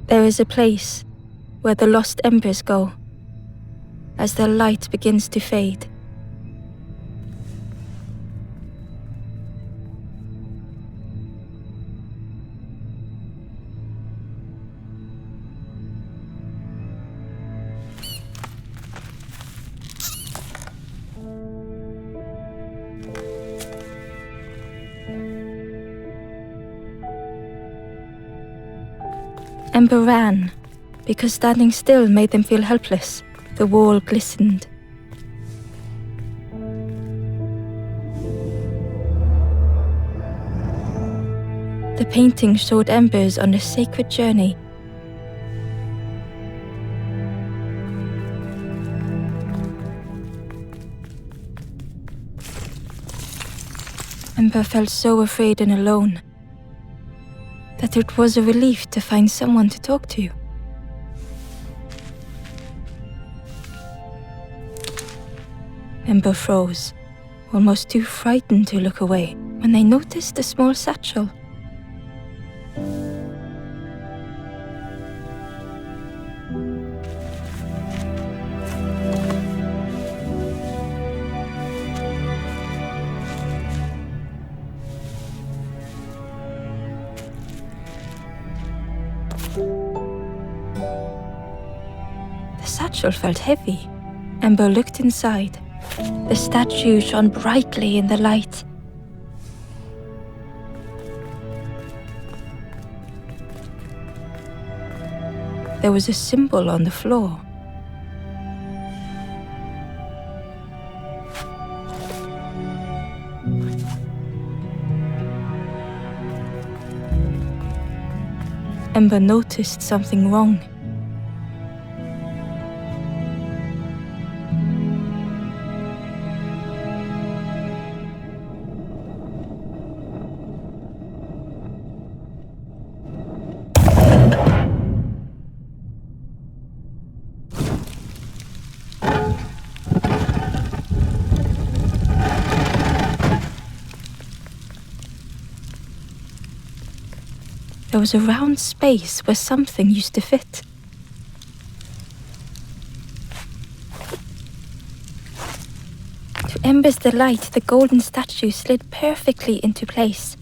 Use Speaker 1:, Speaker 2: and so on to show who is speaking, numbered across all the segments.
Speaker 1: There is a place where the lost embers go as their light begins to fade. Ember ran, because standing still made them feel helpless. The wall glistened. The painting showed embers on a sacred journey. Ember felt so afraid and alone that it was a relief to find someone to talk to. Ember froze, almost too frightened to look away, when they noticed a small satchel. The satchel felt heavy. Ember looked inside. The statue shone brightly in the light. There was a symbol on the floor. Ember noticed something wrong. There was a round space where something used to fit. To Ember's delight, the golden statue slid perfectly into place.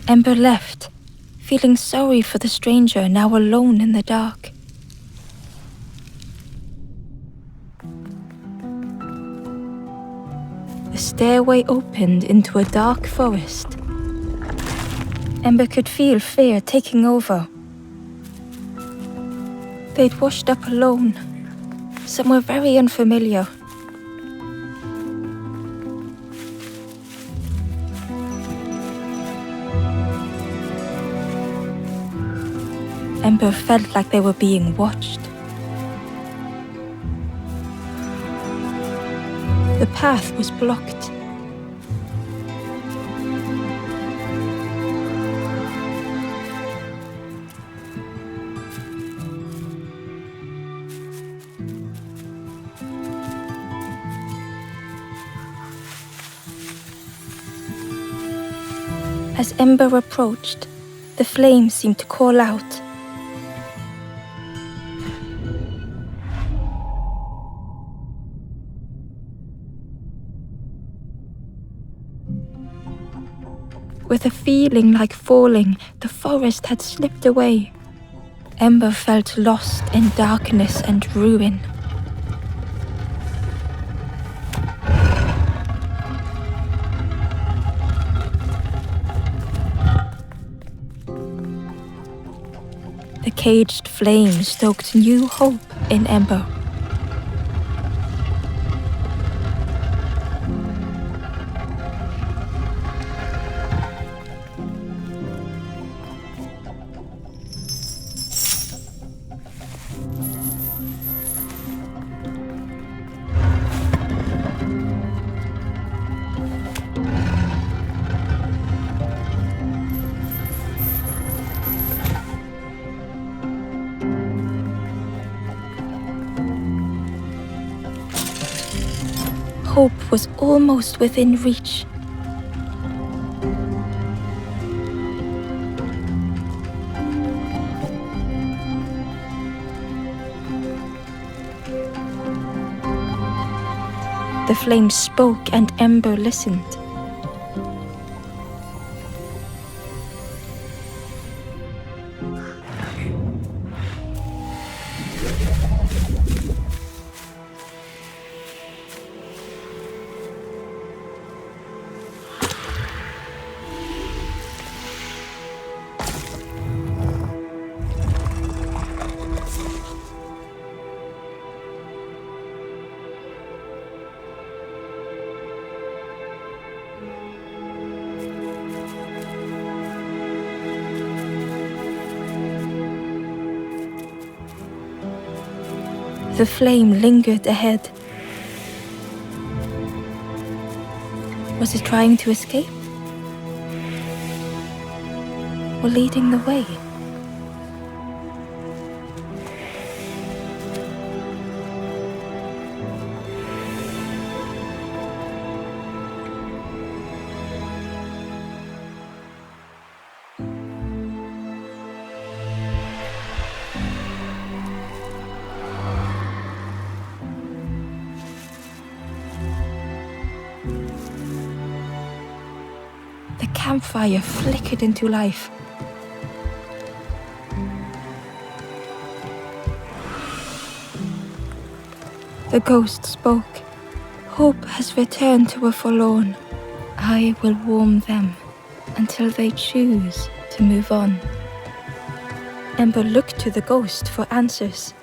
Speaker 1: Ember left, feeling sorry for the stranger now alone in the dark. The stairway opened into a dark forest. Ember could feel fear taking over. They'd washed up alone, somewhere very unfamiliar. Ember felt like they were being watched. The path was blocked. As Ember approached, the flames seemed to call out. With a feeling like falling, the forest had slipped away. Ember felt lost in darkness and ruin. The caged flame stoked new hope in Ember. Hope was almost within reach. The flame spoke and Ember listened. The flame lingered ahead. Was it trying to escape? Or leading the way? The campfire flickered into life. The ghost spoke. Hope has returned to a forlorn. I will warm them until they choose to move on. Ember looked to the ghost for answers.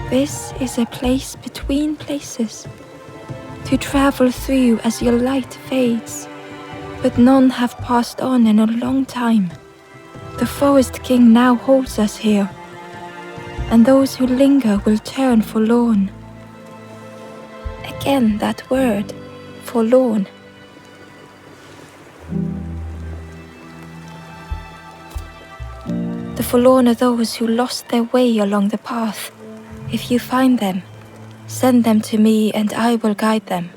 Speaker 1: This is a place between places, to travel through as your light fades, but none have passed on in a long time. The Forest King now holds us here, and those who linger will turn forlorn. Again that word, forlorn. The forlorn are those who lost their way along the path. If you find them, send them to me and I will guide them.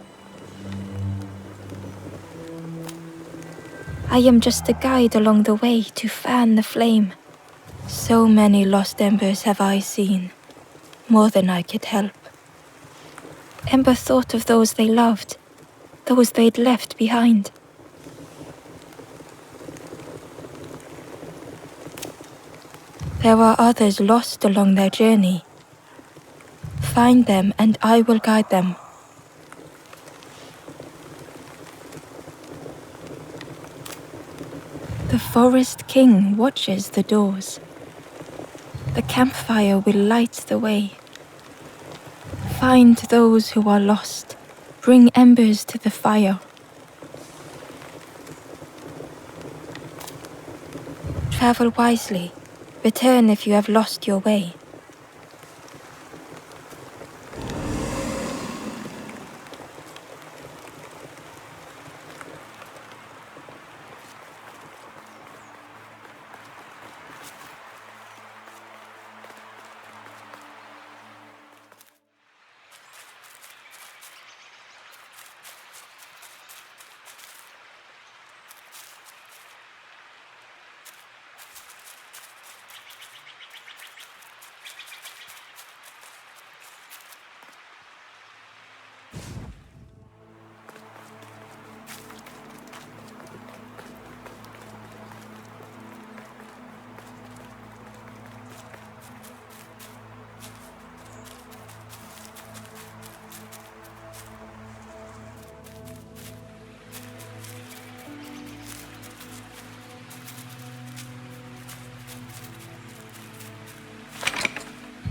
Speaker 1: I am just a guide along the way to fan the flame. So many lost embers have I seen, more than I could help. Ember thought of those they loved, those they'd left behind. There are others lost along their journey. Find them and I will guide them. The Forest King watches the doors. The campfire will light the way. Find those who are lost. Bring embers to the fire. Travel wisely. Return if you have lost your way.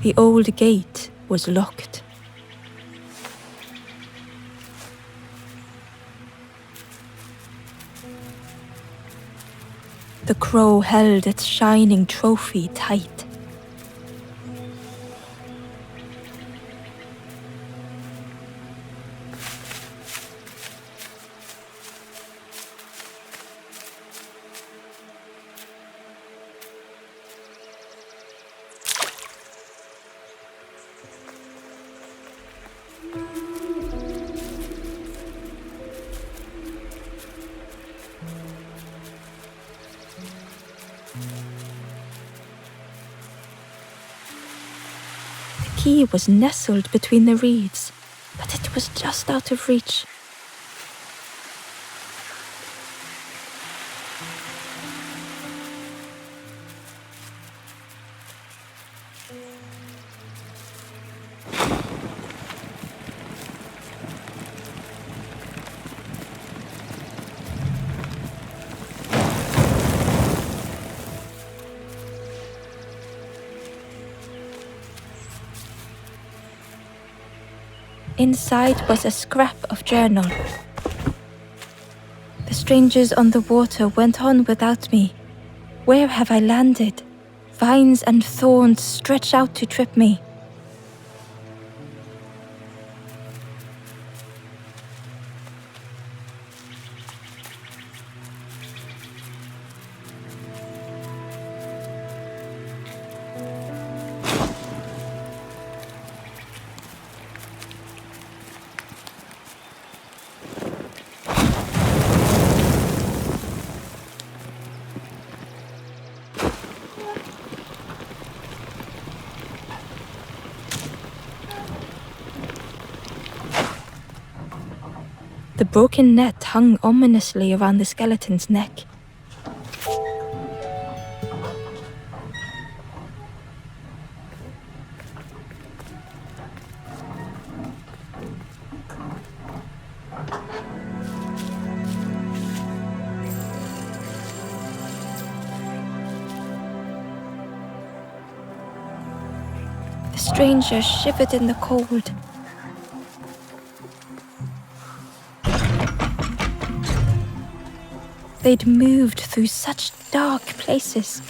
Speaker 1: The old gate was locked. The crow held its shining trophy tight. key was nestled between the reeds, but it was just out of reach. Inside was a scrap of journal. The strangers on the water went on without me. Where have I landed? Vines and thorns stretch out to trip me. The broken net hung ominously around the skeleton's neck. The stranger shivered in the cold. They'd moved through such dark places.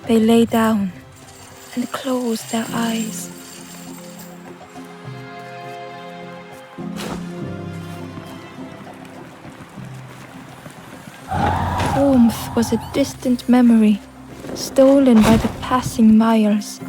Speaker 1: They lay down and closed their eyes. Warmth was a distant memory, stolen by the passing miles.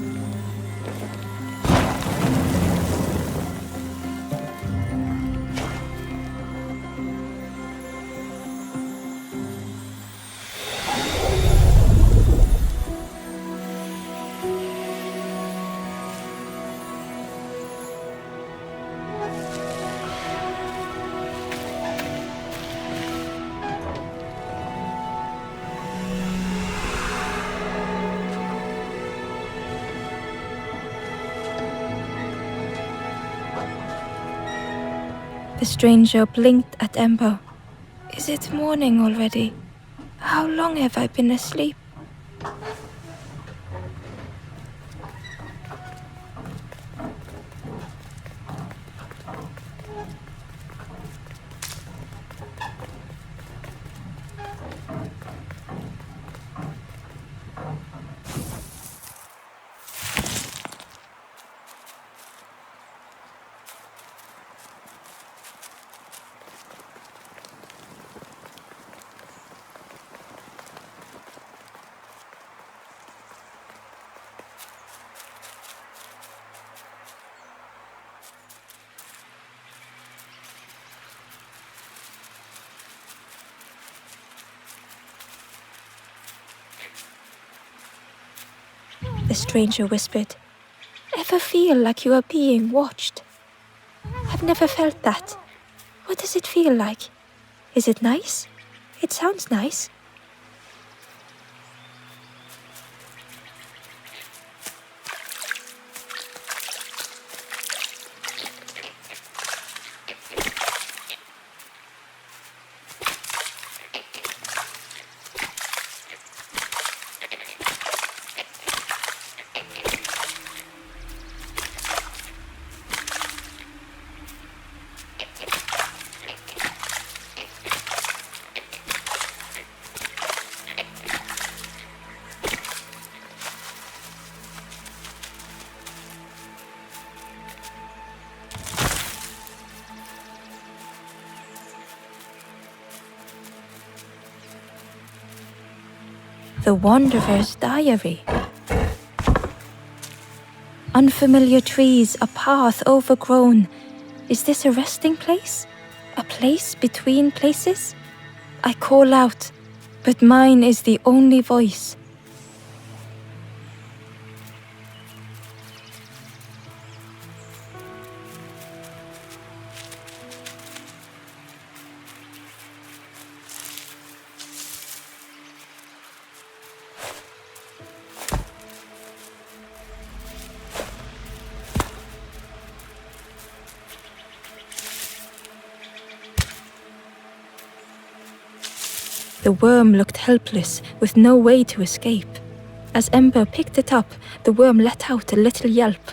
Speaker 1: The stranger blinked at Ember. Is it morning already? How long have I been asleep? The stranger whispered. Ever feel like you are being watched? I've never felt that. What does it feel like? Is it nice? It sounds nice. The Wanderer's Diary. Unfamiliar trees, a path overgrown. Is this a resting place? A place between places? I call out, but mine is the only voice. The worm looked helpless, with no way to escape. As Ember picked it up, the worm let out a little yelp.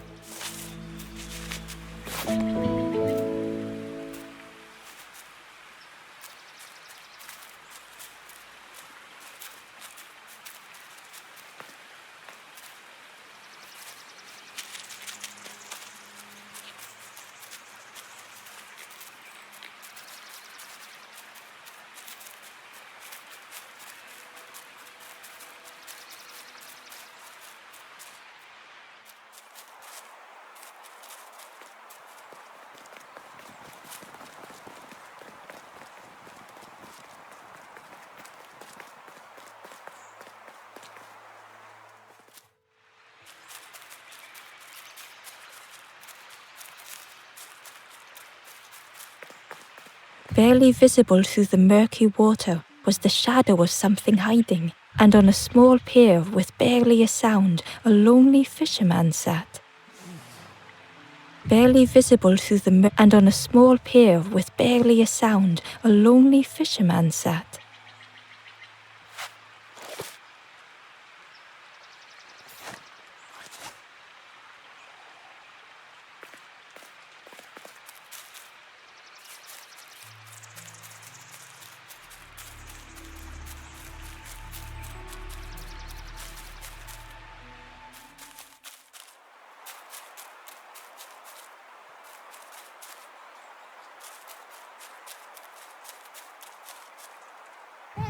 Speaker 1: Barely visible through the murky water was the shadow of something hiding, and on a small pier with barely a sound, a lonely fisherman sat. Barely visible through the and on a small pier with barely a sound, a lonely fisherman sat.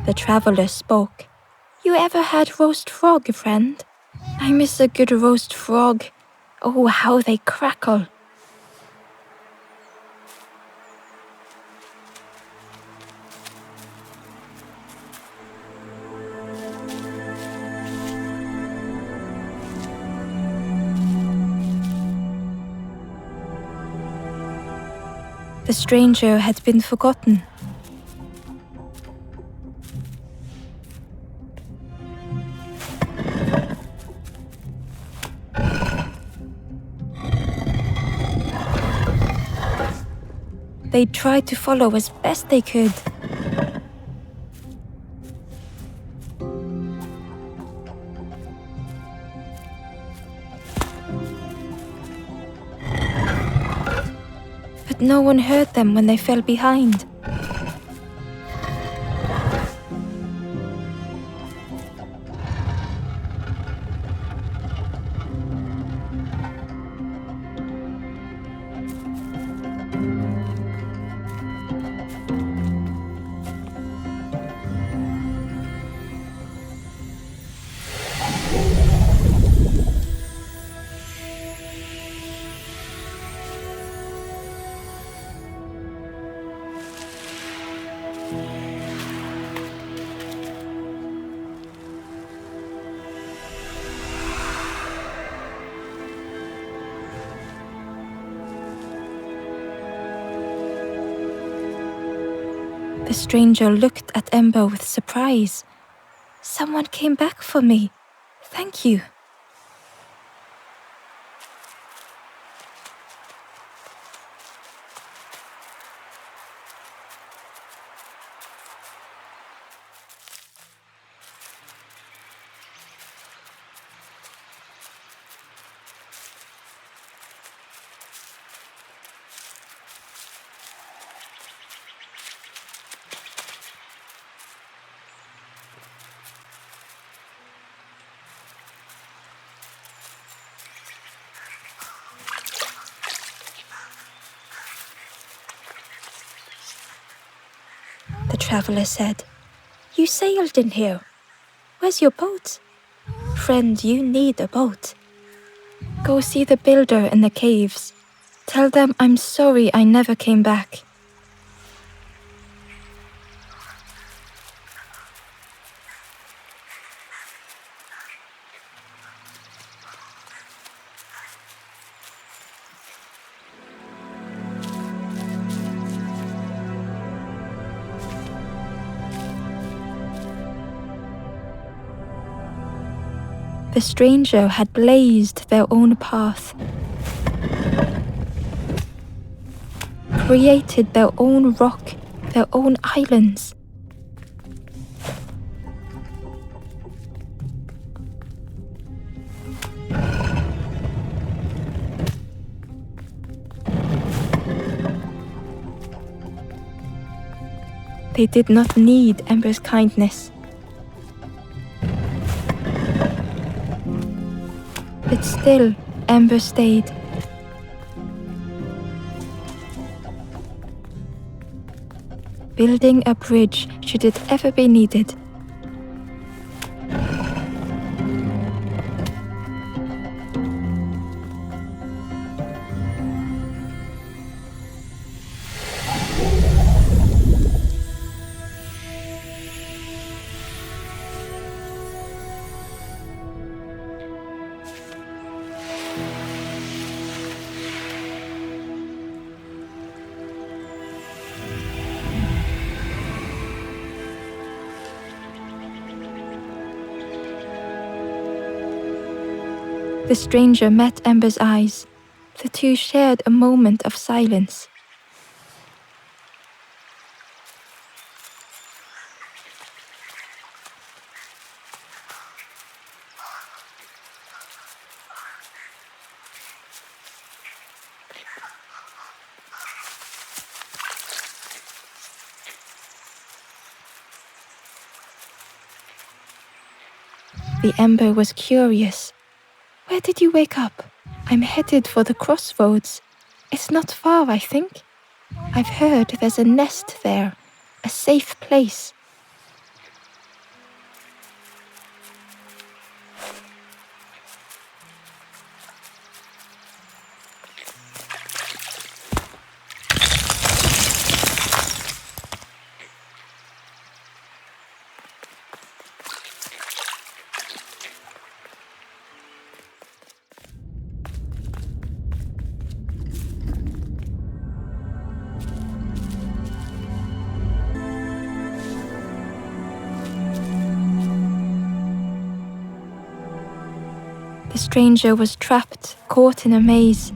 Speaker 1: The traveler spoke. You ever had roast frog, friend? I miss a good roast frog. Oh, how they crackle. The stranger had been forgotten. They tried to follow as best they could. But no one heard them when they fell behind. The stranger looked at Ember with surprise. Someone came back for me. Thank you. The traveler said, You sailed in here. Where's your boat? Friend, you need a boat. Go see the builder in the caves. Tell them I'm sorry I never came back. The stranger had blazed their own path, created their own rock, their own islands. They did not need Ember's kindness. But still, Ember stayed. Building a bridge should it ever be needed. The stranger met Ember's eyes. The two shared a moment of silence. The Ember was curious. Where did you wake up? I'm headed for the crossroads. It's not far, I think. I've heard there's a nest there, a safe place. The stranger was trapped, caught in a maze.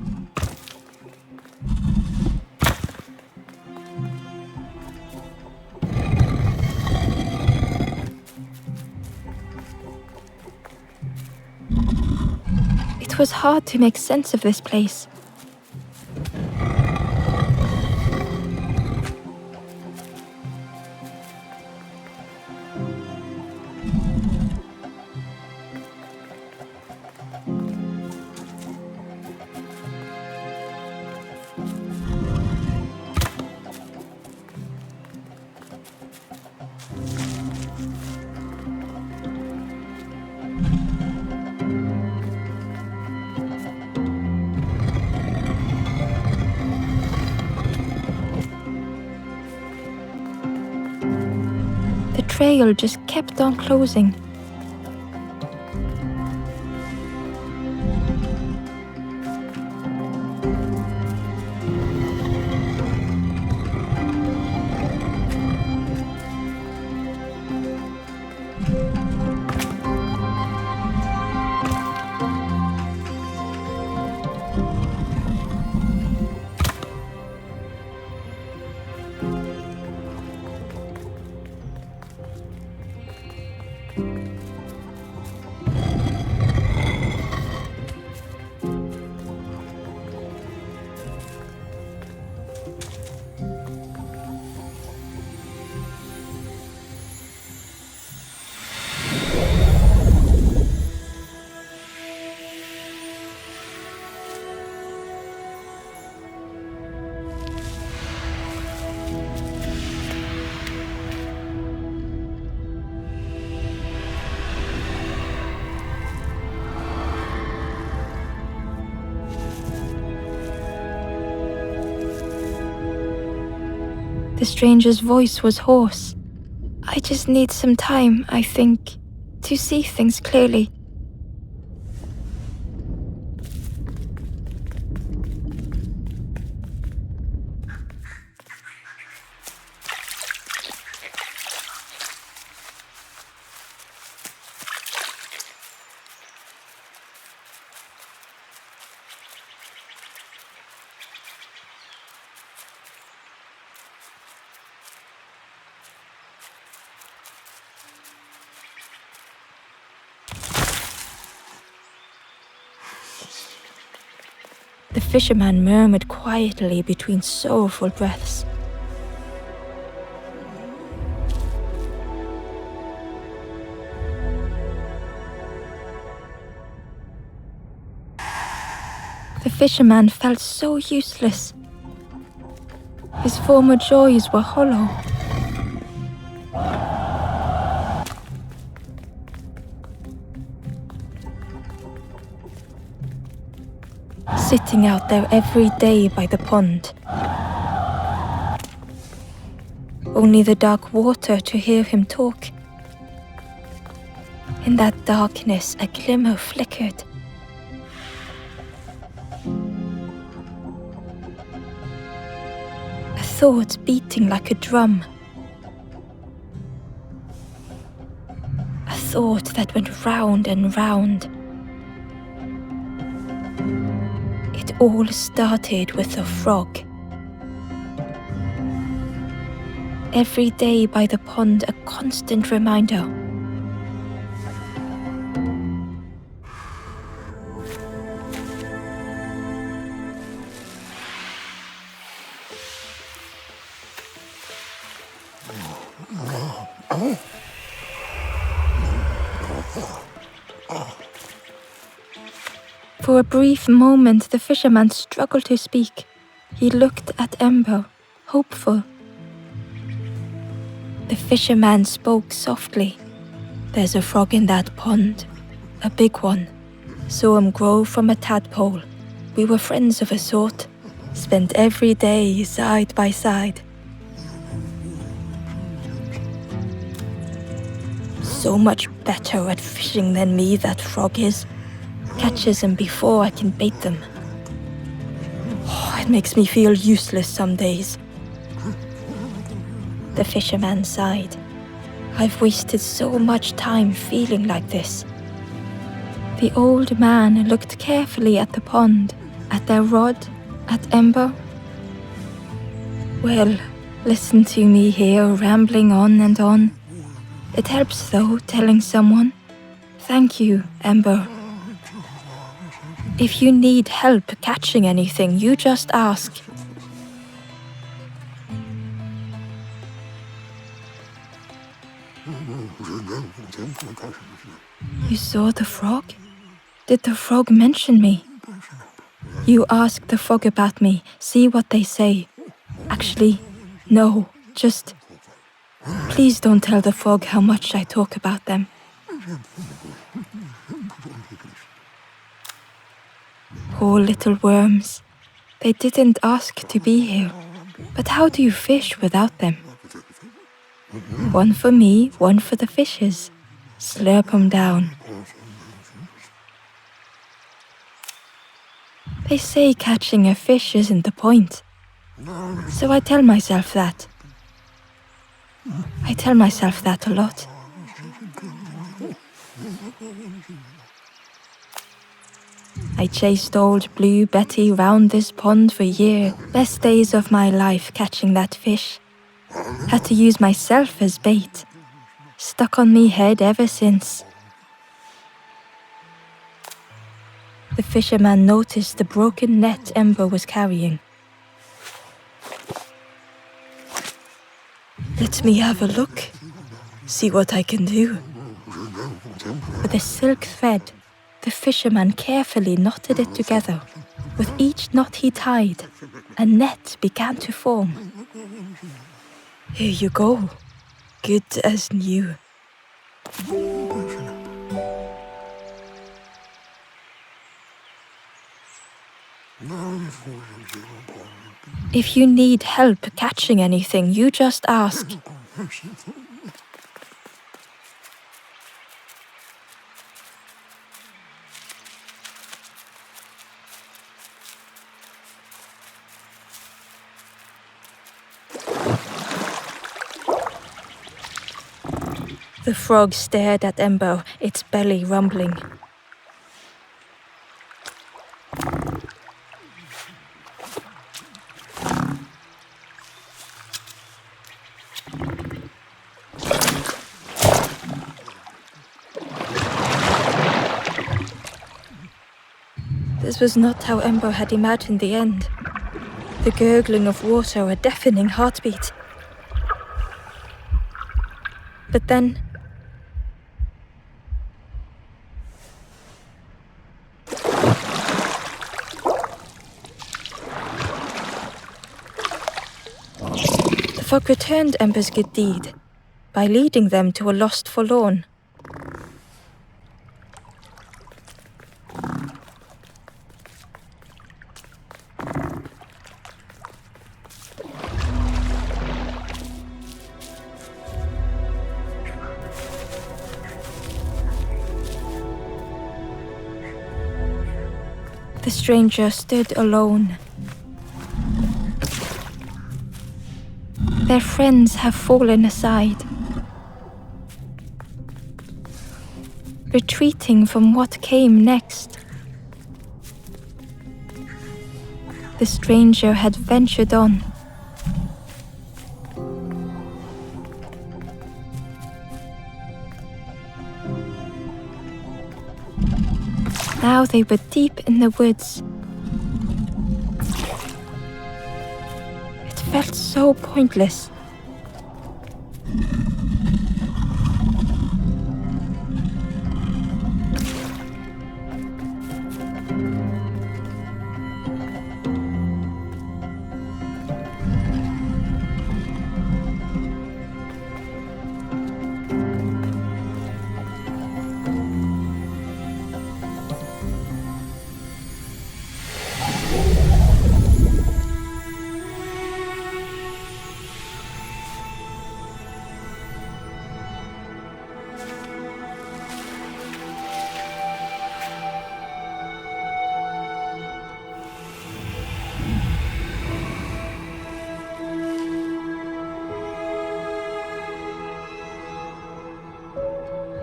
Speaker 1: It was hard to make sense of this place. The trail just kept on closing. The stranger's voice was hoarse. I just need some time, I think, to see things clearly. The fisherman murmured quietly between sorrowful breaths. The fisherman felt so useless. His former joys were hollow. Sitting out there every day by the pond. Only the dark water to hear him talk. In that darkness, a glimmer flickered. A thought beating like a drum. A thought that went round and round. It all started with a frog. Every day by the pond, a constant reminder. For a brief moment, the fisherman struggled to speak. He looked at Ember, hopeful. The fisherman spoke softly. There's a frog in that pond, a big one. Saw him grow from a tadpole. We were friends of a sort, spent every day side by side. So much better at fishing than me, that frog is. Catches them before I can bait them. Oh, it makes me feel useless some days. The fisherman sighed. I've wasted so much time feeling like this. The old man looked carefully at the pond, at their rod, at Ember. Well, listen to me here rambling on and on. It helps though, telling someone. Thank you, Ember. If you need help catching anything, you just ask. You saw the frog? Did the frog mention me? You ask the frog about me, see what they say. Actually, no, just... Please don't tell the frog how much I talk about them. Poor little worms. They didn't ask to be here. But how do you fish without them? One for me, one for the fishes. Slurp 'em down. They say catching a fish isn't the point. So I tell myself that. I tell myself that a lot. I chased old Blue Betty round this pond for a year. Best days of my life catching that fish. Had to use myself as bait. Stuck on me head ever since. The fisherman noticed the broken net Ember was carrying. Let me have a look. See what I can do. With a silk thread, the fisherman carefully knotted it together. With each knot he tied, a net began to form. Here you go. Good as new. If you need help catching anything, you just ask. The frog stared at Ember, its belly rumbling. This was not how Ember had imagined the end. The gurgling of water, a deafening heartbeat. But then, the frog returned Ember's good deed by leading them to a lost forlorn. The stranger stood alone. Their friends have fallen aside, retreating from what came next. The stranger had ventured on. Now they were deep in the woods. It felt so pointless.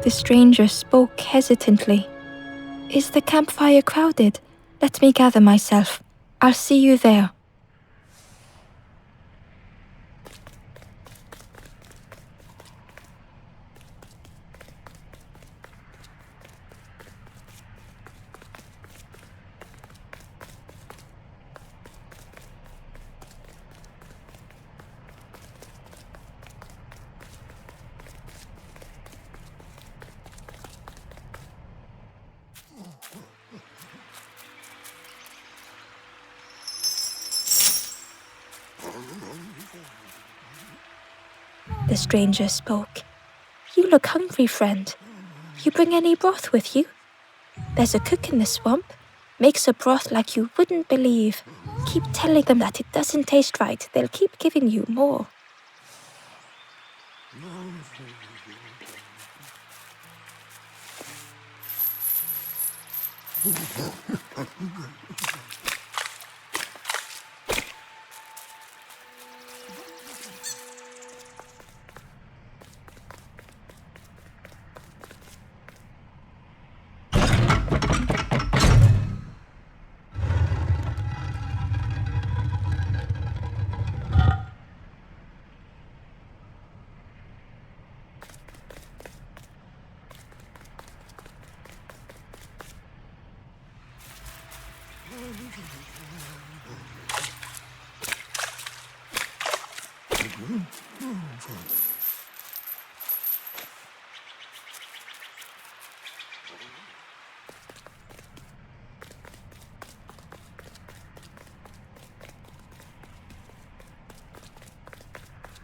Speaker 1: The stranger spoke hesitantly. "Is the campfire crowded? Let me gather myself. I'll see you there." The stranger spoke. "You look hungry, friend. You bring any broth with you? There's a cook in the swamp. Makes a broth like you wouldn't believe. Keep telling them that it doesn't taste right. They'll keep giving you more."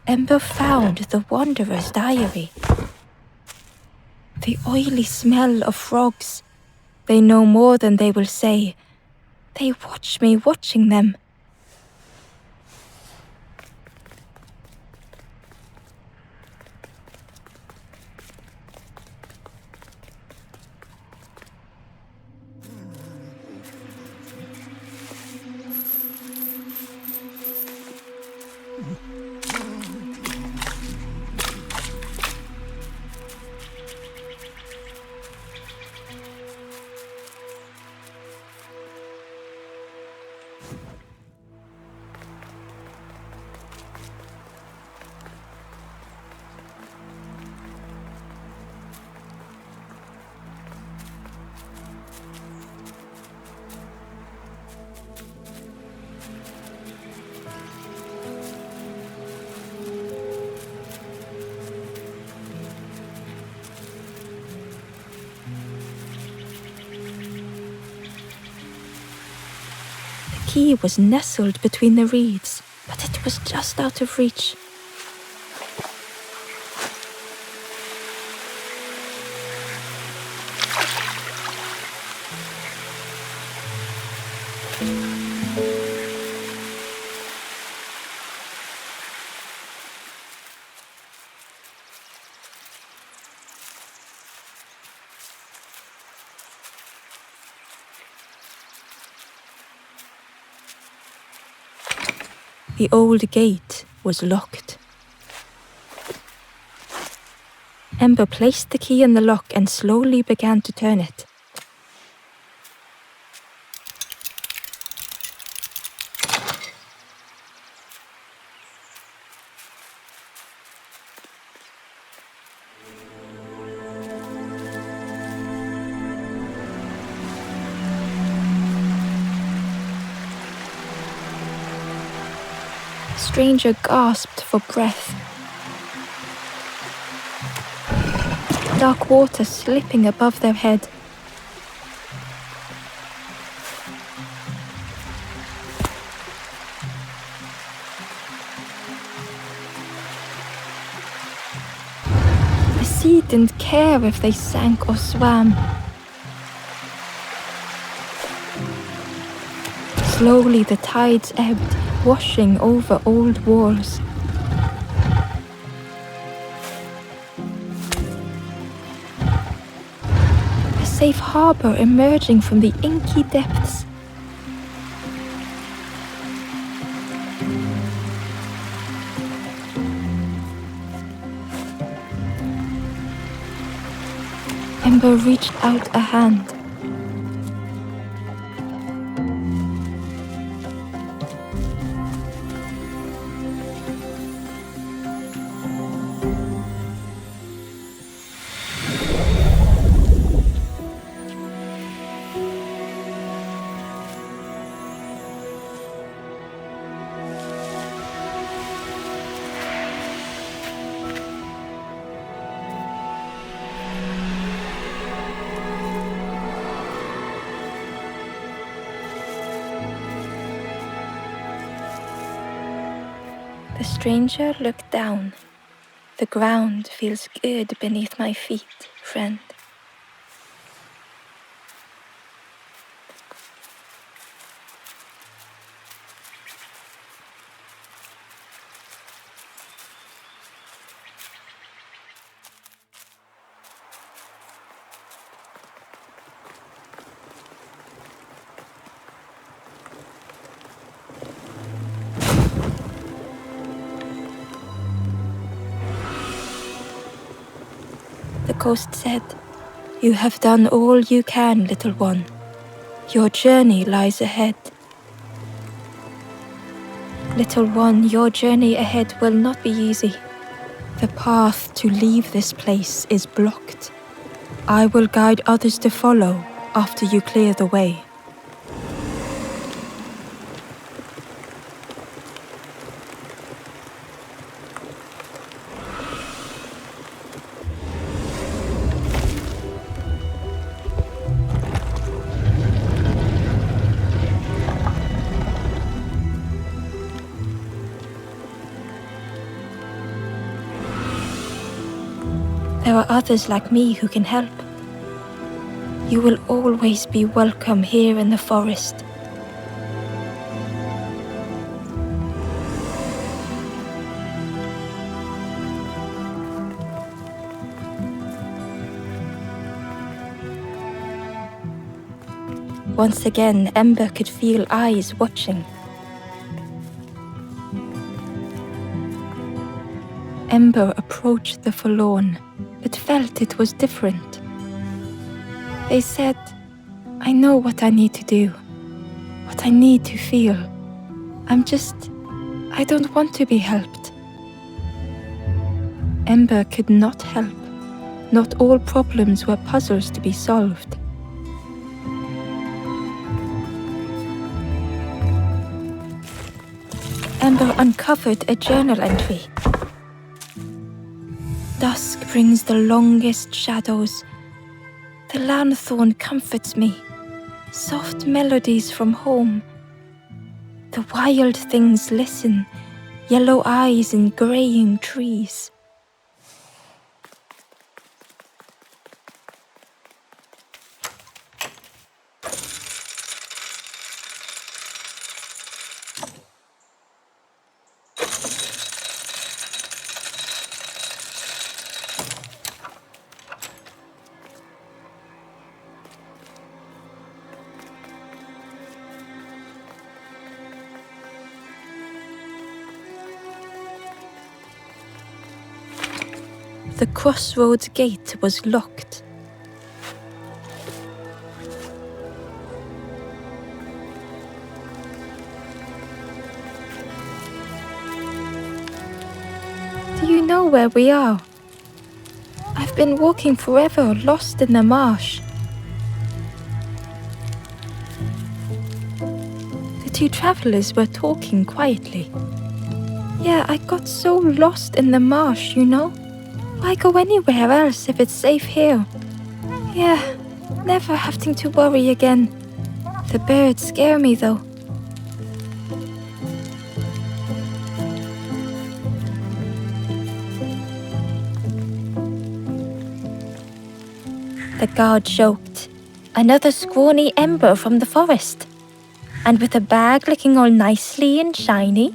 Speaker 1: Ember found the wanderer's diary. The oily smell of frogs. They know more than they will say. They watch me watching them. The key was nestled between the reeds, but it was just out of reach. The old gate was locked. Ember placed the key in the lock and slowly began to turn it. The stranger gasped for breath. Dark water slipping above their head. The sea didn't care if they sank or swam. Slowly the tides ebbed, washing over old walls. A safe harbor emerging from the inky depths. Ember reached out a hand. The stranger looked down. The ground feels good beneath my feet, friend. The ghost said, "You have done all you can, little one. Your journey lies ahead." Little one, your journey ahead will not be easy. The path to leave this place is blocked. I will guide others to follow after you clear the way. There are others like me who can help. You will always be welcome here in the forest. Once again, Ember could feel eyes watching. Ember approached the forlorn, but felt it was different. They said, I know what I need to do, what I need to feel. I don't want to be helped. Ember could not help. Not all problems were puzzles to be solved. Ember uncovered a journal entry. Dusk brings the longest shadows. The lanthorn comforts me. Soft melodies from home. The wild things listen, yellow eyes in graying trees. The crossroads gate was locked. Do you know where we are? I've been walking forever, lost in the marsh. The two travelers were talking quietly. Yeah, I got so lost in the marsh, you know? Why go anywhere else if it's safe here? Yeah, never having to worry again. The birds scare me though. The guard joked. Another scrawny Ember from the forest. And with a bag looking all nicely and shiny.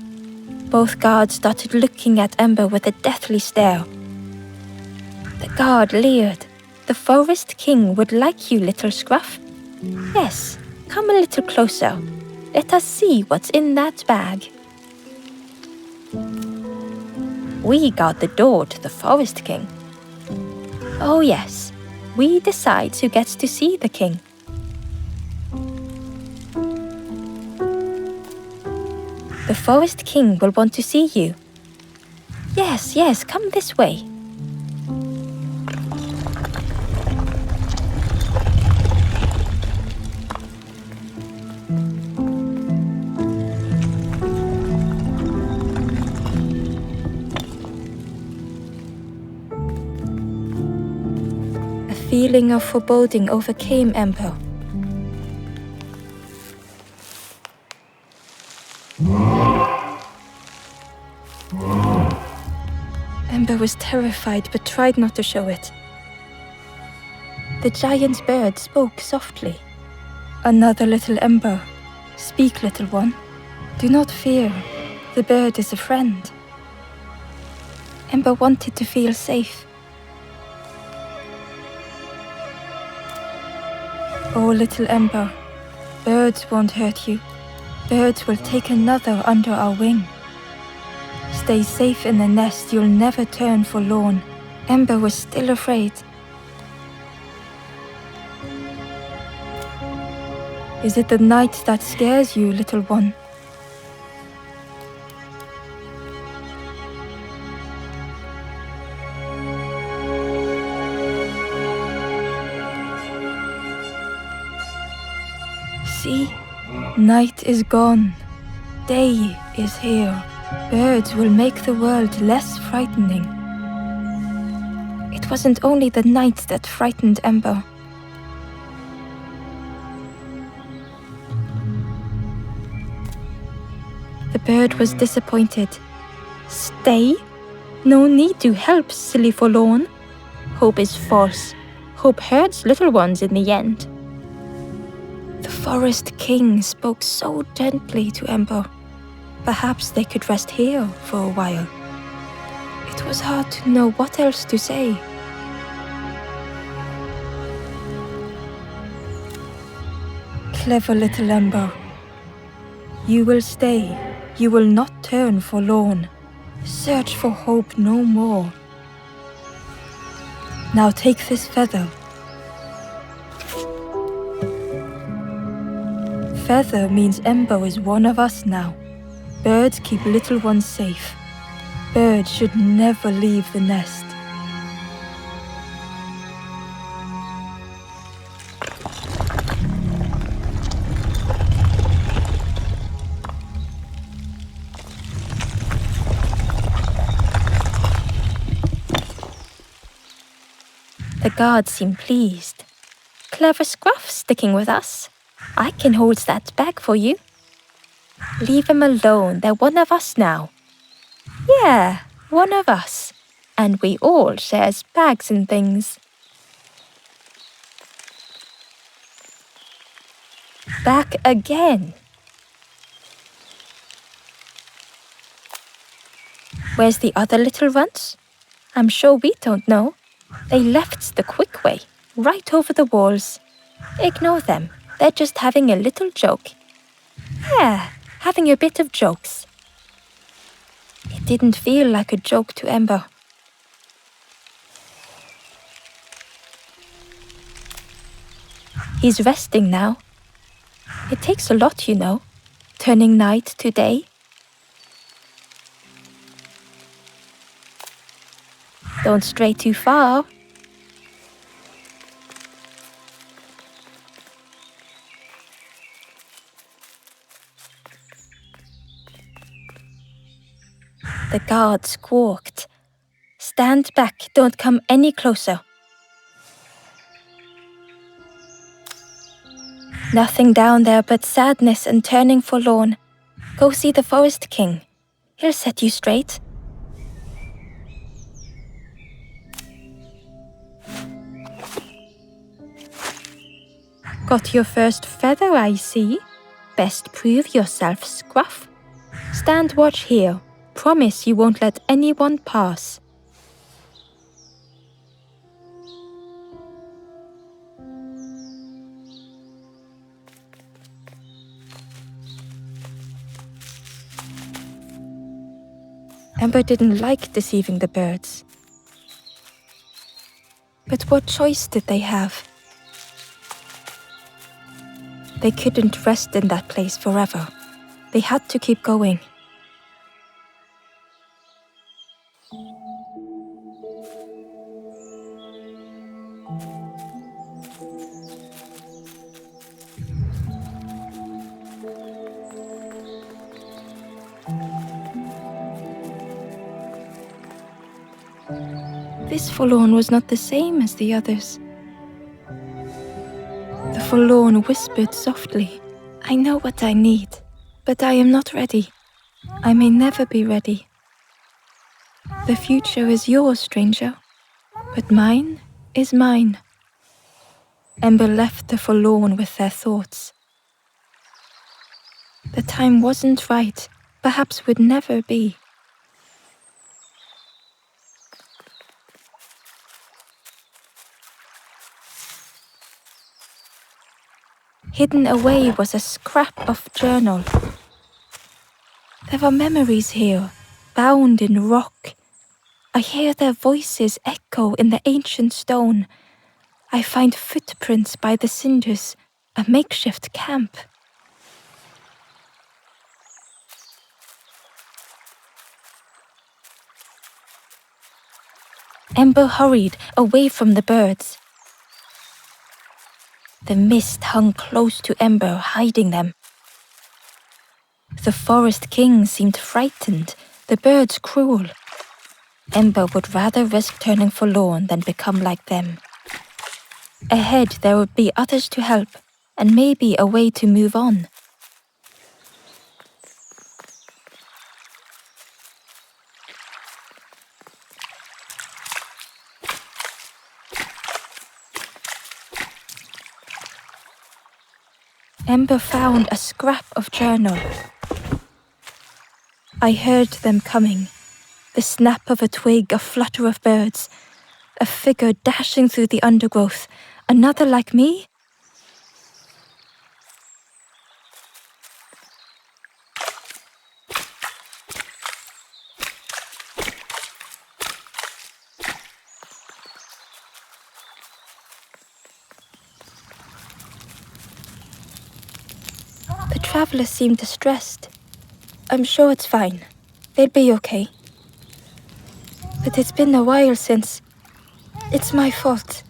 Speaker 1: Both guards started looking at Ember with a deathly stare. The guard leered. The forest king would like you, little scruff. Yes, come a little closer. Let us see what's in that bag. We guard the door to the forest king. Oh yes, we decide who gets to see the king. The forest king will want to see you. Yes, come this way. A feeling of foreboding overcame Ember. Ember was terrified but tried not to show it. The giant bird spoke softly. Another little Ember. Speak, little one. Do not fear. The bird is a friend. Ember wanted to feel safe. Oh, little Ember, birds won't hurt you. Birds will take another under our wing. Stay safe in the nest, you'll never turn forlorn. Ember was still afraid. Is it the night that scares you, little one? See, night is gone. Day is here. Birds will make the world less frightening. It wasn't only the night that frightened Ember. The bird was disappointed. Stay? No need to help, silly forlorn. Hope is false. Hope hurts little ones in the end. The forest king spoke so gently to Ember. Perhaps they could rest here for a while. It was hard to know what else to say. Clever little Ember. You will stay. You will not turn forlorn. Search for hope no more. Now take this feather. Feather means Ember is one of us now. Birds keep little ones safe. Birds should never leave the nest. The guards seem pleased. Clever Scruff sticking with us. I can hold that bag for you. Leave them alone, they're one of us now. Yeah, one of us. And we all shares bags and things. Back again. Where's the other little ones? I'm sure we don't know. They left the quick way, right over the walls. Ignore them, they're just having a little joke. Yeah, having a bit of jokes. It didn't feel like a joke to Ember. He's resting now. It takes a lot, you know, turning night to day. Don't stray too far. The guard squawked. Stand back, don't come any closer. Nothing down there but sadness and turning forlorn. Go see the Forest King. He'll set you straight. Got your first feather, I see. Best prove yourself, Scruff. Stand watch here. Promise you won't let anyone pass. Ember didn't like deceiving the birds. But what choice did they have? They couldn't rest in that place forever. They had to keep going. This forlorn was not the same as the others. The forlorn whispered softly, I know what I need, but I am not ready. I may never be ready. The future is yours, stranger, but mine is mine. Ember left the forlorn with their thoughts. The time wasn't right, perhaps would never be. Hidden away was a scrap of journal. There were memories here, bound in rock. I hear their voices echo in the ancient stone. I find footprints by the cinders, a makeshift camp. Ember hurried away from the birds. The mist hung close to Ember, hiding them. The Forest King seemed frightened, the birds cruel. Ember would rather risk turning forlorn than become like them. Ahead there would be others to help, and maybe a way to move on. Ember found a scrap of journal. I heard them coming. The snap of a twig, a flutter of birds. A figure dashing through the undergrowth. Another like me? traveler seemed distressed. I'm sure it's fine. They'll be okay. But it's been a while since... It's my fault.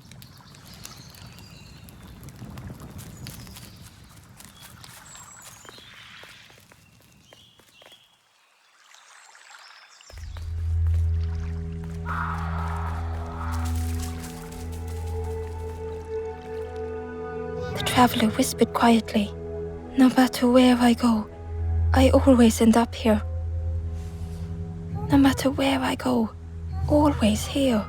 Speaker 1: The traveler whispered quietly. No matter where I go, I always end up here. No matter where I go, always here.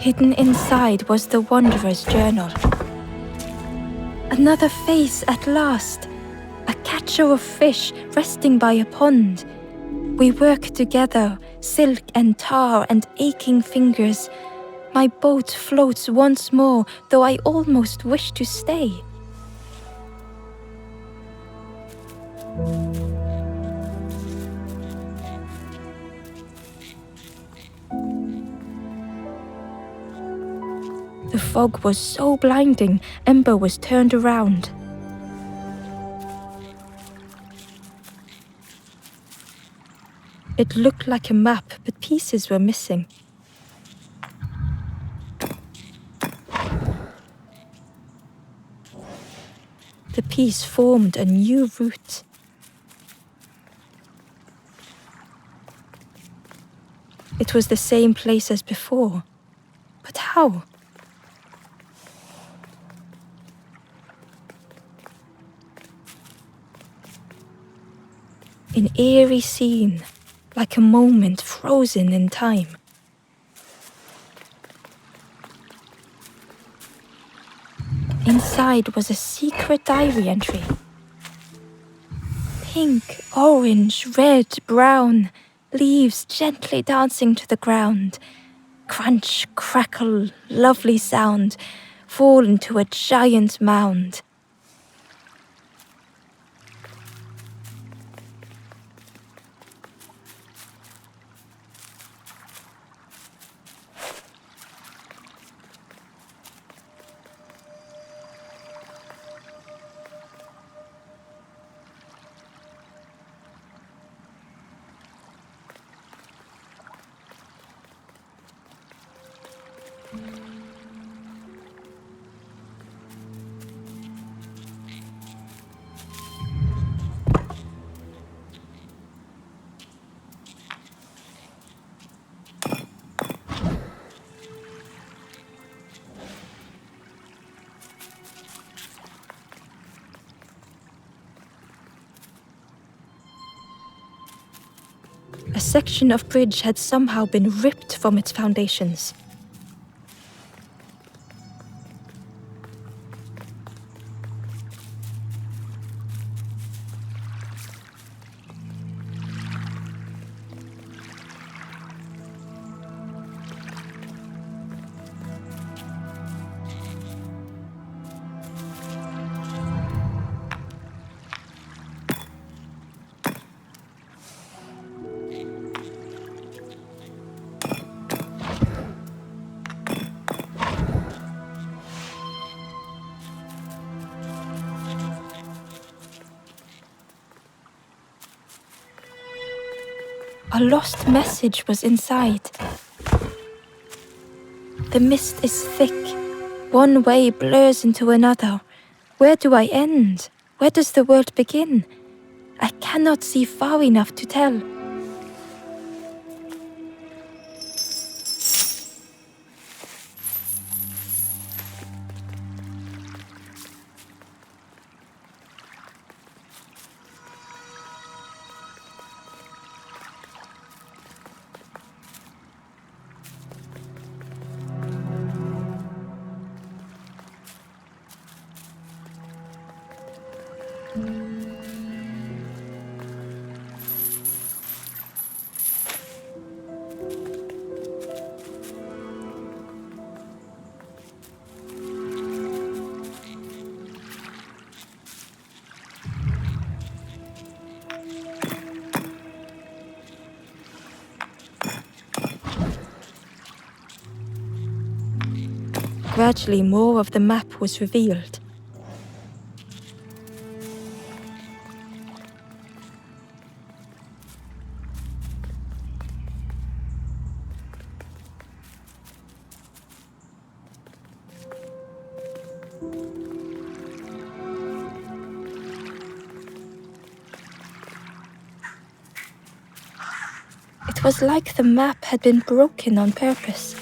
Speaker 1: Hidden inside was the wanderer's journal. Another face at last. A catcher of fish resting by a pond. We work together, silk and tar and aching fingers. My boat floats once more, though I almost wish to stay. The fog was so blinding, Ember was turned around. It looked like a map, but pieces were missing. The piece formed a new route. It was the same place as before. But how? An eerie scene, like a moment frozen in time. Inside was a secret diary entry. Pink, orange, red, brown, leaves gently dancing to the ground. Crunch, crackle, lovely sound, fall into a giant mound. A section of bridge had somehow been ripped from its foundations. A lost message was inside. The mist is thick. One way blurs into another. Where do I end? Where does the world begin? I cannot see far enough to tell. gradually more of the map was revealed. It was like the map had been broken on purpose.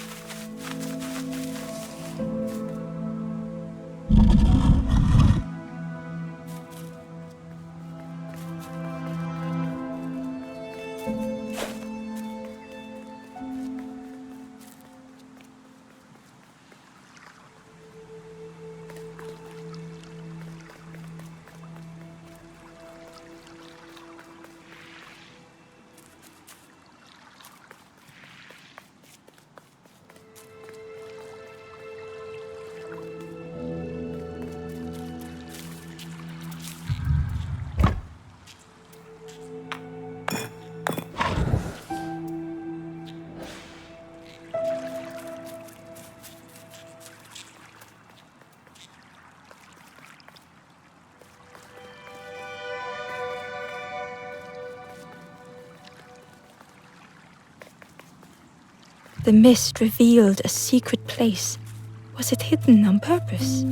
Speaker 1: The mist revealed a secret place. Was it hidden on purpose?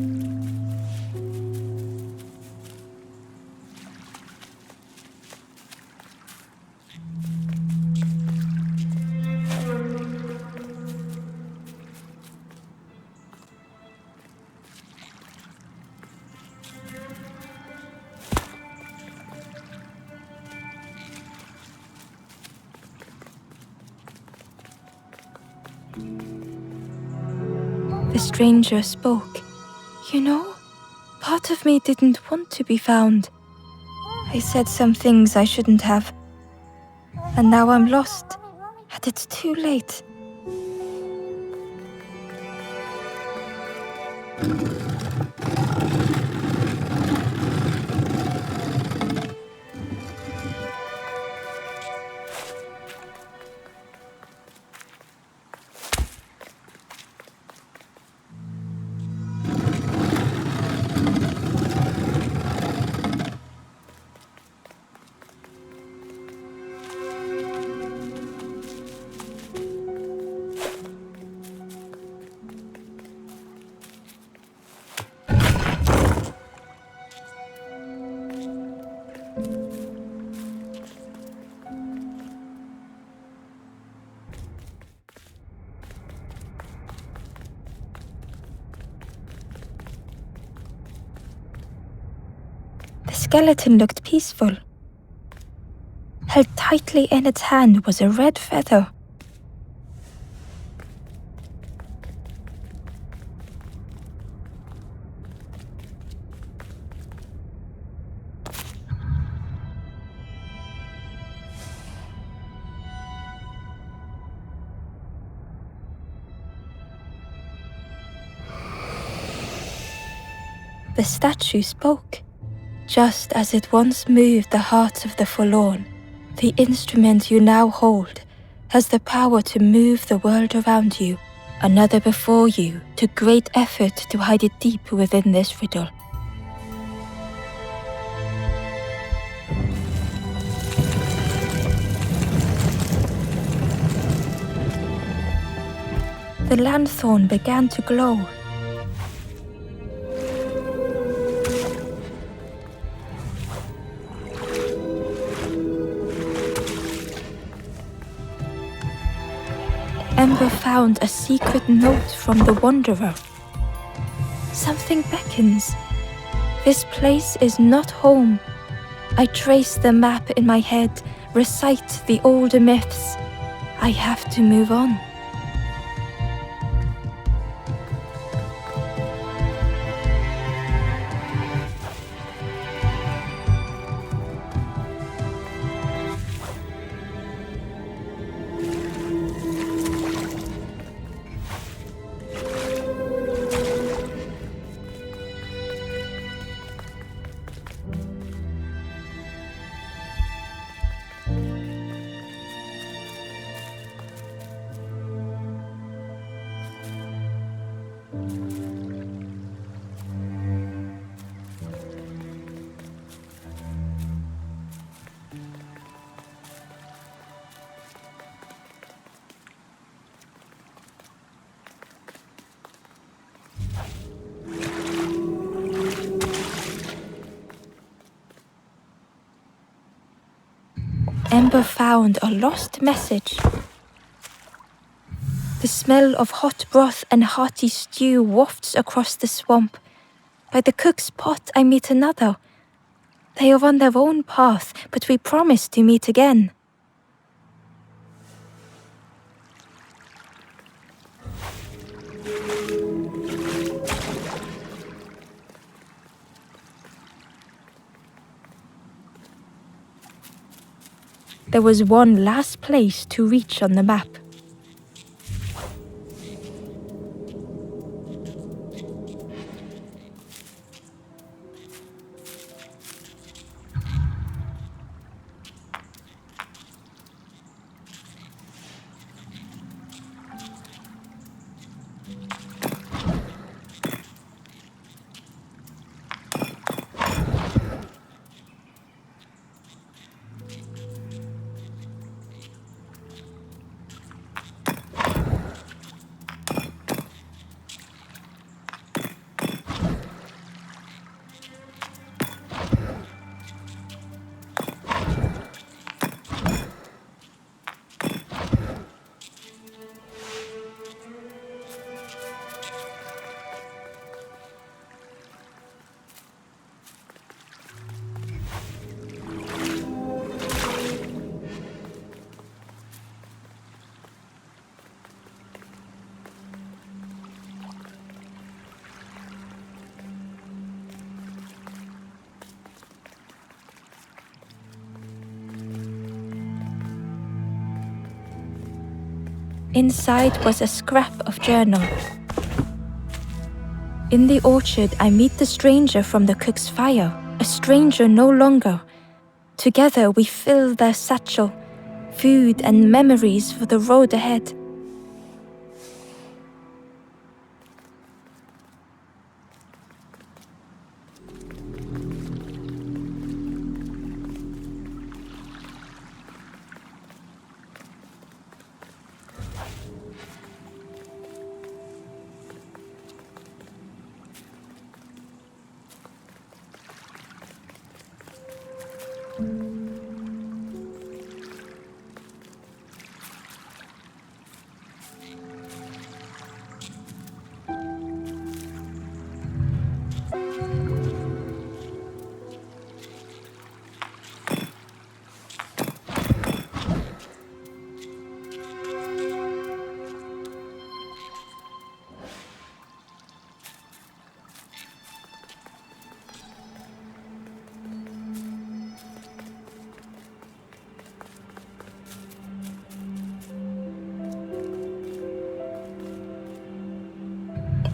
Speaker 1: The stranger spoke. You know, part of me didn't want to be found. I said some things I shouldn't have. And now I'm lost, and it's too late. The skeleton looked peaceful. Held tightly in its hand was a red feather. The statue spoke. Just as it once moved the hearts of the forlorn, the instrument you now hold has the power to move the world around you, another before you took great effort to hide it deep within this riddle. The lanthorn began to glow. Ember found a secret note from the Wanderer. Something beckons. This place is not home. I trace the map in my head, recite the older myths. I have to move on. Ember found a lost message. The smell of hot broth and hearty stew wafts across the swamp. By the cook's pot I meet another. They are on their own path, but we promise to meet again. There was one last place to reach on the map. Inside was a scrap of journal. In the orchard, I meet the stranger from the cook's fire, a stranger no longer. Together we fill their satchel, food and memories for the road ahead.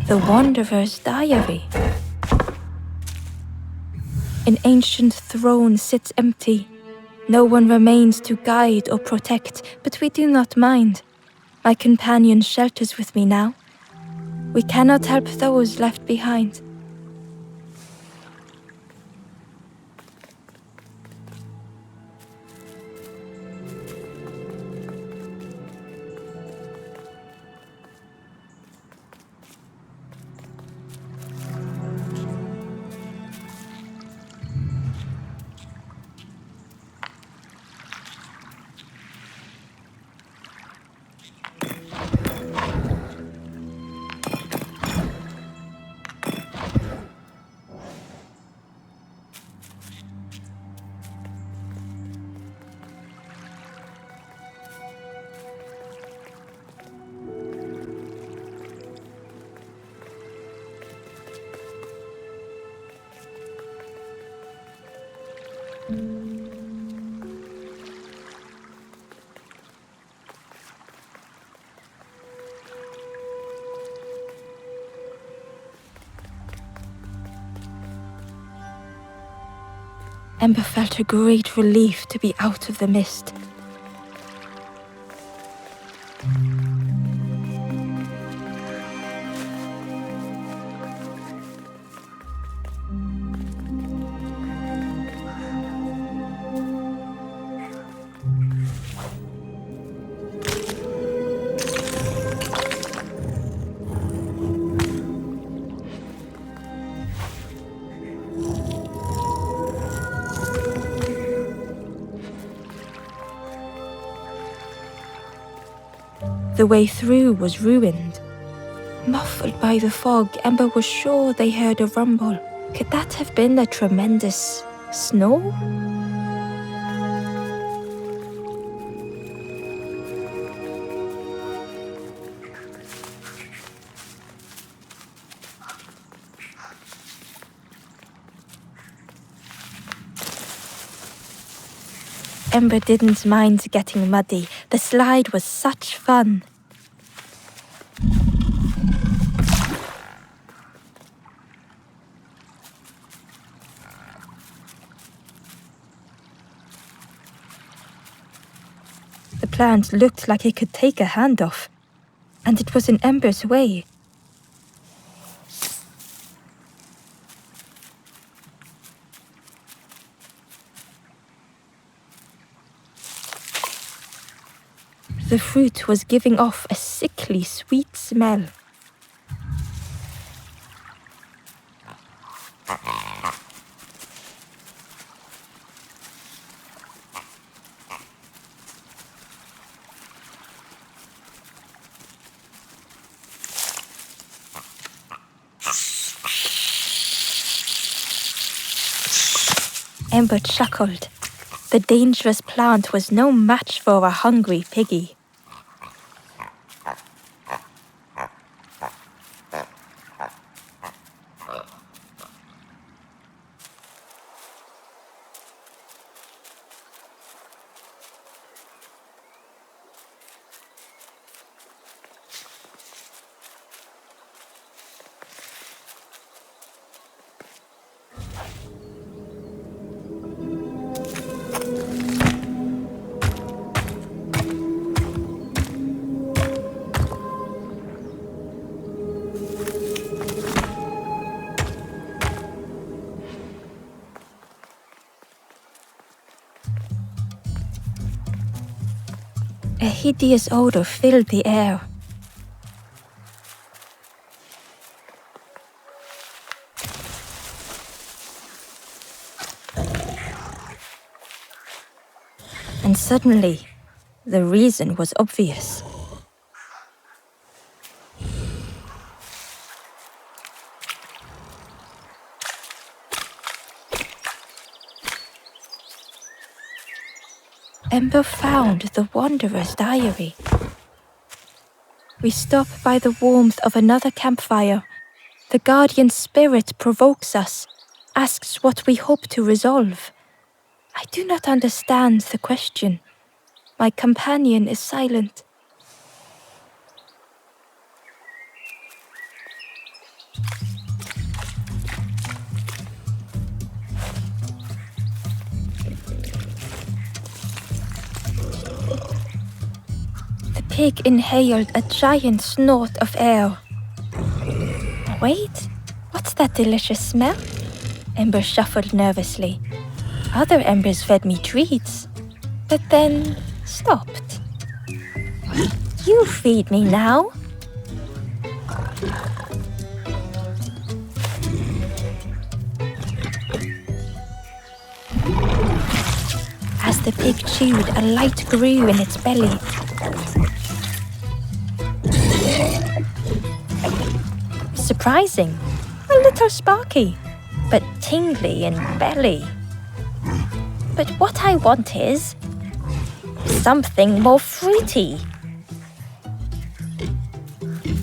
Speaker 1: The Wanderer's Diary. An ancient throne sits empty. No one remains to guide or protect, but we do not mind. My companion shelters with me now. We cannot help those left behind. Ember felt a great relief to be out of the mist. The way through was ruined. Muffled by the fog, Ember was sure they heard a rumble. Could that have been a tremendous snow? Ember didn't mind getting muddy. The slide was such fun. The plant looked like it could take a hand off, and it was in Ember's way. The fruit was giving off a sickly sweet smell. Ember chuckled. The dangerous plant was no match for a hungry piggy. A hideous odor filled the air. And suddenly, the reason was obvious. Ember found the Wanderer's diary. We stop by the warmth of another campfire. The guardian spirit provokes us, asks what we hope to resolve. I do not understand the question. My companion is silent. The pig inhaled a giant snort of air. Wait, what's that delicious smell? Ember shuffled nervously. Other embers fed me treats, but then stopped. You feed me now. As the pig chewed, a light grew in its belly. Surprising, a little sparky, but tingly in belly. But what I want is something more fruity.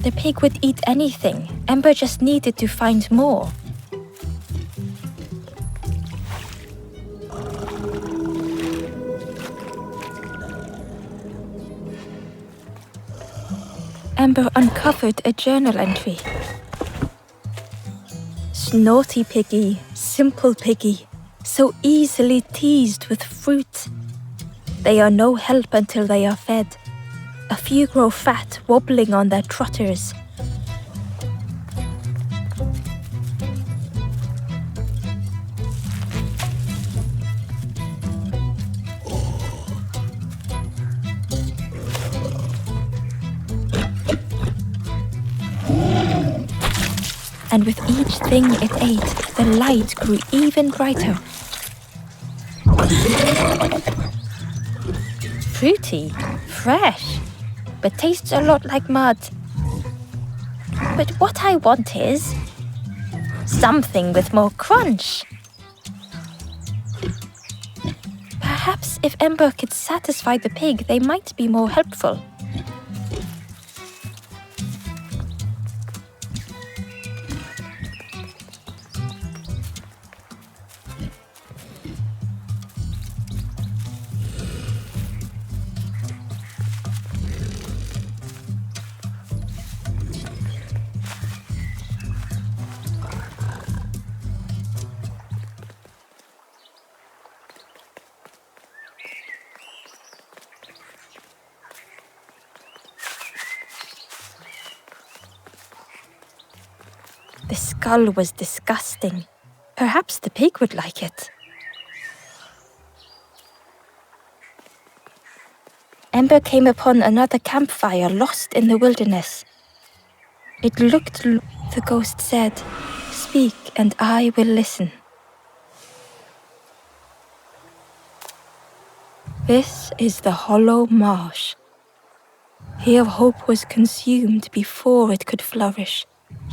Speaker 1: The pig would eat anything. Ember just needed to find more. Ember uncovered a journal entry. Snotty piggy, simple piggy, so easily teased with fruit. They are no help until they are fed. A few grow fat, wobbling on their trotters. And with each thing it ate, the light grew even brighter. Fruity, fresh.
Speaker 2: but tastes a lot like mud. But what I want is something with more crunch. Perhaps if Ember could satisfy the pig, they might be more helpful. The skull was disgusting. Perhaps the pig would like it. Ember came upon another campfire lost in the wilderness. It looked, the ghost said, "Speak and I will listen." This is the hollow marsh. Here hope was consumed before it could flourish.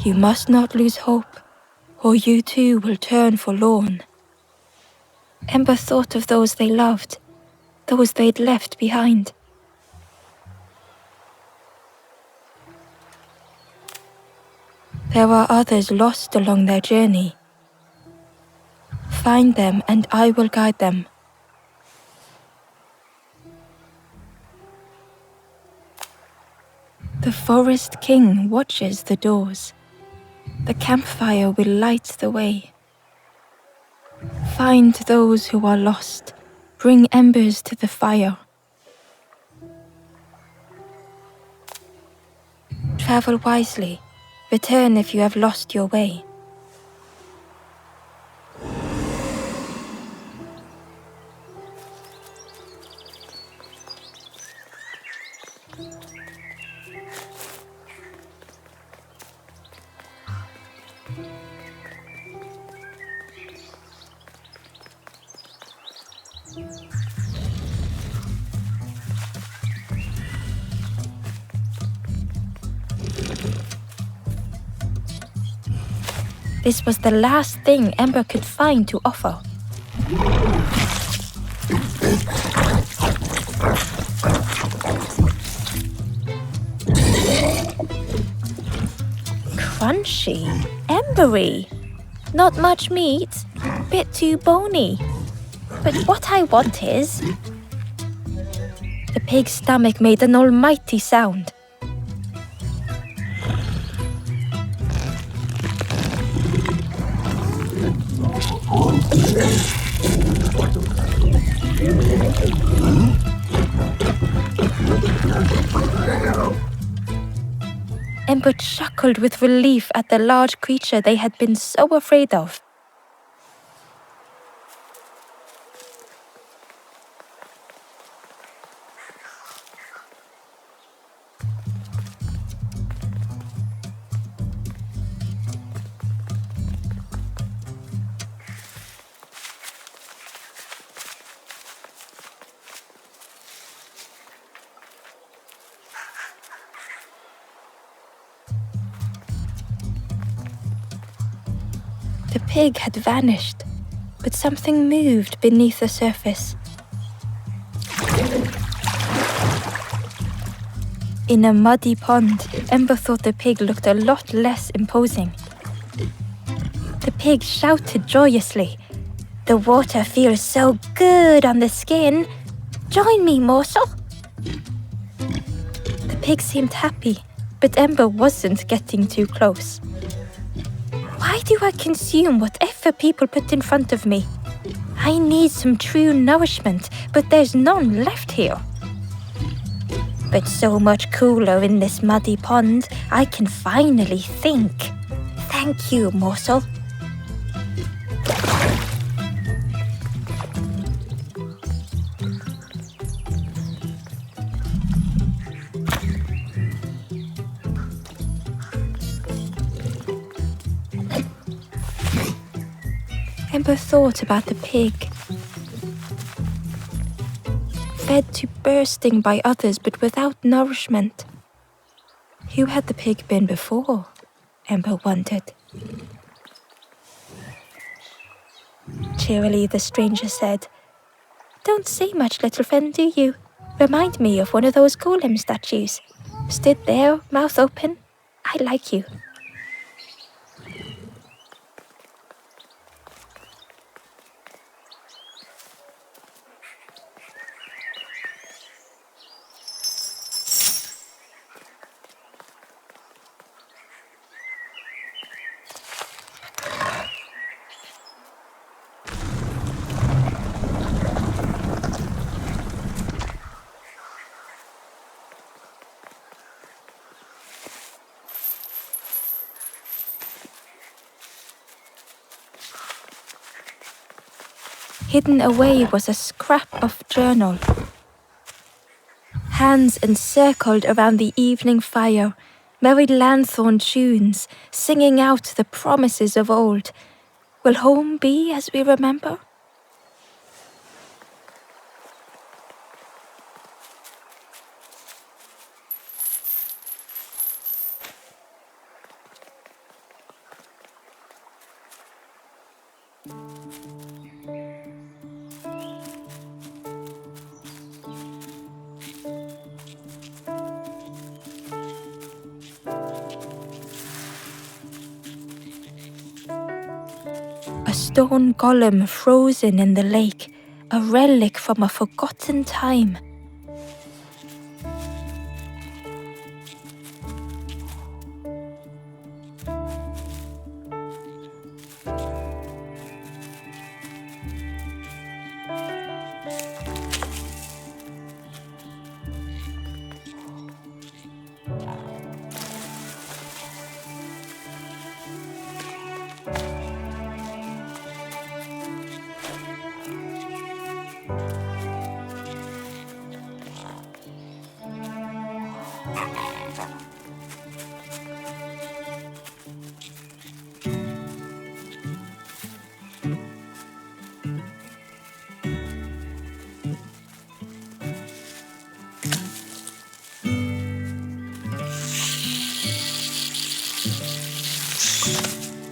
Speaker 2: You must not lose hope, or you too will turn forlorn. Ember thought of those they loved, those they'd left behind. There are others lost along their journey. Find them and I will guide them. The forest king watches the doors. The campfire will light the way. Find those who are lost. Bring embers to the fire. Travel wisely. Return if you have lost your way. This was the last thing Ember could find to offer. Crunchy, embery, not much meat, bit too bony. But what I want is... The pig's stomach made an almighty sound. Ember chuckled with relief at the large creature they had been so afraid of. The pig had vanished, but something moved beneath the surface. In a muddy pond, Ember thought the pig looked a lot less imposing. The pig shouted joyously, "The water feels so good on the skin. Join me, morsel." The pig seemed happy, but Ember wasn't getting too close. Why do I consume whatever people put in front of me? I need some true nourishment, but there's none left here. But so much cooler in this muddy pond, I can finally think. Thank you, morsel. Ember thought about the pig.
Speaker 1: fed to bursting by others but without nourishment. Who had the pig been before? Ember wondered.
Speaker 2: Cheerily, the stranger said, "Don't say much, little friend, do you? Remind me of one of those golem statues. Stood there, mouth open. I like you."
Speaker 1: Hidden away was a scrap of journal. Hands encircled around the evening fire, merry lanthorn tunes, singing out the promises of old. Will home be as we remember? A stone golem frozen in the lake, a relic from a forgotten time.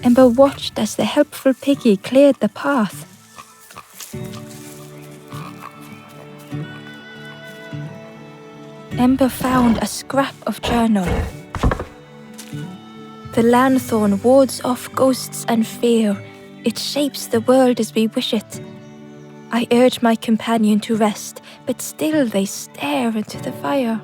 Speaker 1: Ember watched as the helpful piggy cleared the path. Ember found a scrap of journal. The lanthorn wards off ghosts and fear. It shapes the world as we wish it. I urge my companion to rest, but still they stare into the fire.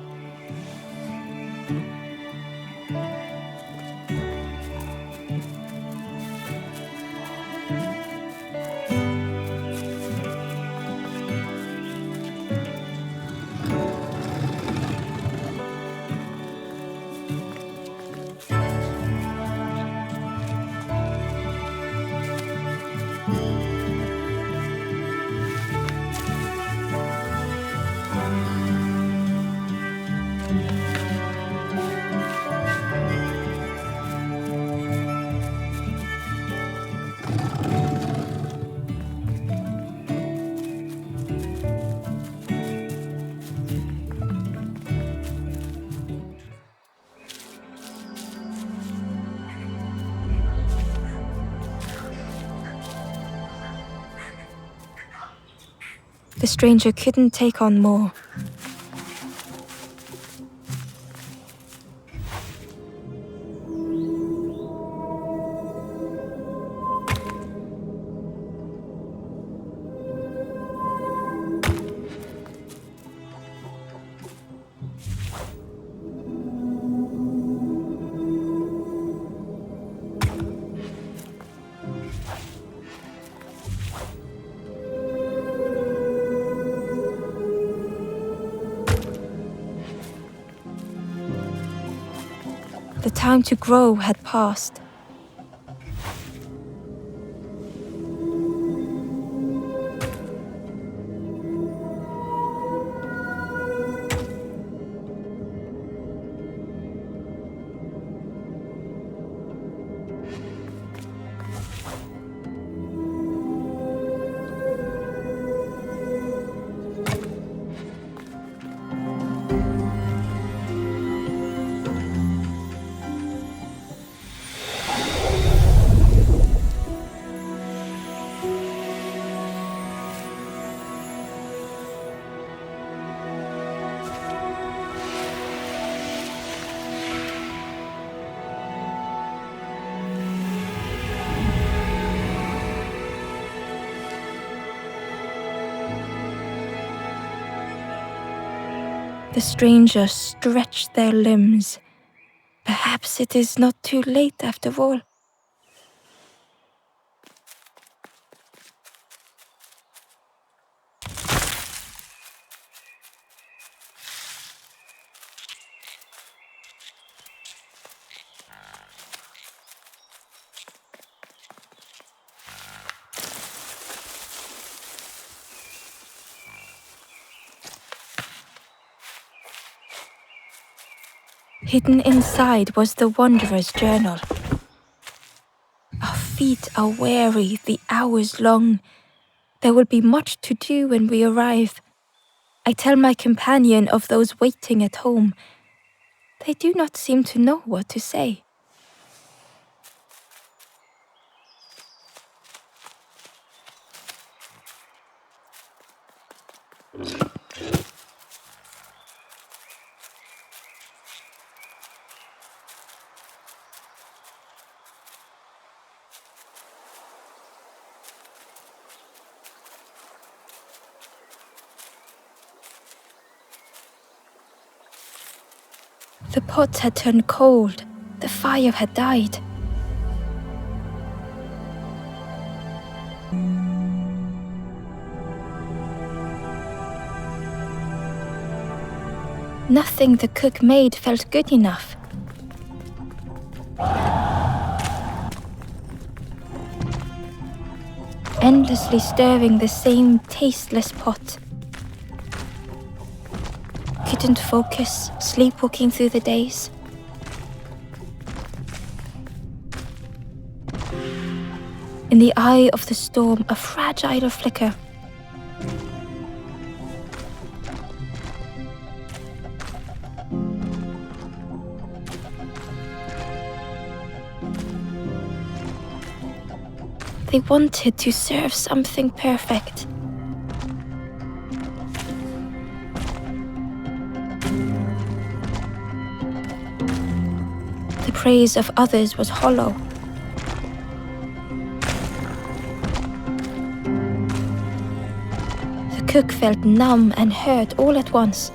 Speaker 1: The stranger couldn't take on more. The time to grow had passed. The strangers stretch their limbs. Perhaps it is not too late after all. Hidden inside was the Wanderer's journal. Our feet are weary, the hours long. There will be much to do when we arrive. I tell my companion of those waiting at home. They do not seem to know what to say. The pot had turned cold. The fire had died. Nothing the cook made felt good enough. Endlessly stirring the same tasteless pot. Couldn't focus, sleepwalking through the days. In the eye of the storm, a fragile flicker. They wanted to serve something perfect. The praise of others was hollow. The cook felt numb and hurt all at once.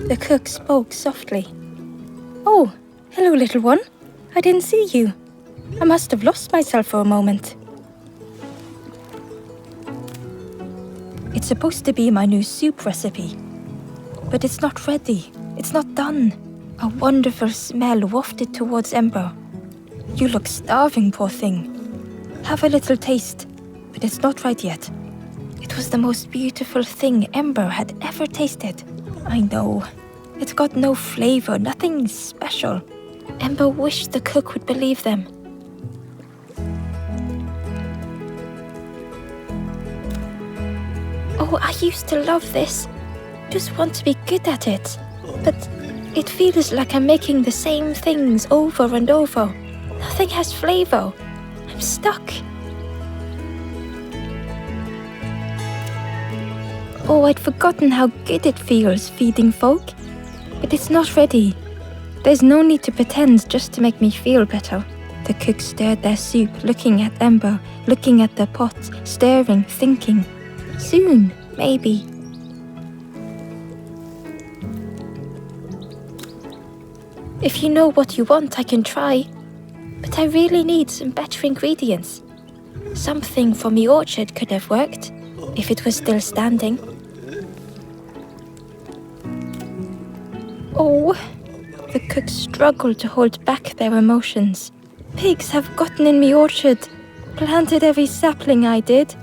Speaker 1: The cook spoke softly. "Oh, hello, little one. I didn't see you. I must have lost myself for a moment." It's supposed to be my new soup recipe, but it's not ready. It's not done. A wonderful smell wafted towards Ember. "You look starving, poor thing. Have a little taste, but it's not right yet." It was the most beautiful thing Ember had ever tasted. I know. It got no flavor, nothing special. Ember wished the cook would believe them. "Oh, I used to love this. Just want to be good at it. But it feels like I'm making the same things over and over. Nothing has flavor. I'm stuck." Oh, I'd forgotten how good it feels feeding folk. But it's not ready. There's no need to pretend just to make me feel better. The cook stirred their soup, looking at Ember, looking at the pot, stirring, thinking. Soon, maybe. "If you know what you want, I can try. But I really need some better ingredients. Something from the orchard could have worked, if it was still standing." Oh, the cook struggled to hold back their emotions. "Pigs have gotten in me orchard, planted every sapling I did.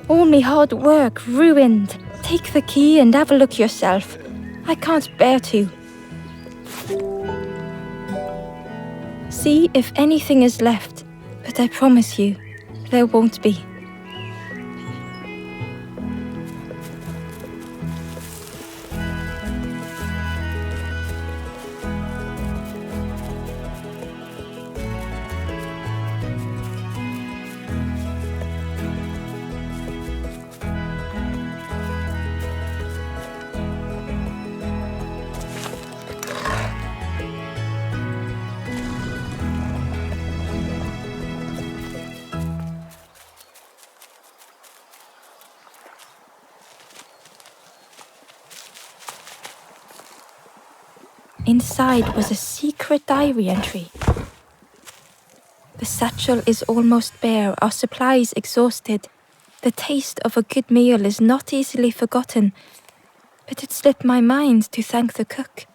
Speaker 1: All me hard work ruined. Take the key and have a look yourself. I can't bear to." "See if anything is left, but I promise you, there won't be." Inside was a secret diary entry. The satchel is almost bare, our supplies exhausted. The taste of a good meal is not easily forgotten, but it slipped my mind to thank the cook.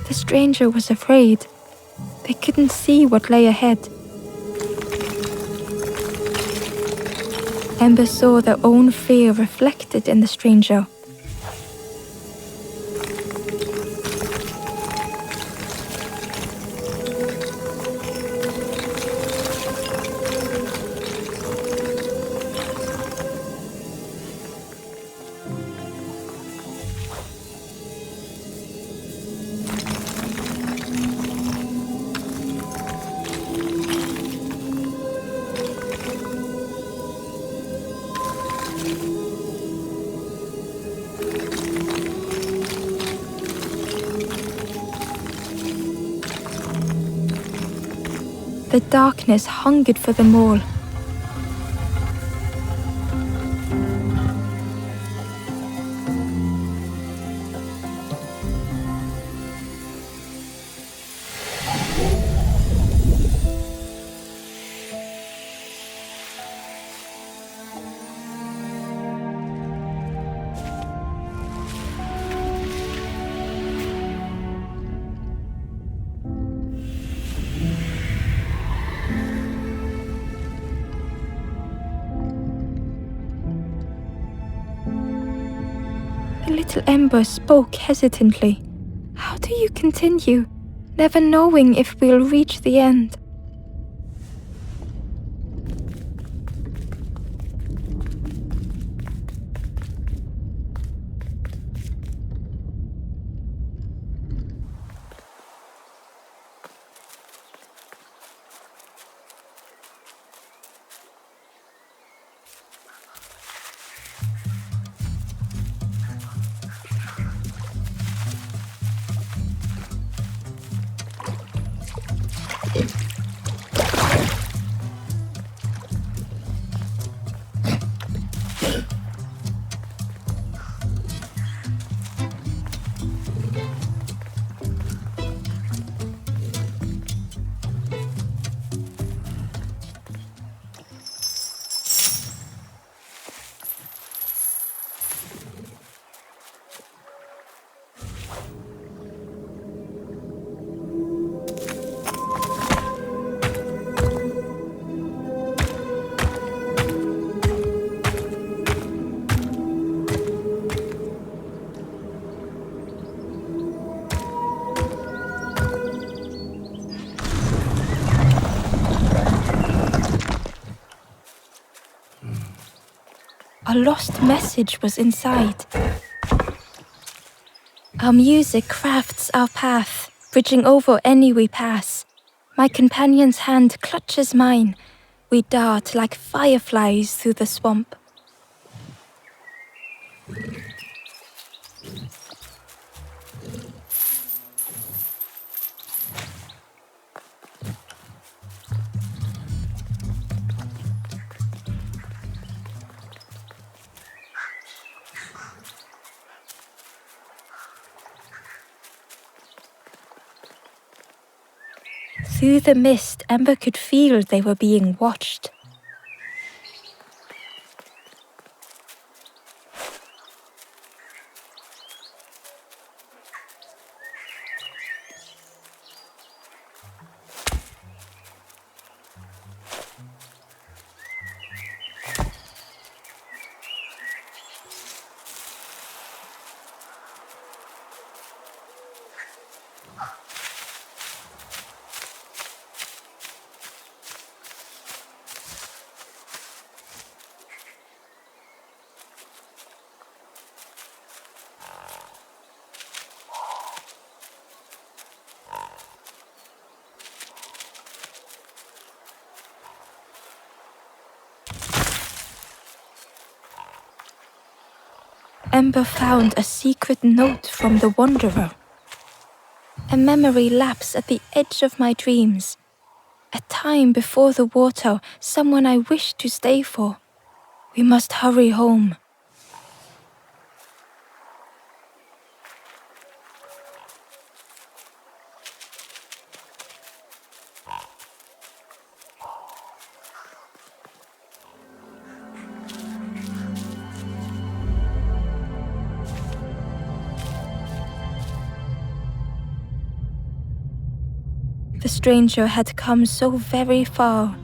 Speaker 1: The stranger was afraid. They couldn't see what lay ahead. Ember saw their own fear reflected in the stranger. The darkness hungered for them all. The little Ember spoke hesitantly. How do you continue, never knowing if we'll reach the end? A lost message was inside. Our music crafts our path, bridging over any we pass. My companion's hand clutches mine. We dart like fireflies through the swamp.
Speaker 2: Through the mist, Ember could feel they were being watched. Ember found a secret note from the Wanderer. A memory lapse at the edge of my dreams. A time before the water, someone I wished to stay for. We must hurry home. The stranger had come so very far.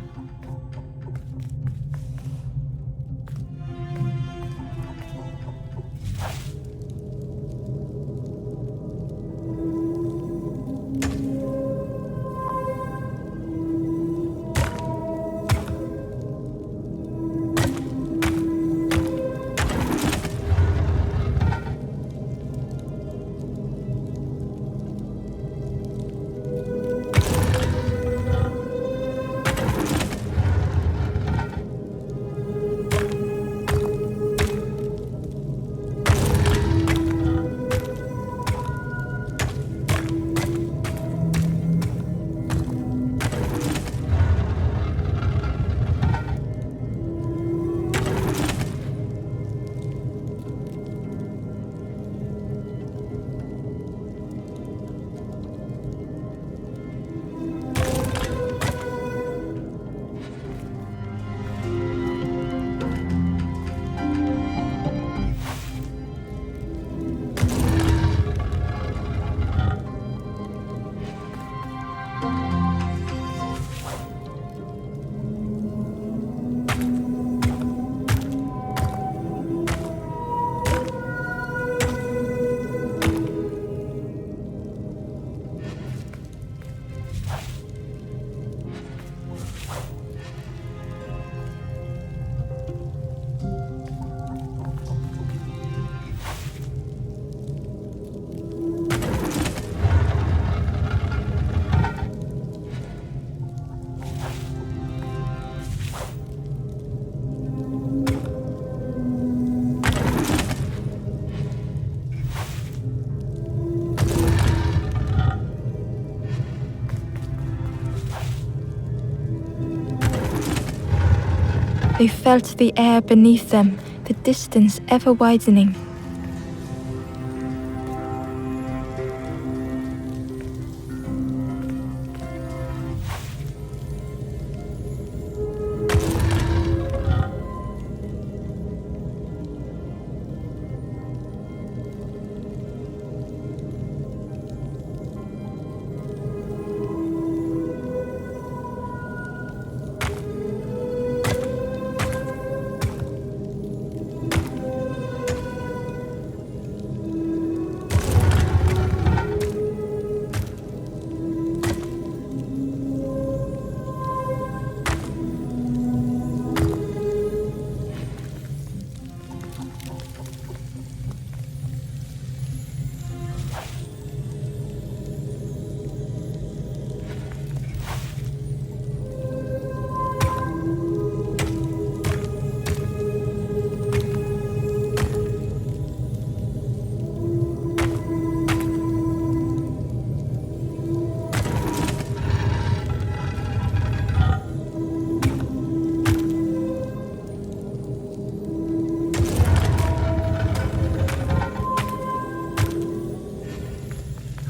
Speaker 2: They felt the air beneath them, the distance ever widening.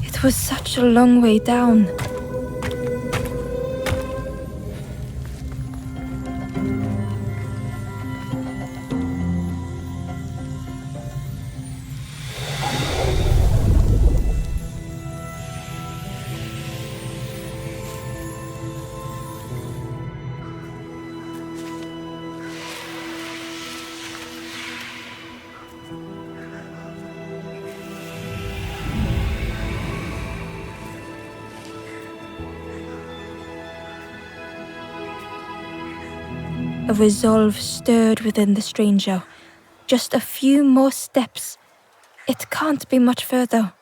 Speaker 2: It was such a long way down.
Speaker 1: A resolve stirred within the stranger. Just a few more steps. It can't be much further.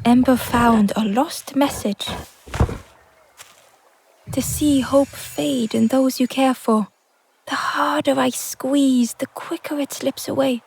Speaker 1: Ember found a lost message. To see hope fade in those you care for. The harder I squeeze, the quicker it slips away.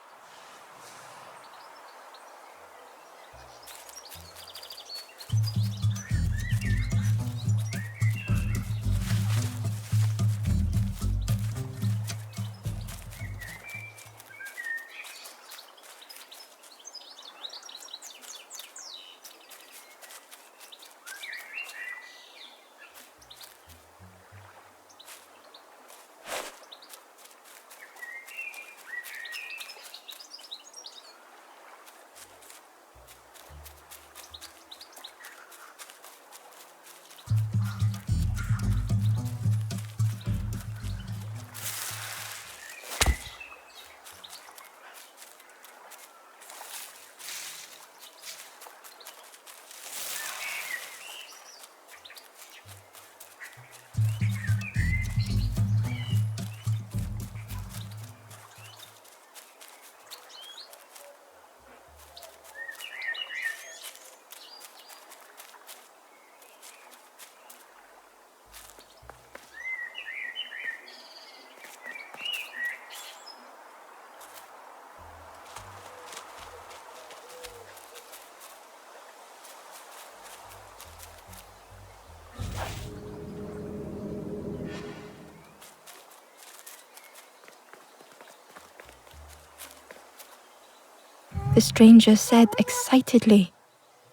Speaker 1: The stranger said excitedly,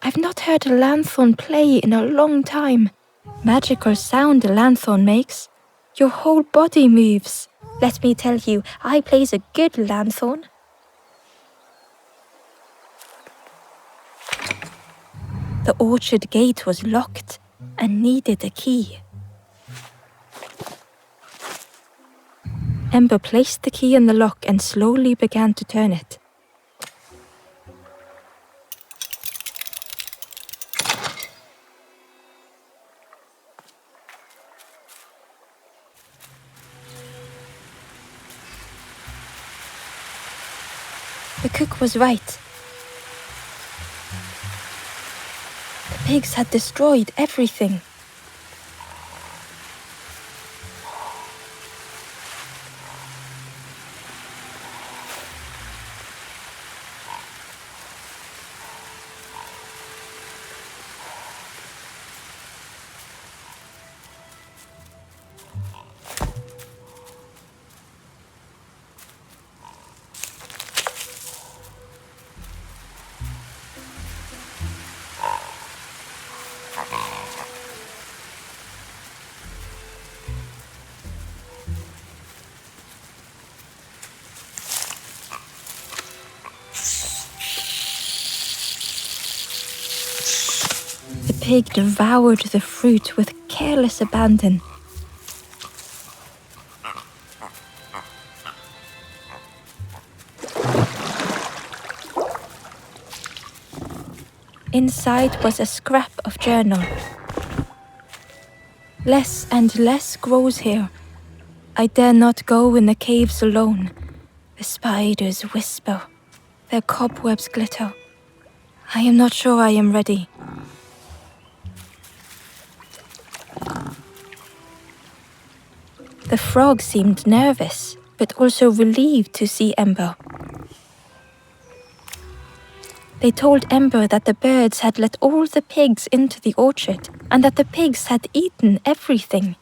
Speaker 1: "I've not heard a lanthorn play in a long time. Magical sound a lanthorn makes. Your whole body moves.
Speaker 2: Let me tell you, I plays a good lanthorn."
Speaker 1: The orchard gate was locked and needed a key. Ember placed the key in the lock and slowly began to turn it. The cook was right. The pigs had destroyed everything. The pig devoured the fruit with careless abandon. Inside was a scrap of journal. Less and less grows here. I dare not go in the caves alone. The spiders whisper. Their cobwebs glitter. I am not sure I am ready. The frog seemed nervous, but also relieved to see Ember. They told Ember that the birds had let all the pigs into the orchard and that the pigs had eaten everything,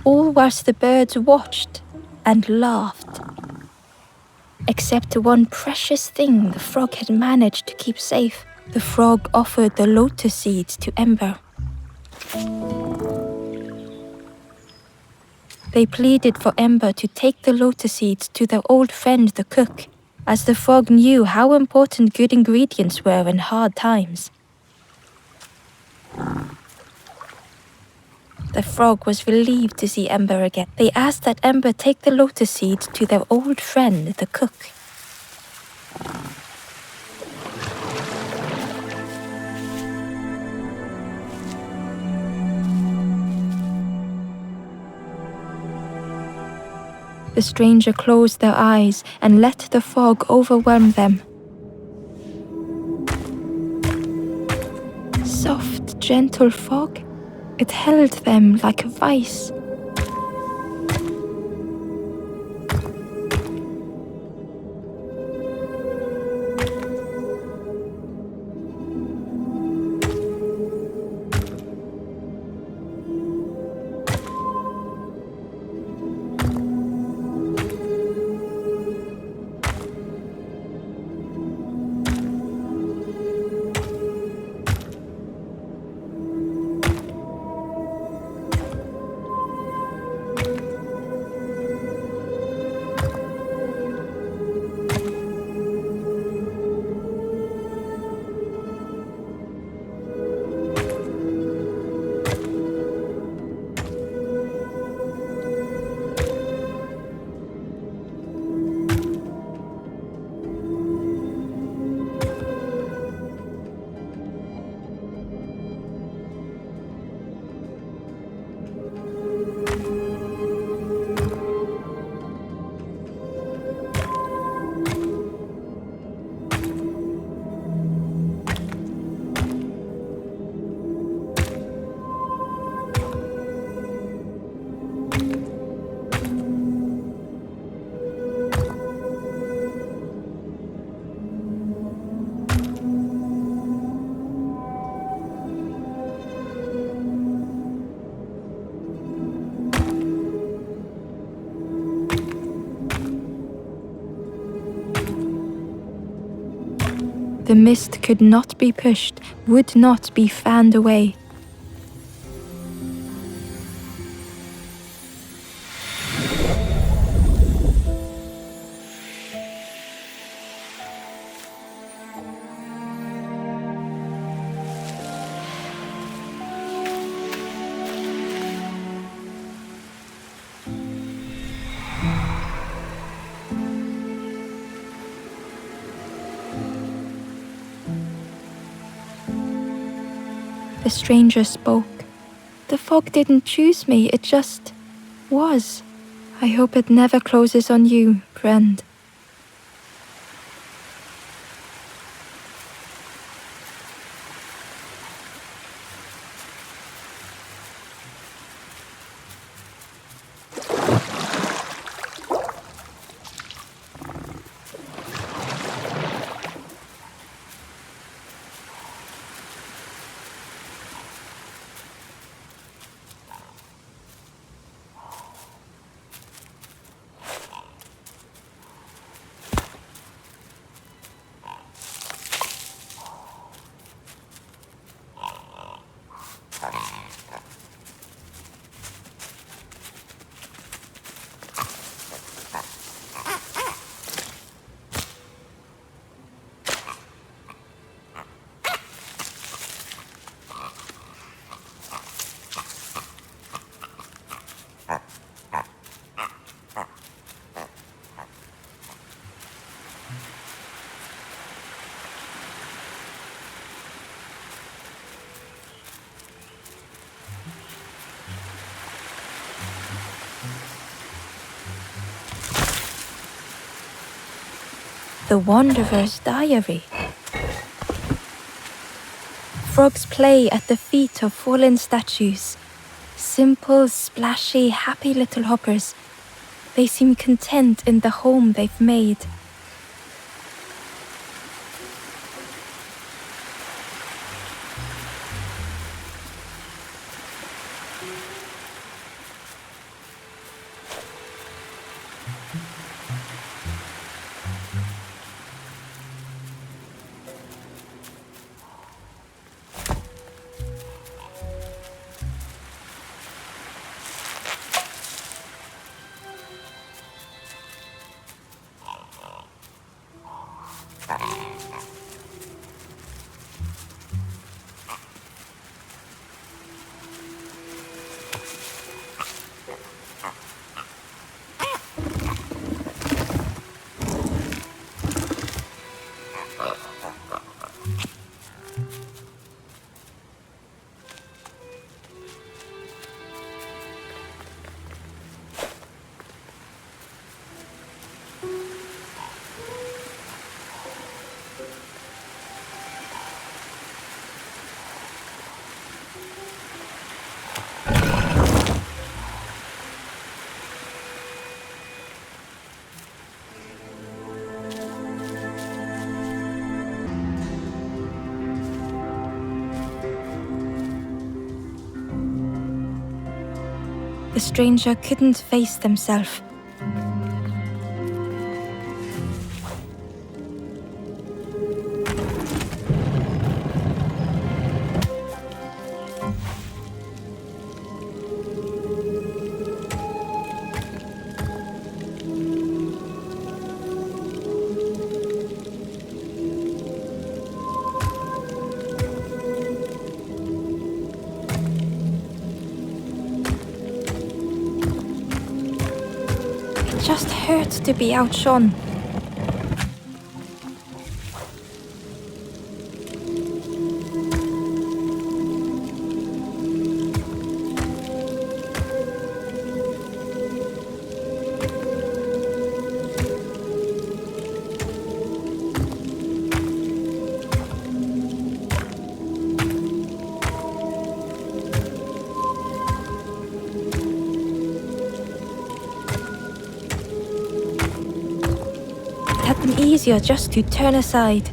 Speaker 1: all whilst the birds watched and laughed. Except one precious thing the frog had managed to keep safe. The frog offered the lotus seeds to Ember. They pleaded for Ember to take the lotus seeds to their old friend the cook, as the frog knew how important good ingredients were in hard times.
Speaker 2: The frog was relieved to see Ember again. They asked that Ember take the lotus seed to their old friend, the cook.
Speaker 1: The stranger closed their eyes and let the fog overwhelm them. Soft, gentle fog, it held them like a vice. The mist could not be pushed, would not be fanned away. The stranger spoke. The fog didn't choose me, it just was. I hope it never closes on you, friend.
Speaker 2: The Wanderer's Diary. Frogs play at the feet of fallen statues. Simple, splashy, happy little hoppers. They seem content in the home they've made.
Speaker 1: stranger couldn't face themselves. It just hurts to be outshone. It had been easier just to turn aside.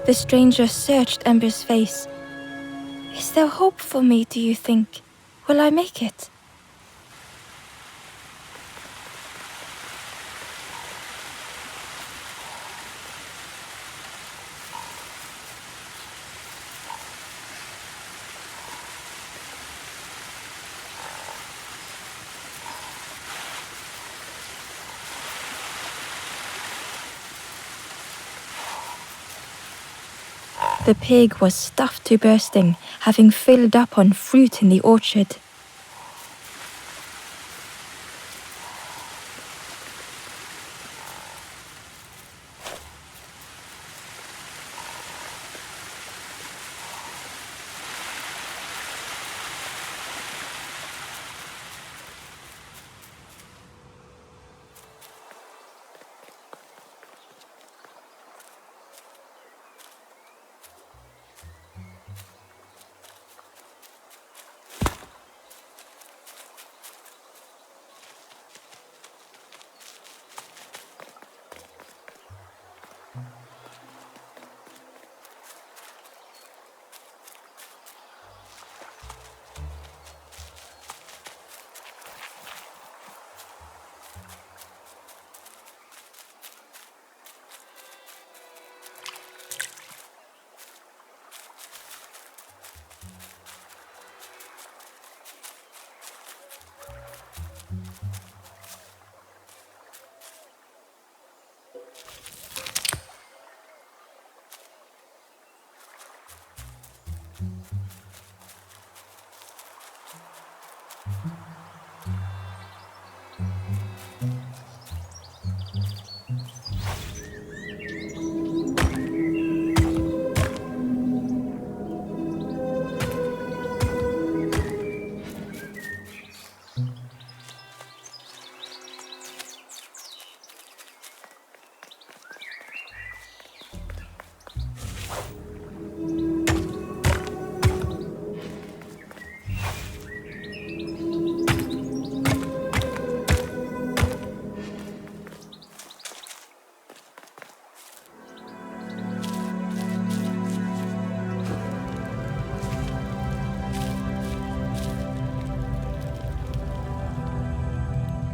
Speaker 1: The stranger searched Ember's face. Is there hope for me, do you think? Will I make it? The pig was stuffed to bursting, having filled up on fruit in the orchard.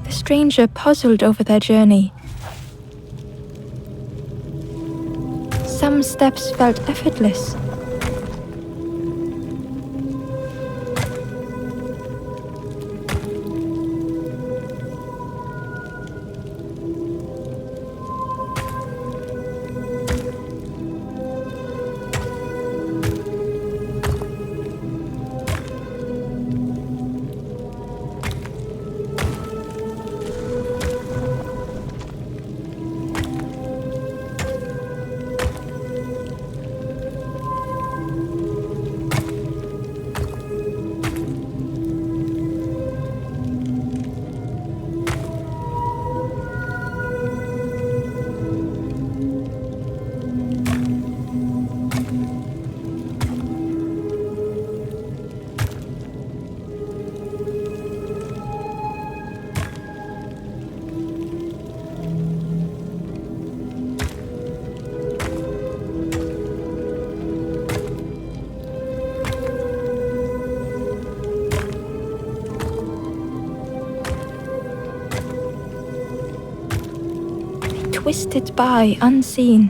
Speaker 1: The stranger puzzled over their journey. Some steps felt effortless. twisted by unseen.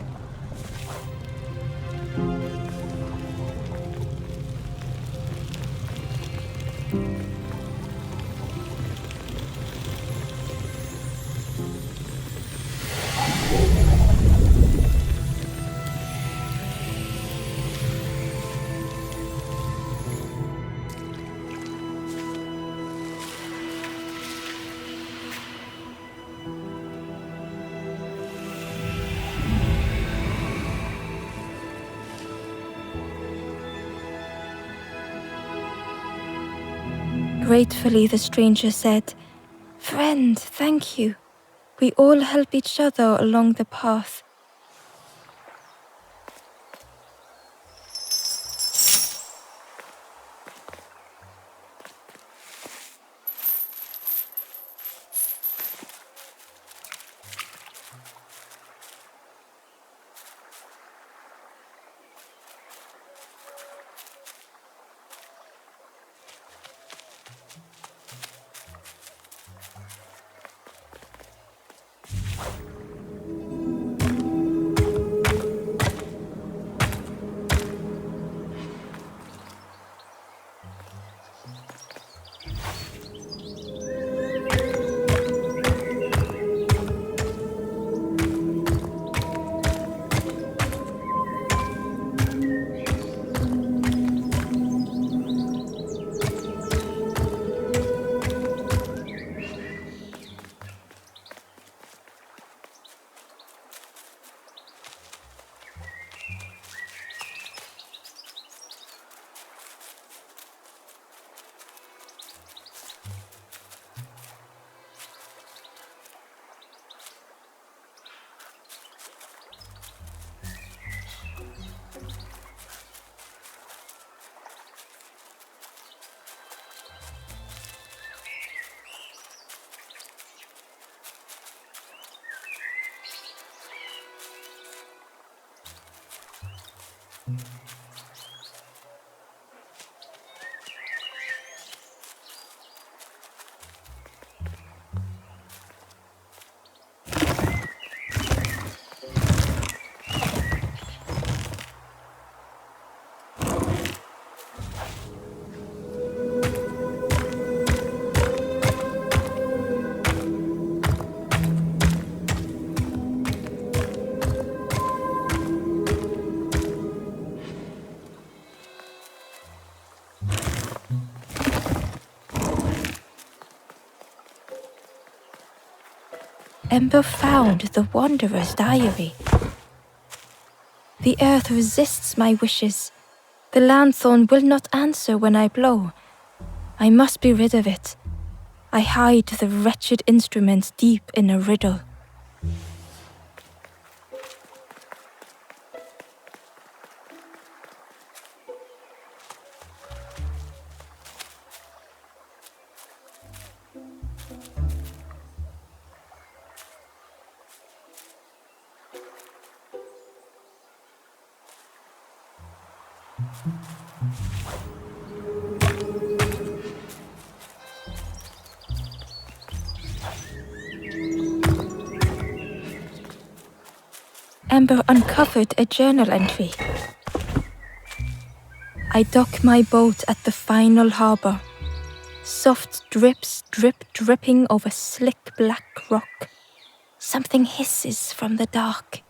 Speaker 1: Gratefully, the stranger said, "Friend, thank you. We all help each other along the path." Ember found the Wanderer's diary. The earth resists my wishes. The lanthorn will not answer when I blow. I must be rid of it. I hide the wretched instrument deep in a riddle. Ember uncovered a journal entry. I dock my boat at the final harbor. Soft drips drip dripping over slick black rock. Something hisses from the dark.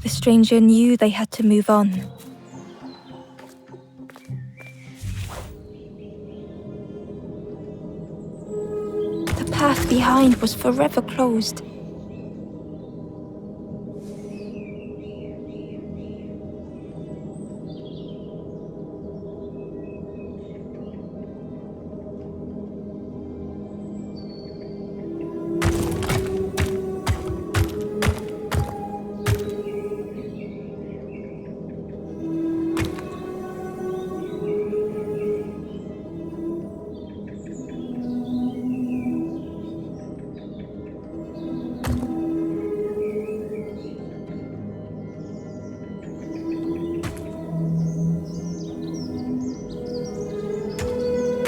Speaker 1: The stranger knew they had to move on. The path behind was forever closed.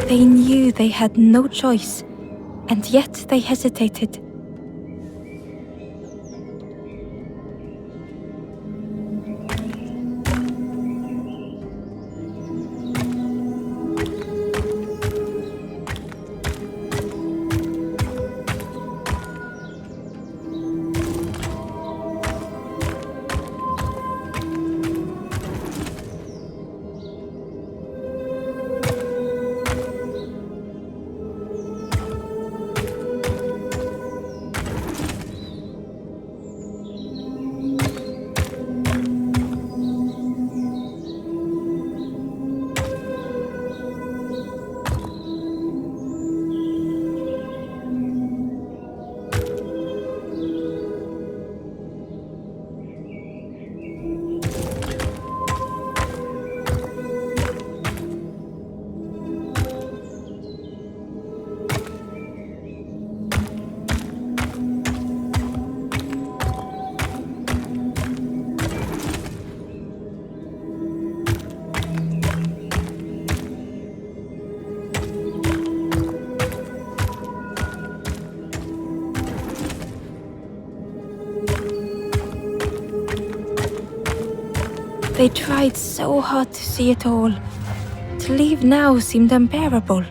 Speaker 1: They knew they had no choice, and yet they hesitated. They tried so hard to see it all. To leave now seemed unbearable.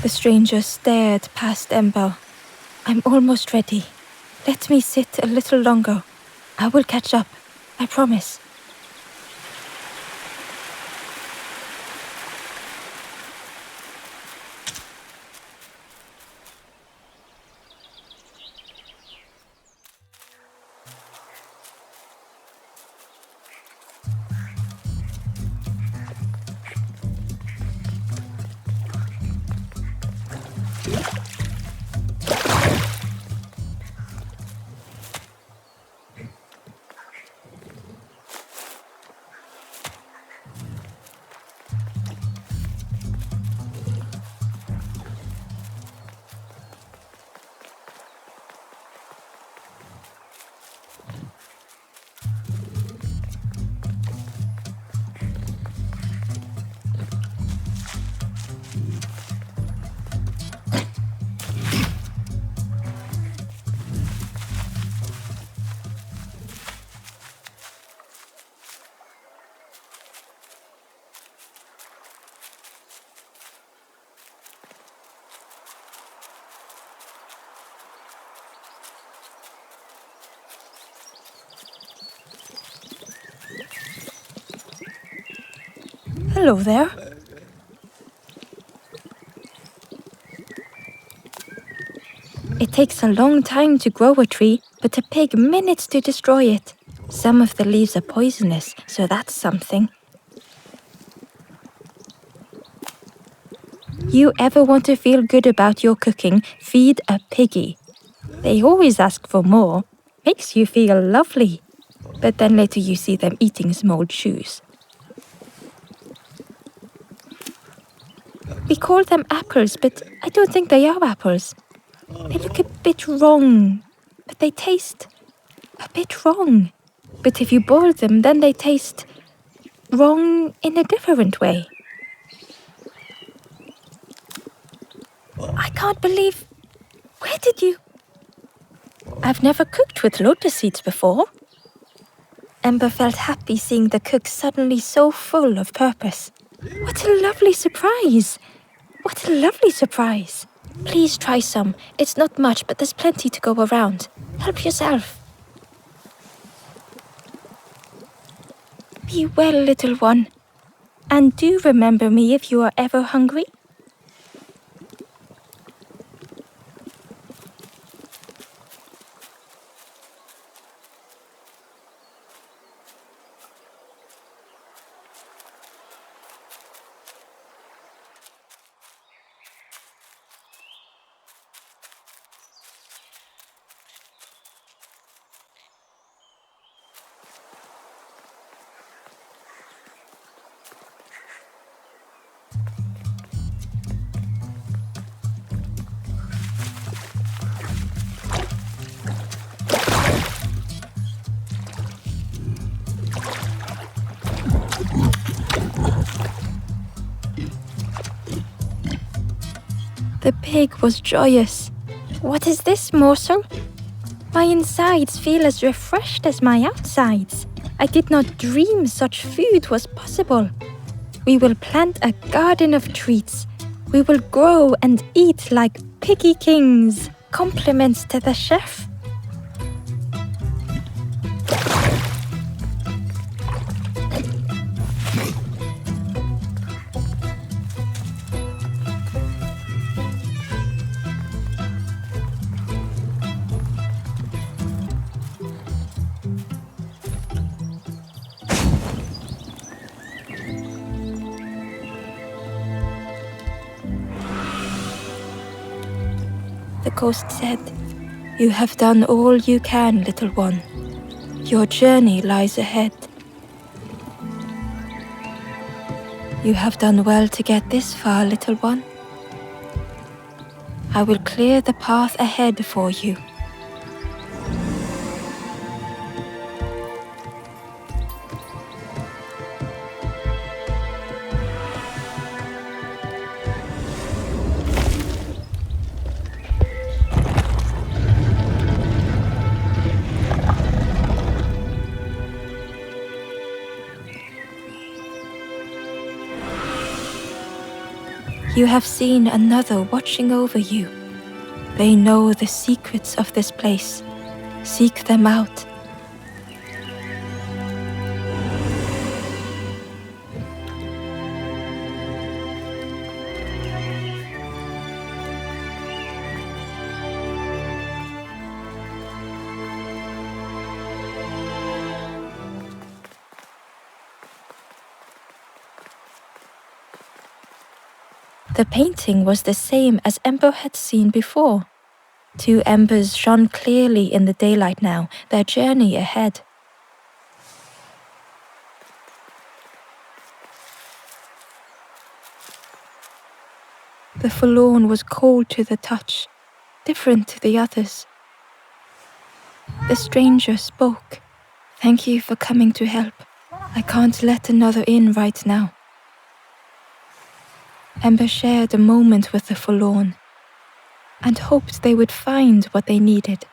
Speaker 1: The stranger stared past Ember. I'm almost ready. Let me sit a little longer. I will catch up, I promise. Hello there. It takes a long time to grow a tree, but a pig minutes to destroy it. Some of the leaves are poisonous, so that's something. You ever want to feel good about your cooking, feed a piggy. They always ask for more. Makes you feel lovely. But then later you see them eating small shoes. We call them apples, but I don't think they are apples. They look a bit wrong, but they taste a bit wrong. But if you boil them, then they taste wrong in a different way. I can't believe... Where did you...
Speaker 2: I've never cooked with lotus seeds before.
Speaker 1: Ember felt happy seeing the cook suddenly so full of purpose. What a lovely surprise! What a lovely surprise!
Speaker 2: Please try some. It's not much, but there's plenty to go around. Help yourself.
Speaker 1: Be well, little one. And do remember me if you are ever hungry. The pig was joyous.
Speaker 2: What is this morsel?
Speaker 1: My insides feel as refreshed as my outsides. I did not dream such food was possible. We will plant a garden of treats. We will grow and eat like piggy kings. Compliments to the chef. The ghost said, "You have done all you can, little one. Your journey lies ahead. You have done well to get this far, little one. I will clear the path ahead for you." You have seen another watching over you. They know the secrets of this place. Seek them out. The painting was the same as Ember had seen before. Two embers shone clearly in the daylight now, their journey ahead. The forlorn was cold to the touch, different to the others. The stranger spoke. "Thank you for coming to help. I can't let another in right now." Ember shared a moment with the forlorn and hoped they would find what they needed.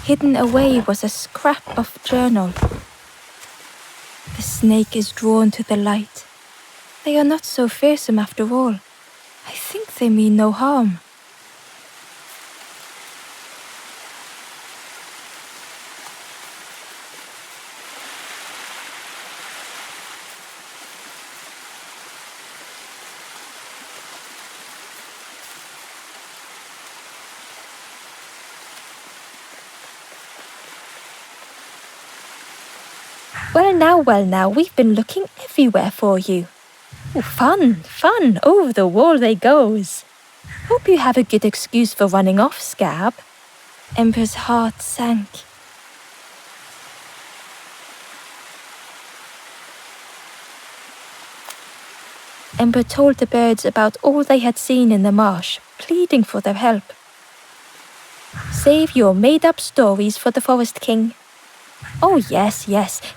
Speaker 1: Hidden away was a scrap of journal. The snake is drawn to the light. They are not so fearsome after all. I think they mean no harm.
Speaker 2: Well now, we've been looking everywhere for you. Oh, fun, over the wall they goes. Hope you have a good excuse for running off, Scab.
Speaker 1: Ember's heart sank.
Speaker 2: Ember told the birds about all they had seen in the marsh, pleading for their help. Save your made-up stories for the Forest King. Oh yes,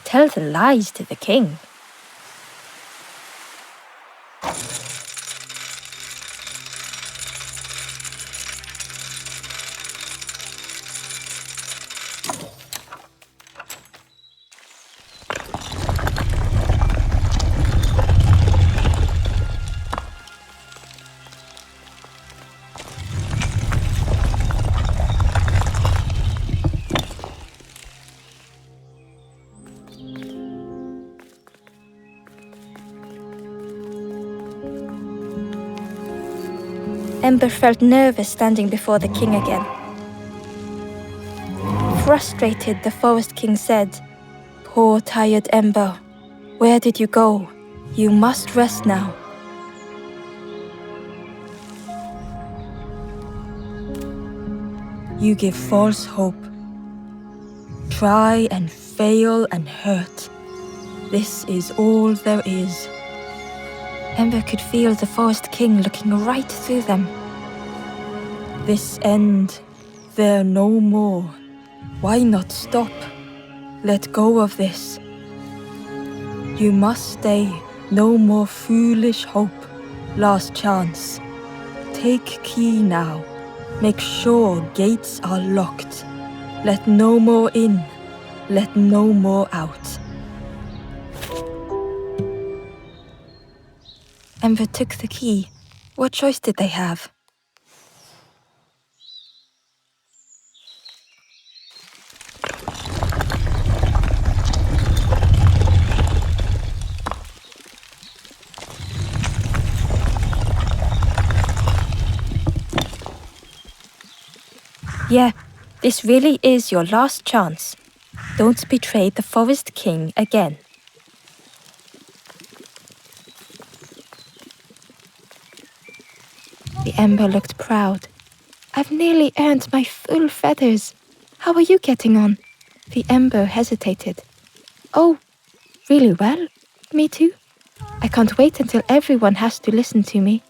Speaker 2: tell the lies to the king. Ember felt nervous standing before the king again. Frustrated, the Forest King said,
Speaker 1: "Poor tired Ember, where did you go? You must rest now." "You give false hope. Try and fail and hurt. This is all there is." Ember could feel the Forest King looking right through them. "This end, there no more. Why not stop? Let go of this. You must stay. No more foolish hope. Last chance. Take key now. Make sure gates are locked. Let no more in. Let no more out." Ember took the key. What choice did they have?
Speaker 2: Yeah, this really is your last chance. Don't betray the Forest King again.
Speaker 1: The Ember looked proud. "I've nearly earned my full feathers. How are you getting on?" The Ember hesitated. "Oh, really well. Me too. I can't wait until everyone has to listen to me.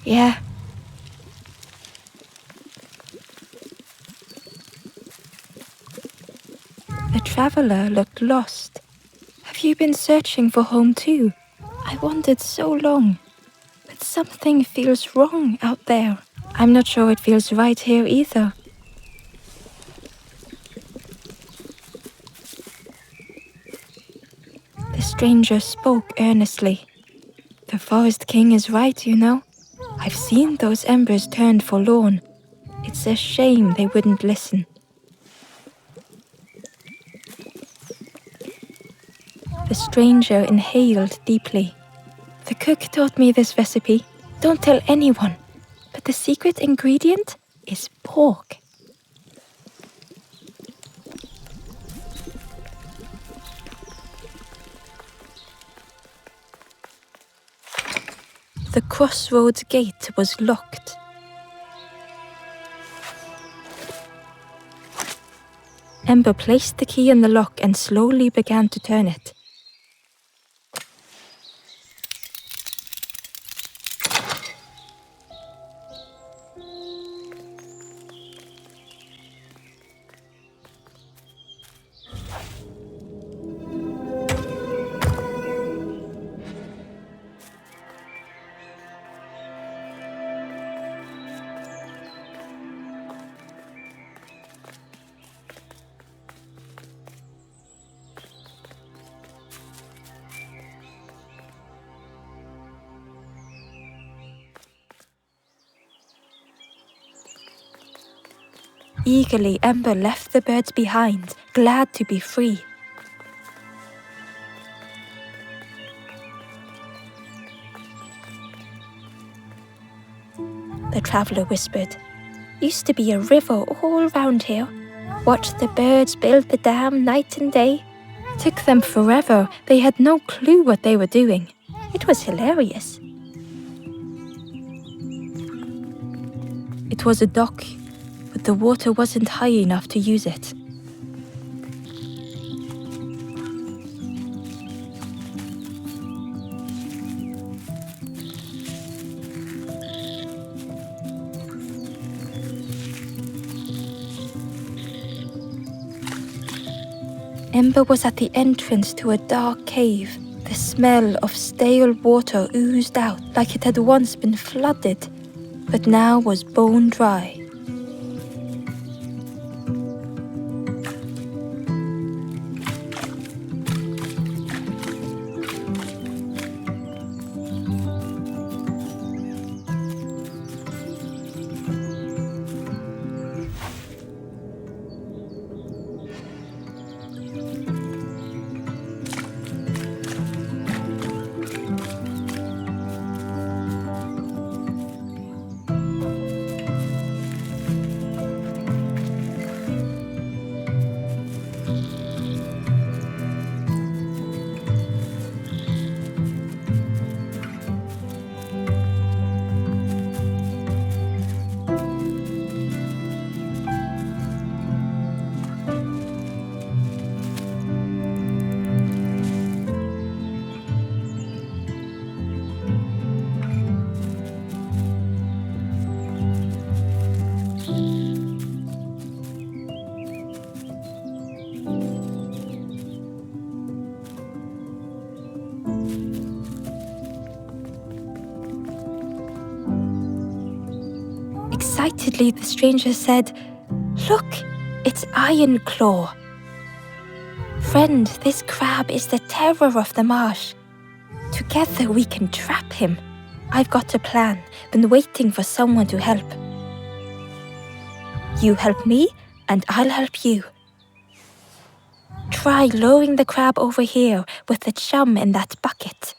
Speaker 1: Yeah." The traveler looked lost. "Have you been searching for home too? I wandered so long. But something feels wrong out there. I'm not sure it feels right here either." The stranger spoke earnestly. "The Forest King is right, you know. I've seen those embers turned forlorn. It's a shame they wouldn't listen." The stranger inhaled deeply. "The cook taught me this recipe. Don't tell anyone. But the secret ingredient is pork." The crossroads gate was locked. Ember placed the key in the lock and slowly began to turn it.
Speaker 2: Eagerly, Ember left the birds behind, glad to be free. The traveller whispered. Used to be a river all round here. Watched the birds build the dam night and day. Took them forever. They had no clue what they were doing. It was hilarious. It was a dock, but the water wasn't high enough to use it. Ember was at the entrance to a dark cave. The smell of stale water oozed out like it had once been flooded, but now was bone dry. Excitedly, the stranger said, "Look, it's Iron Claw. Friend, this crab is the terror of the marsh. Together we can trap him. I've got a plan, been waiting for someone to help. You help me, and I'll help you. Try lowering the crab over here with the chum in that bucket."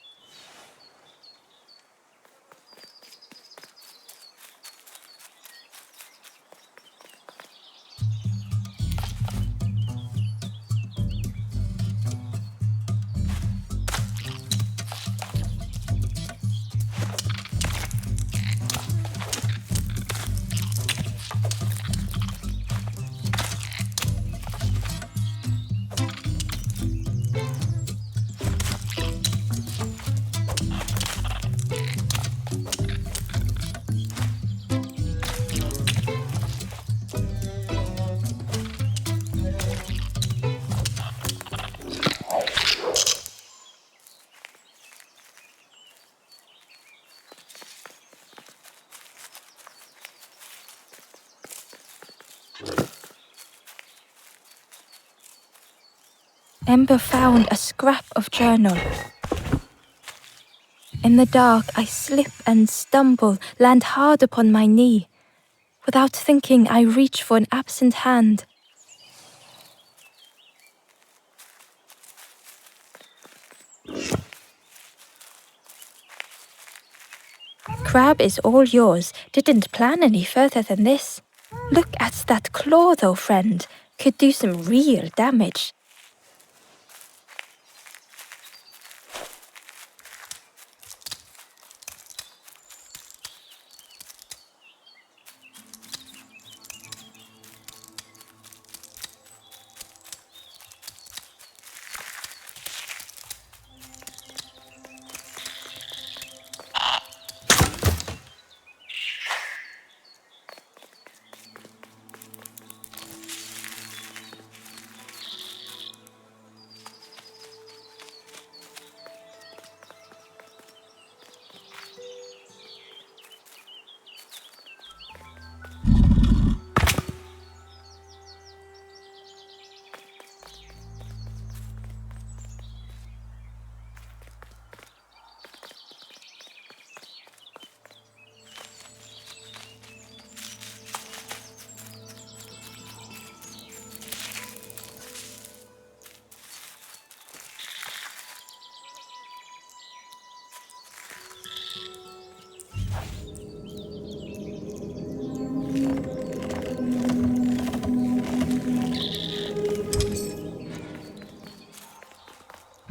Speaker 2: Ember found a scrap of journal. In the dark, I slip and stumble, land hard upon my knee. Without thinking, I reach for an absent hand. Crab is all yours. Didn't plan any further than this. Look at that claw though, friend. Could do some real damage.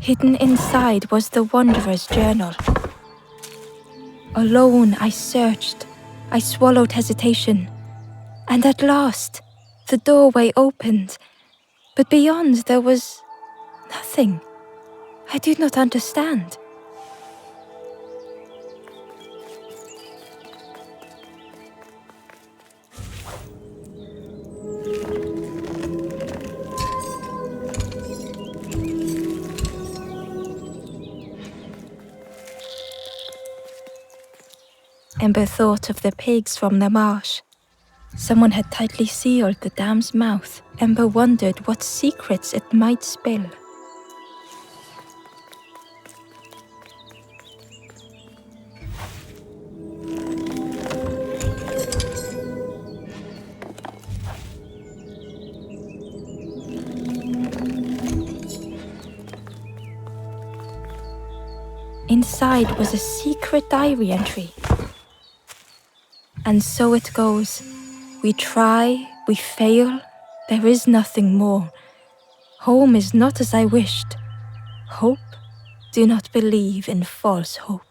Speaker 1: Hidden inside was the Wanderer's journal. Alone I searched, I swallowed hesitation, and at last the doorway opened, but beyond there was nothing. I did not understand. Ember thought of the pigs from the marsh. Someone had tightly sealed the dam's mouth. Ember wondered what secrets it might spill. Inside was a secret diary entry. And so it goes. We try, we fail, there is nothing more. Home is not as I wished. Hope, do not believe in false hope.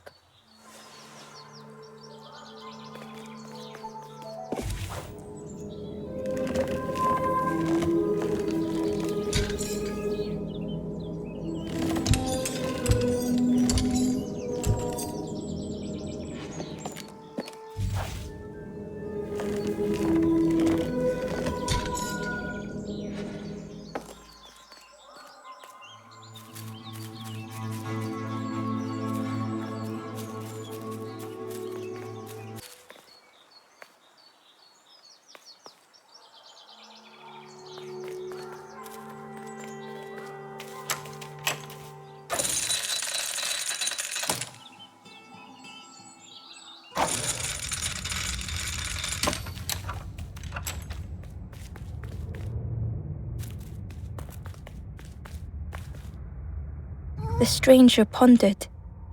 Speaker 1: The stranger pondered.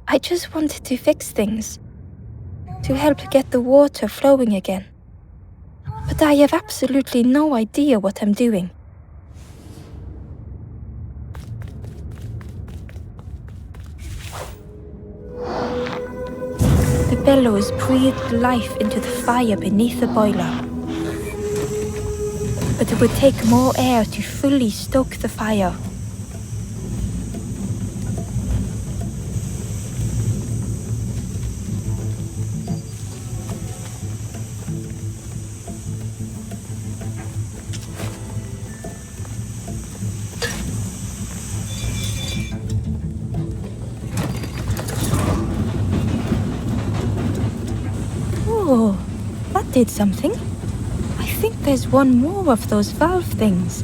Speaker 1: I just wanted to fix things, to help get the water flowing again. But I have absolutely no idea what I'm doing. The bellows breathed life into the fire beneath the boiler. But it would take more air to fully stoke the fire. Oh, that did something. I think there's one more of those valve things.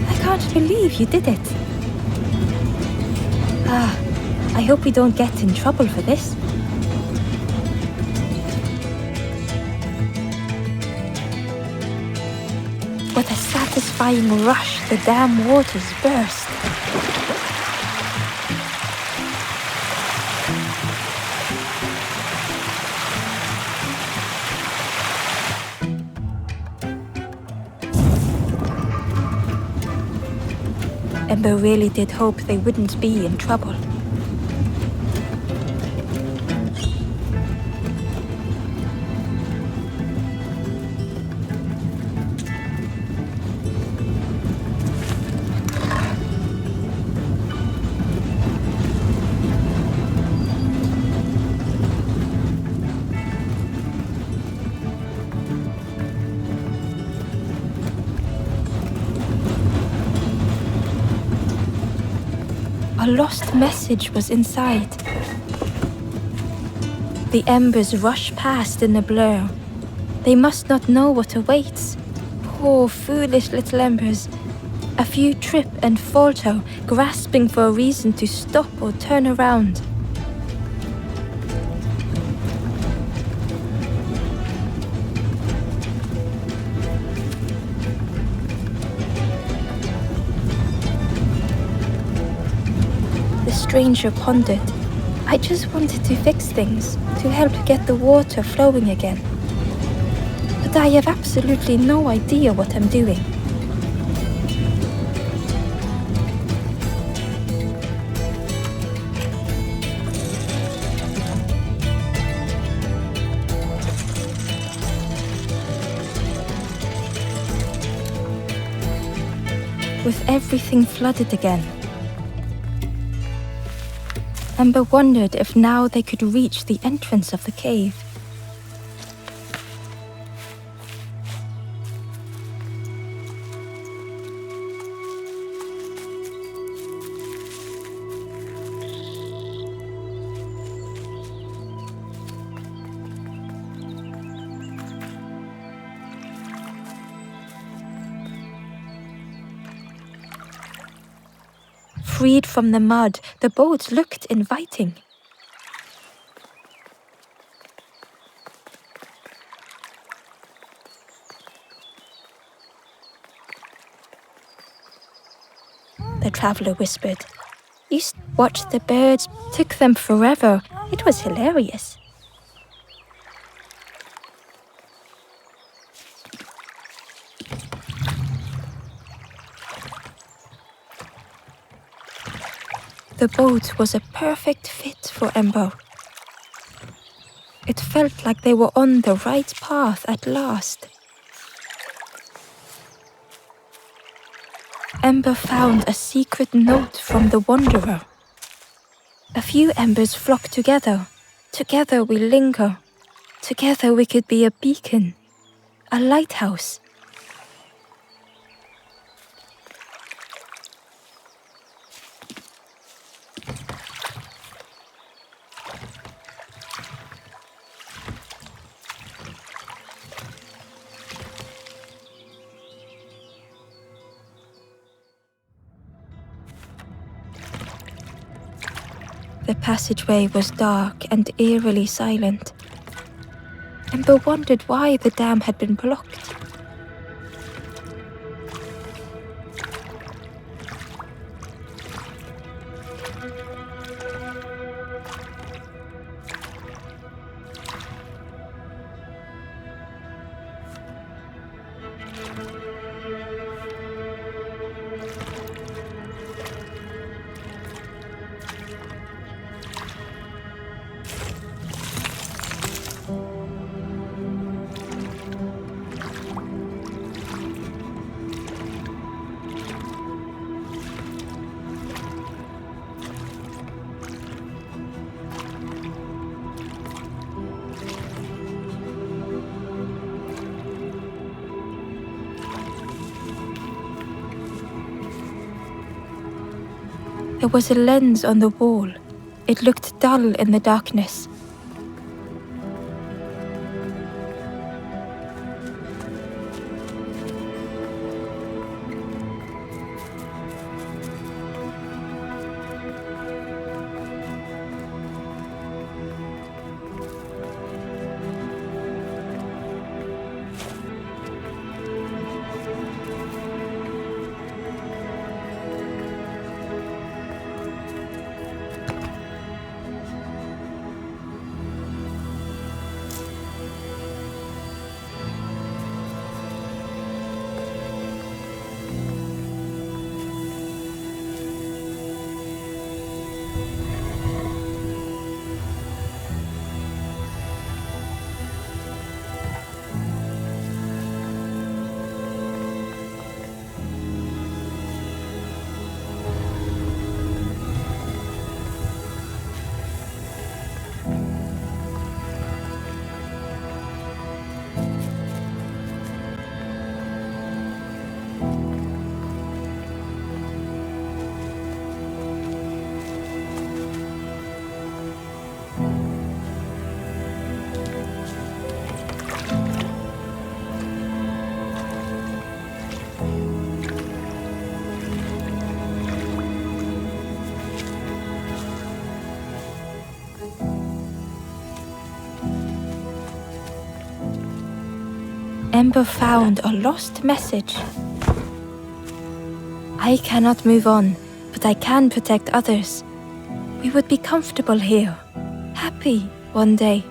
Speaker 1: I can't believe you did it. I hope we don't get in trouble for this. With a satisfying rush, the dam waters burst. Ember really did hope they wouldn't be in trouble. A lost message was inside. The embers rush past in a blur. They must not know what awaits. Poor, foolish little embers. A few trip and falter, grasping for a reason to stop or turn around. The stranger pondered. I just wanted to fix things, to help get the water flowing again. But I have absolutely no idea what I'm doing. With everything flooded again, Ember wondered if now they could reach the entrance of the cave. Freed from the mud, the boat looked inviting. The traveler whispered. Watched the birds, took them forever. It was hilarious. The boat was a perfect fit for Ember. It felt like they were on the right path at last. Ember found a secret note from the wanderer. A few embers flock together. Together we linger. Together we could be a beacon, a lighthouse. The passageway was dark and eerily silent. Ember wondered why the dam had been blocked. There was a lens on the wall. It looked dull in the darkness. Ember found a lost message. I cannot move on, but I can protect others. We would be comfortable here, happy one day.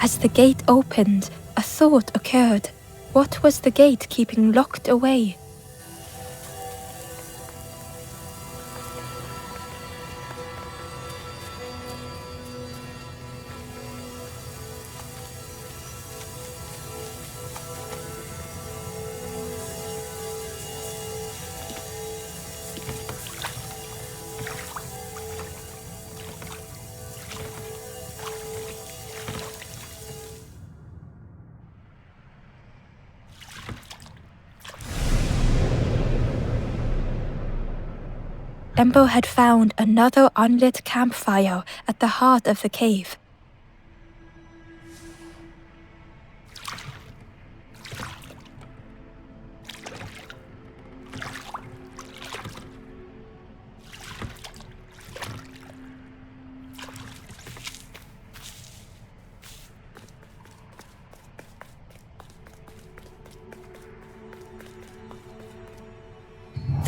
Speaker 1: As the gate opened, a thought occurred. What was the gate keeping locked away? Ember had found another unlit campfire at the heart of the cave.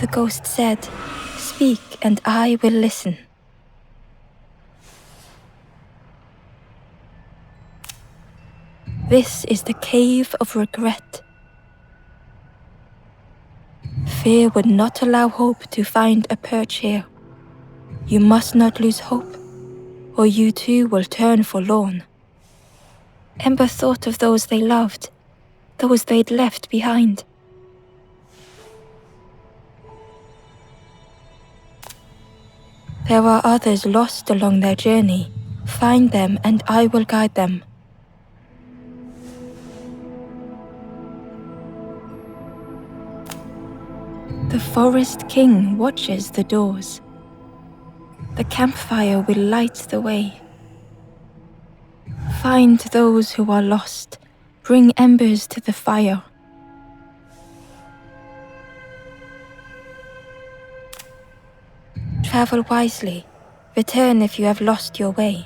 Speaker 1: The ghost said, "Speak and I will listen." This is the cave of regret. Fear would not allow hope to find a perch here. You must not lose hope, or you too will turn forlorn. Ember thought of those they loved, those they'd left behind. There are others lost along their journey. Find them and I will guide them. The Forest King watches the doors. The campfire will light the way. Find those who are lost. Bring embers to the fire. Travel wisely. Return if you have lost your way.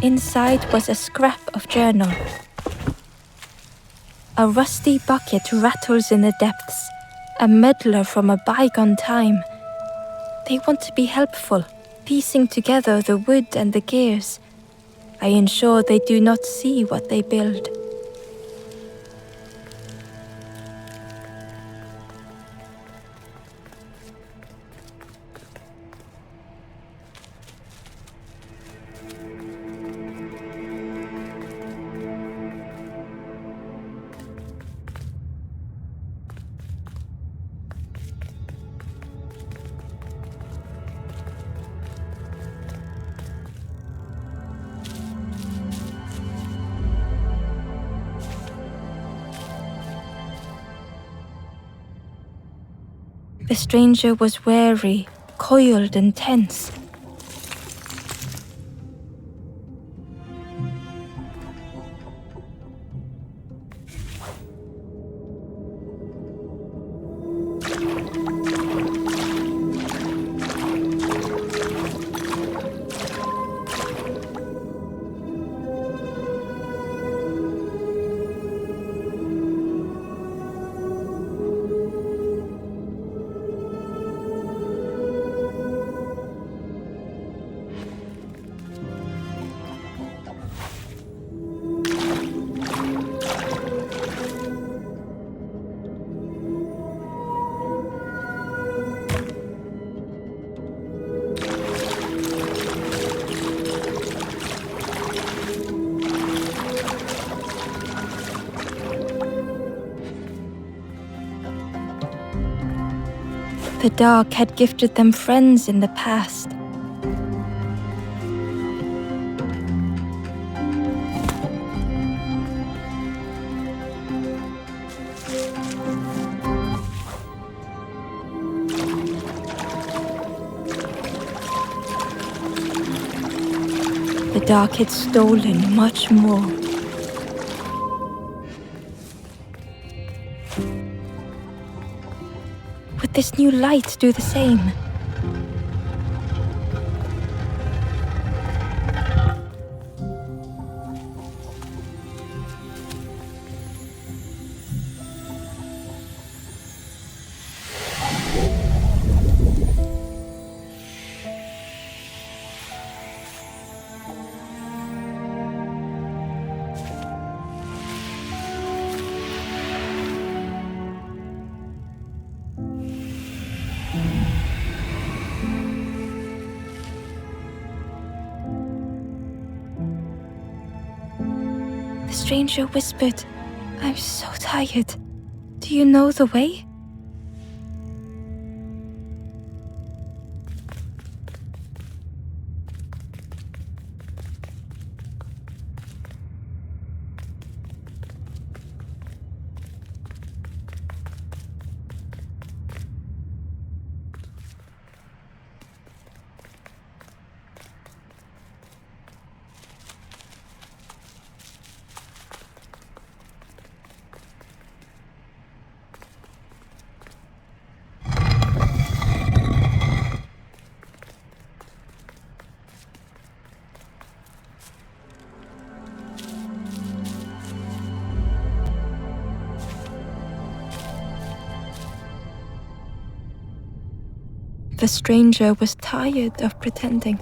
Speaker 1: Inside was a scrap of journal. A rusty bucket rattles in the depths, a meddler from a bygone time. They want to be helpful, piecing together the wood and the gears. I ensure they do not see what they build. The stranger was wary, coiled and tense. The dark had gifted them friends in the past. The dark had stolen much more. Would this new light do the same? The stranger whispered, "I'm so tired. Do you know the way?" The stranger was tired of pretending.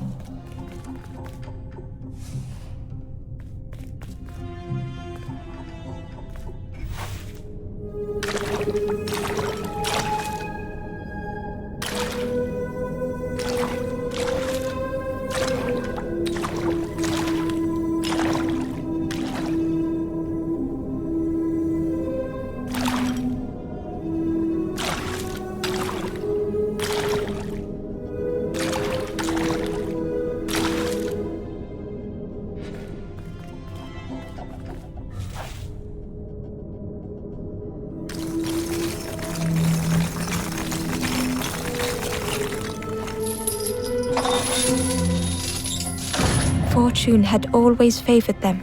Speaker 1: Fortune had always favored them.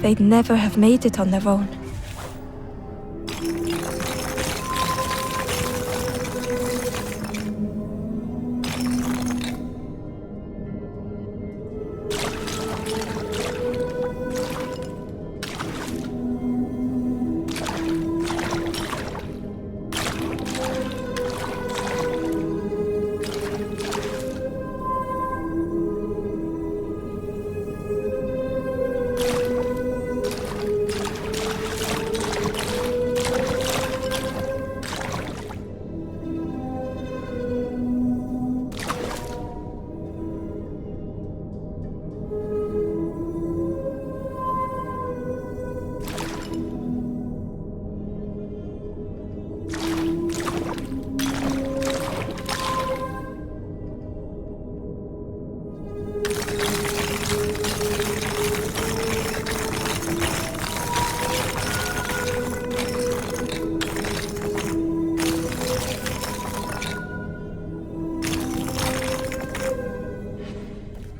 Speaker 1: they'd never have made it on their own.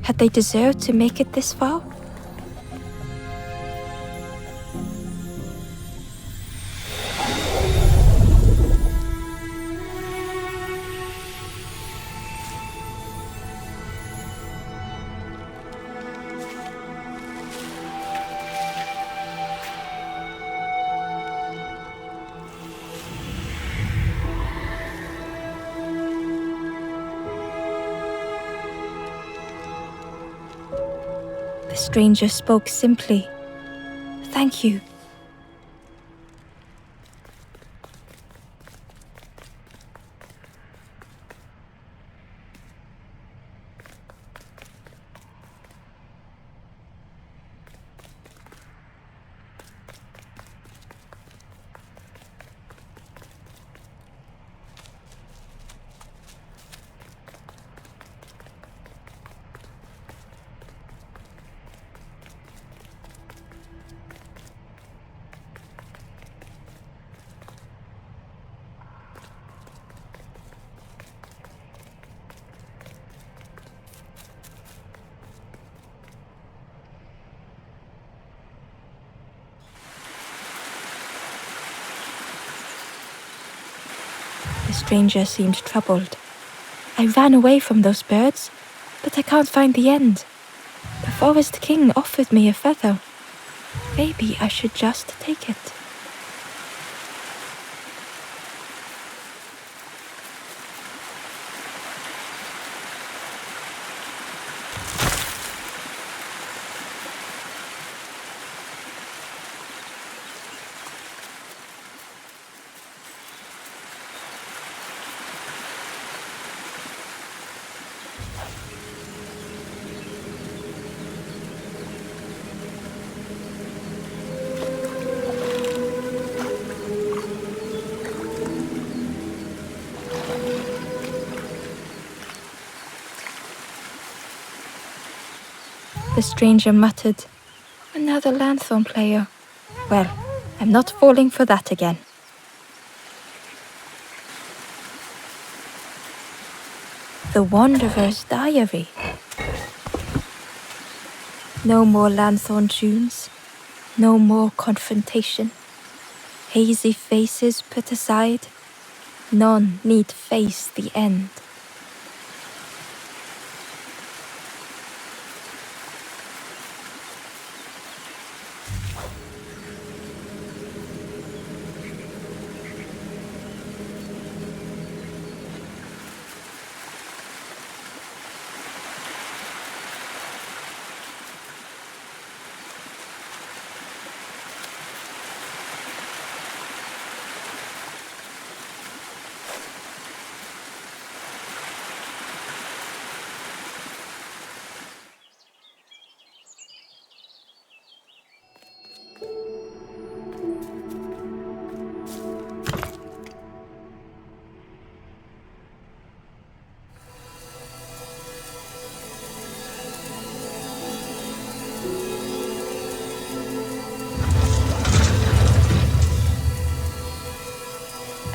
Speaker 1: Had they deserved to make it this far? The stranger spoke simply. "Thank you." The stranger seemed troubled. "I ran away from those birds, but I can't find the end. The Forest King offered me a feather. Maybe I should just take it." The stranger muttered, "Another lanthorn player. Well, I'm not falling for that again." The Wanderer's Diary. No more lanthorn tunes, no more confrontation. Hazy faces put aside, none need face the end.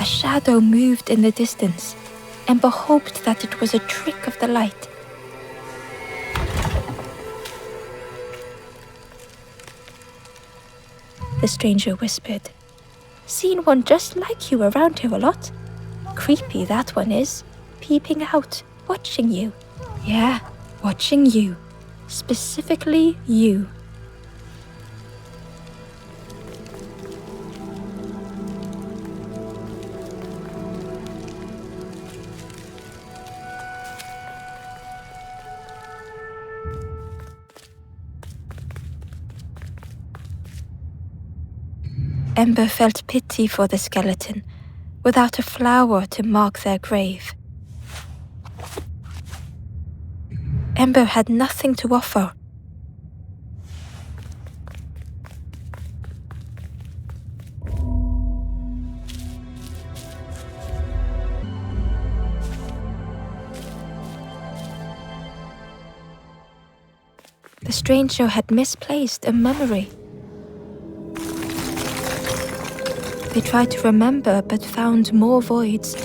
Speaker 1: A shadow moved in the distance. Ember hoped that it was a trick of the light.
Speaker 2: the stranger whispered. Seen one just like you around here a lot. Creepy that one is, peeping out, watching you.
Speaker 1: Yeah, watching you. Specifically you. Ember felt pity for the skeleton, without a flower to mark their grave. Ember had nothing to offer. The stranger had misplaced a memory. They tried to remember but found more voids.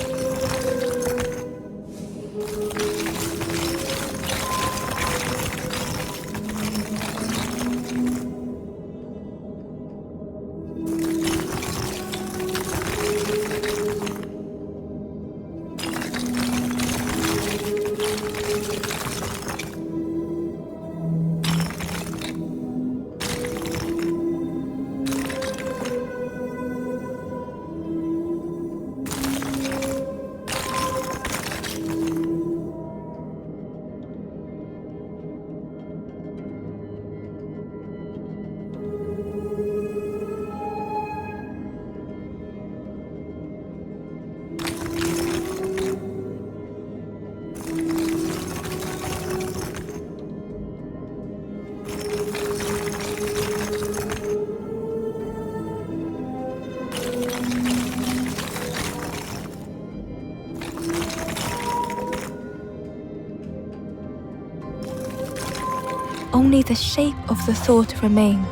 Speaker 1: Only the shape of the thought remained.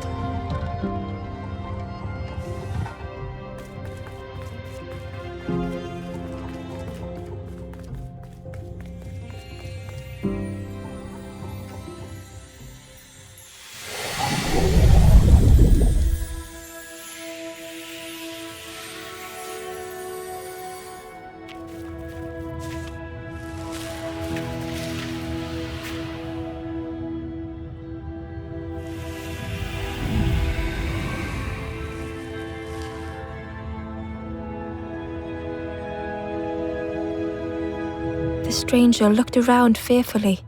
Speaker 1: The stranger looked around fearfully.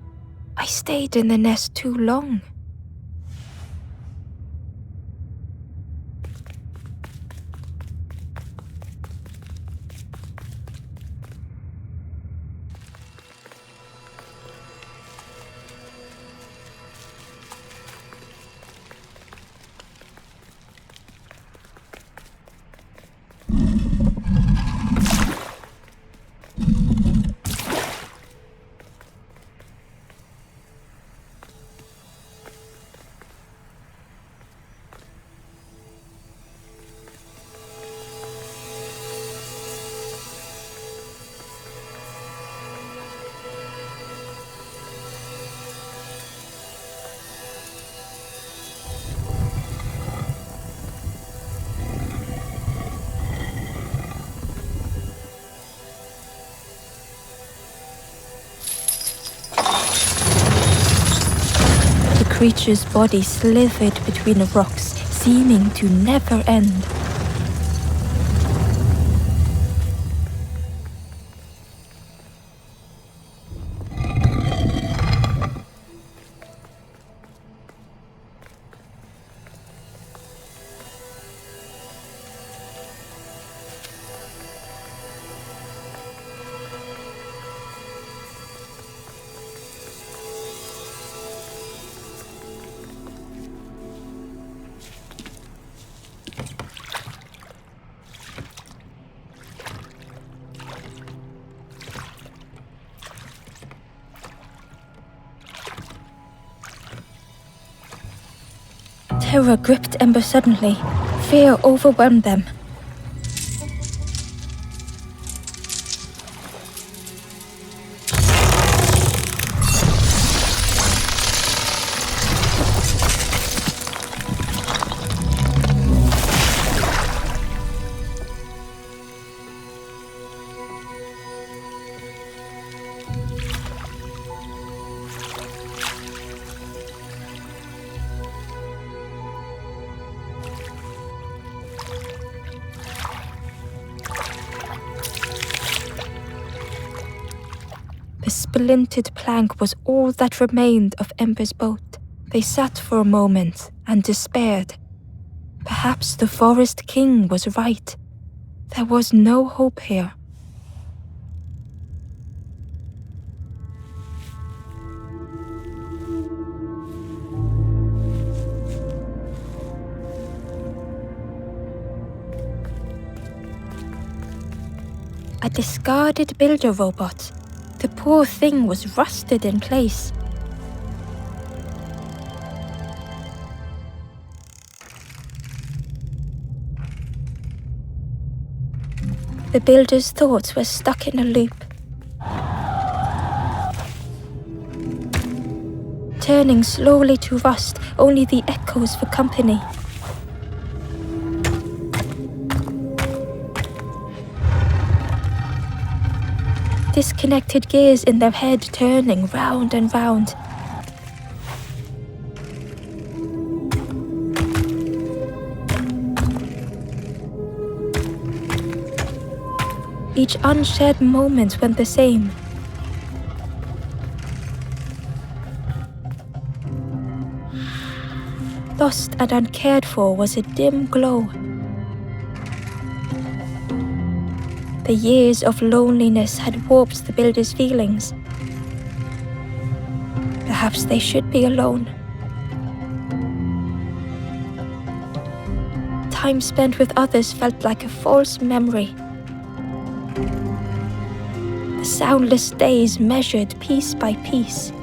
Speaker 1: I stayed in the nest too long. The creature's body slithered between the rocks, seeming to never end. Terror gripped Ember suddenly. Fear overwhelmed them. The splintered plank was all that remained of Ember's boat. They sat for a moment and despaired. Perhaps the Forest King was right. There was no hope here. A discarded builder robot. The poor thing was rusted in place. The builder's thoughts were stuck in a loop, turning slowly to rust, only the echoes for company. Disconnected gears in their head turning round and round. Each unshared moment went the same. Lost and uncared for was a dim glow. The years of loneliness had warped the builder's feelings. Perhaps they should be alone. Time spent with others felt like a false memory. The soundless days measured piece by piece.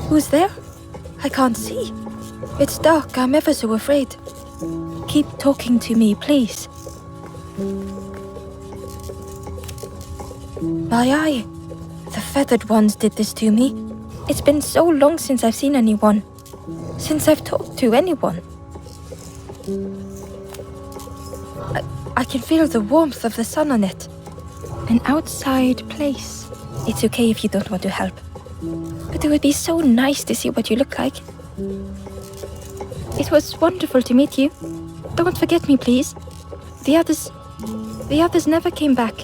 Speaker 1: Who's there? I can't see. It's dark, I'm ever so afraid. Keep talking to me, please. My eye. The feathered ones did this to me. It's been so long since I've seen anyone. Since I've talked to anyone. I can feel the warmth of the sun on it. An outside place. It's okay if you don't want to help. But it would be so nice to see what you look like. It was wonderful to meet you. Don't forget me, please. The others never came back.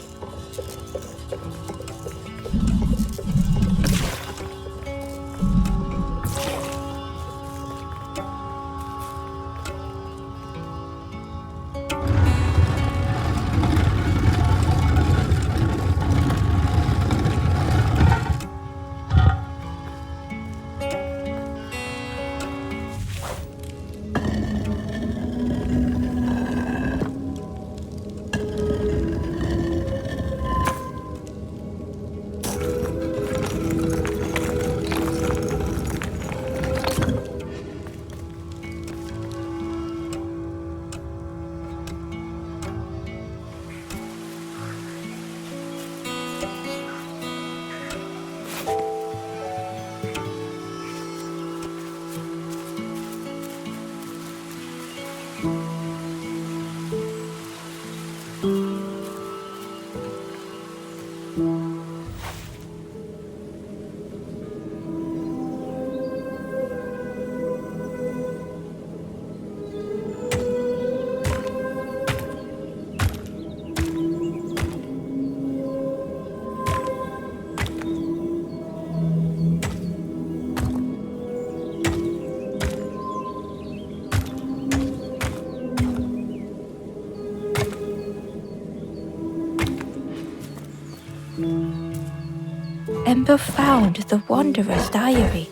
Speaker 1: Ember found the Wanderer's diary.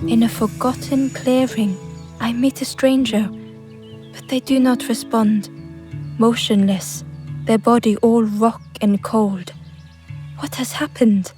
Speaker 1: In a forgotten clearing, I meet a stranger, but they do not respond. Motionless, their body all rock and cold. What has happened?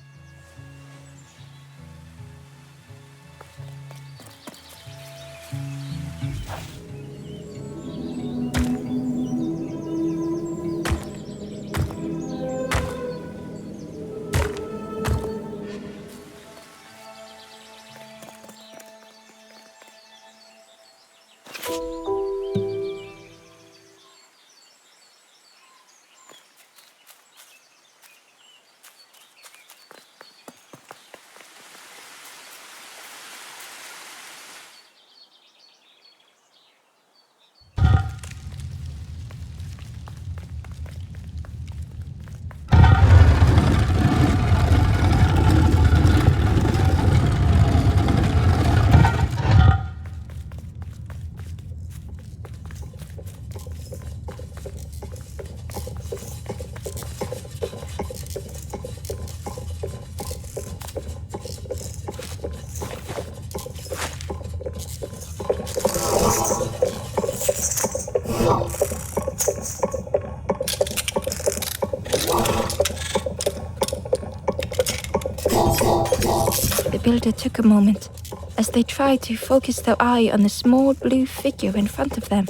Speaker 1: builder took a moment as they tried to focus their eye on the small blue figure in front of them.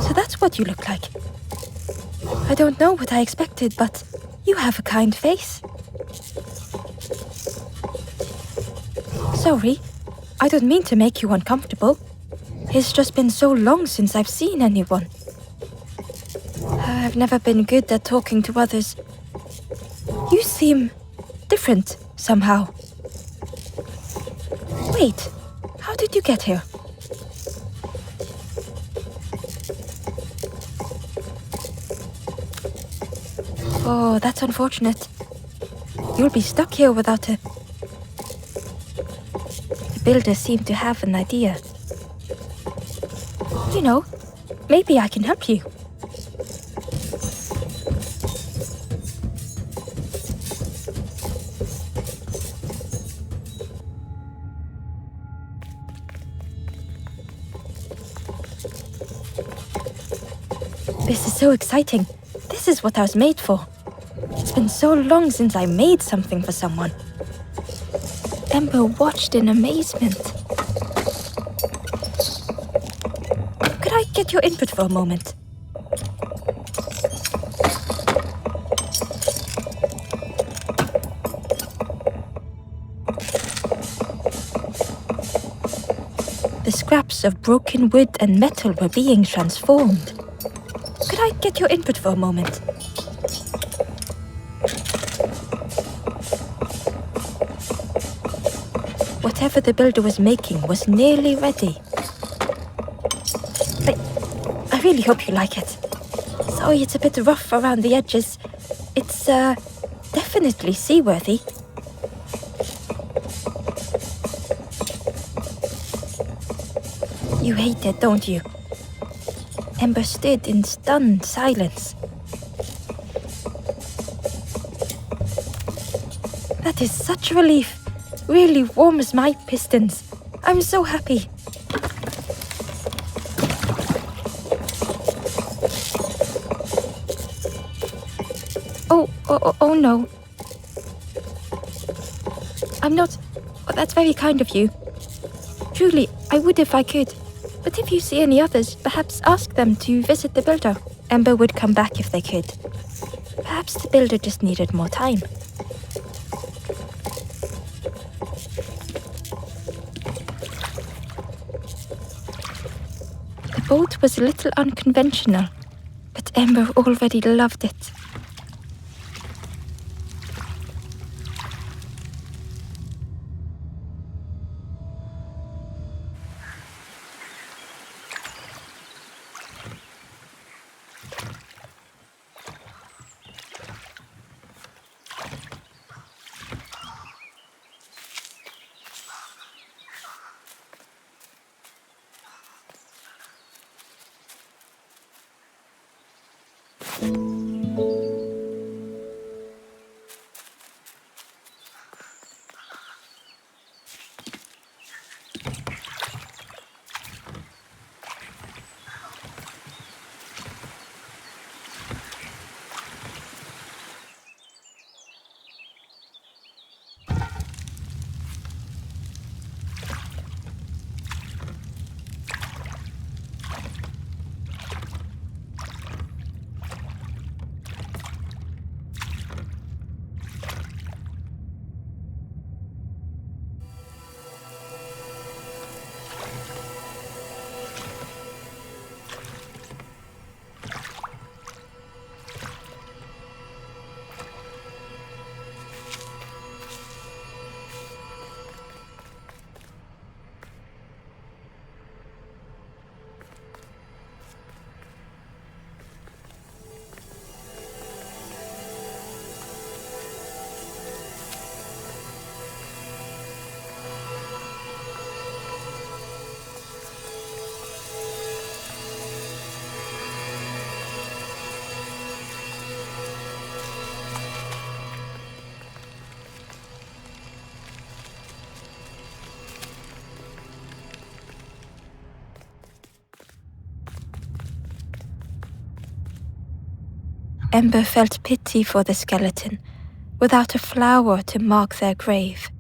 Speaker 2: So that's what you look like. I don't know what I expected, but you have a kind face. Sorry, I don't mean to make you uncomfortable. It's just been so long since I've seen anyone. I've never been good at talking to others. You seem different somehow. Wait, how did you get here? Oh, that's unfortunate. You'll be stuck here without a... The builder seemed to have an idea. You know, maybe I can help you. This is so exciting. This is what I was made for. It's been so long since I made something for someone.
Speaker 1: Ember watched in amazement.
Speaker 2: Could I get your input for a moment? The scraps of broken wood and metal were being transformed. Could I get your input for a moment? Whatever the builder was making was nearly ready. I really hope you like it. Sorry it's a bit rough around the edges. It's definitely seaworthy. You hate it, don't you? Ember stood in stunned silence. That is such a relief. Really warms my pistons. I'm so happy.
Speaker 1: Oh no. I'm not... Oh, that's very kind of you. Truly, I would if I could. But if you see any others, perhaps ask them to visit the builder. Ember would come back if they could. Perhaps the builder just needed more time. The boat was a little unconventional, but Ember already loved it. Ember felt pity for the skeleton, without a flower to mark their grave.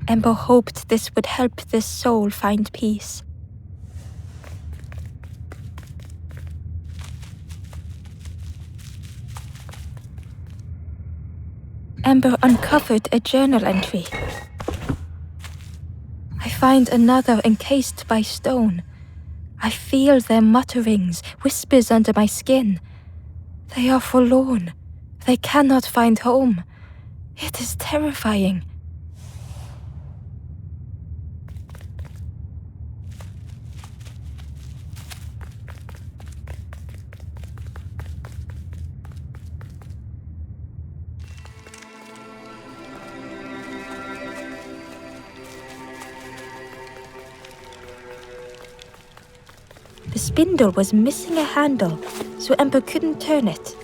Speaker 2: Ember hoped this would help this soul find peace. Ember uncovered a journal entry. I find another encased by stone. I feel their mutterings, whispers under my skin. They are forlorn. They cannot find home. It is terrifying. The spindle was missing a handle, so Ember couldn't turn it.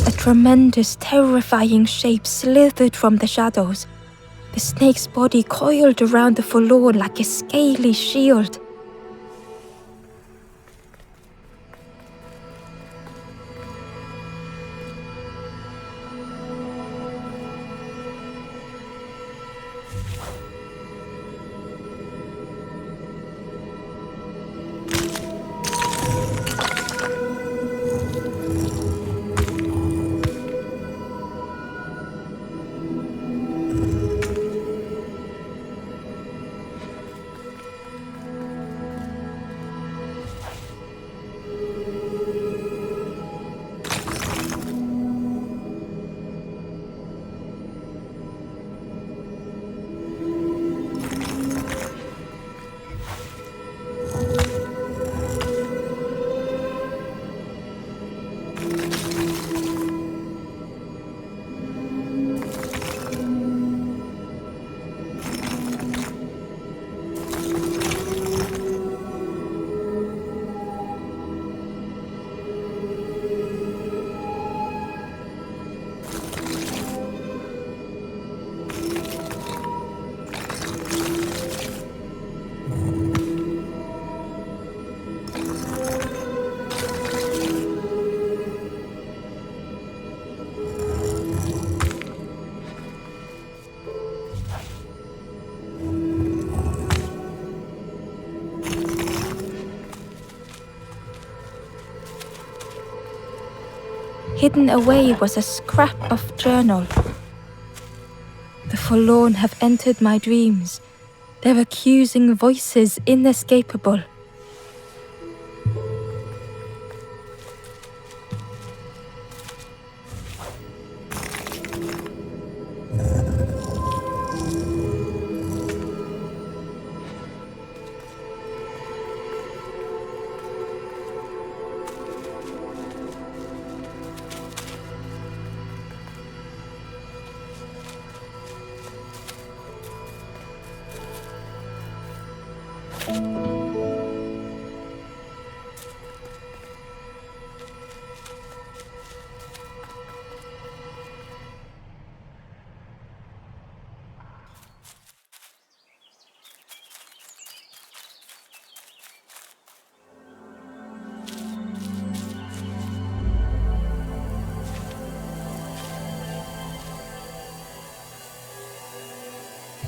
Speaker 2: A tremendous, terrifying shape slithered from the shadows. The snake's body coiled around the forlorn like a scaly shield. Hidden away was a scrap of journal. The forlorn have entered my dreams, their accusing voices inescapable.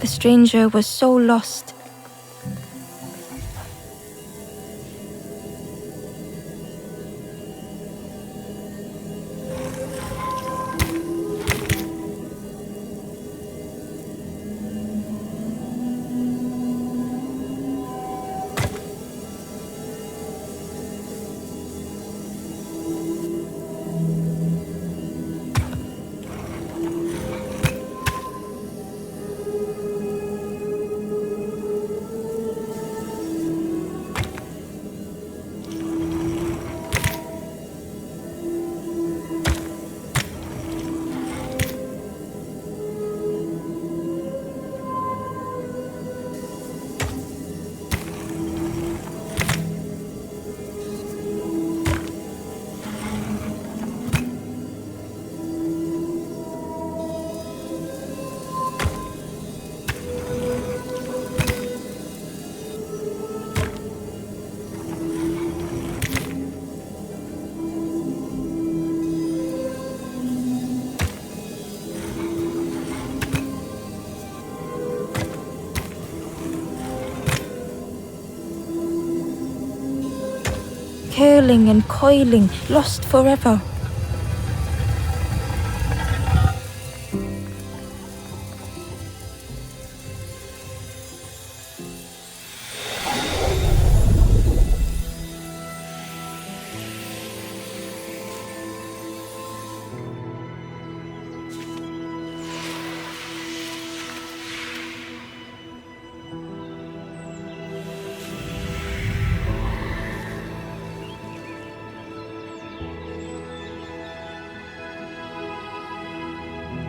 Speaker 1: The stranger was so lost. Curling and coiling, lost forever.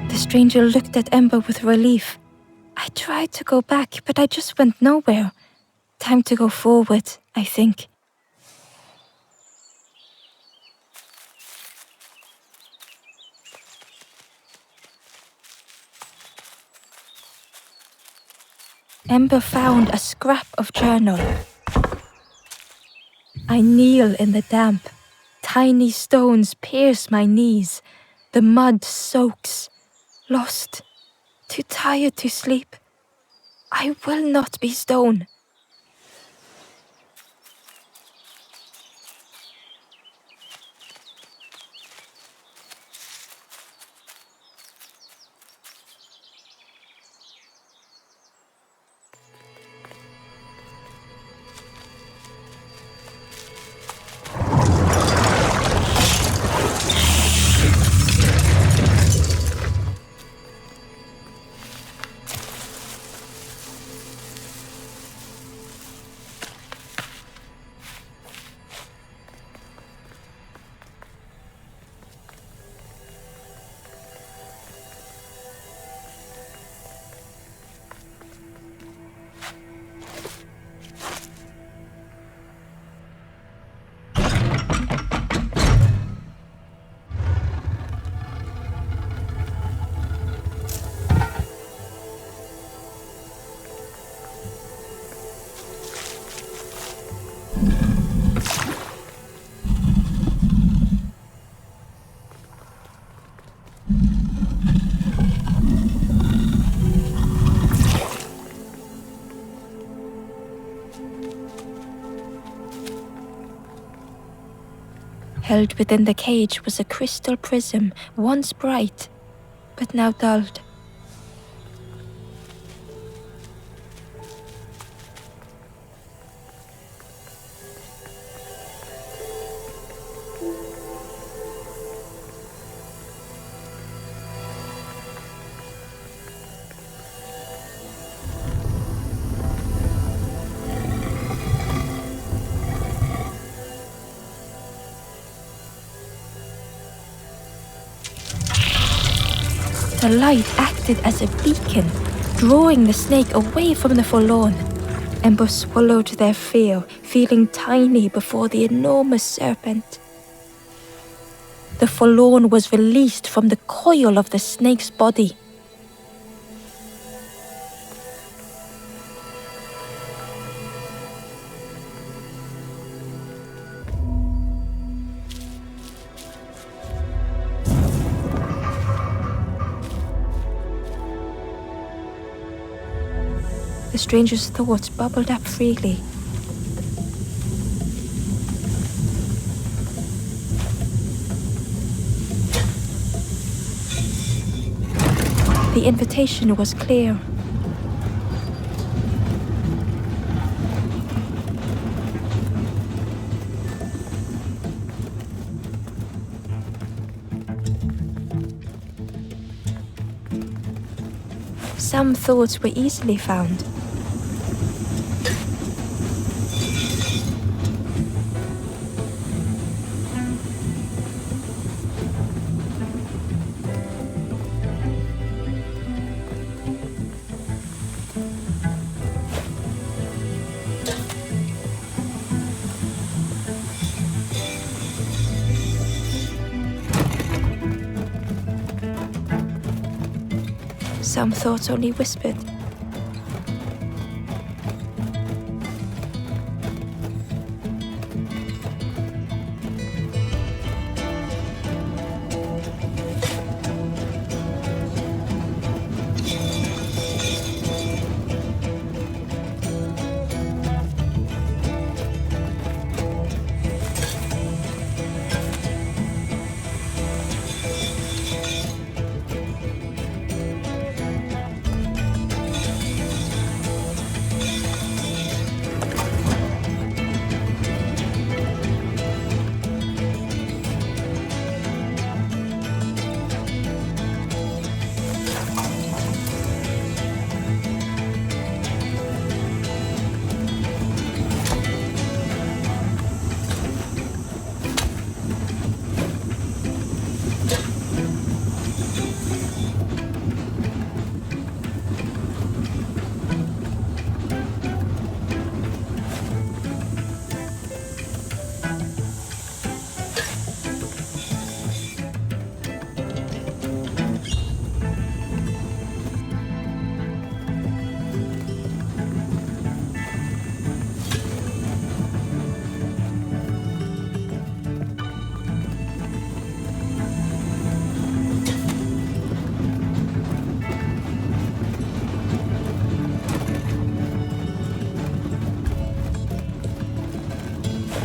Speaker 1: The stranger looked at Ember with relief. I tried to go back, but I just went nowhere. Time to go forward, I think. Ember found a scrap of journal. I kneel in the damp. Tiny stones pierce my knees. The mud soaks. Lost. Too tired to sleep. I will not be stone. Held within the cage was a crystal prism, once bright, but now dulled. The light acted as a beacon, drawing the snake away from the forlorn. Ember swallowed their fear, feeling tiny before the enormous serpent. The forlorn was released from the coil of the snake's body. The stranger's thoughts bubbled up freely. The invitation was clear. Some thoughts were easily found. Some thoughts only whispered.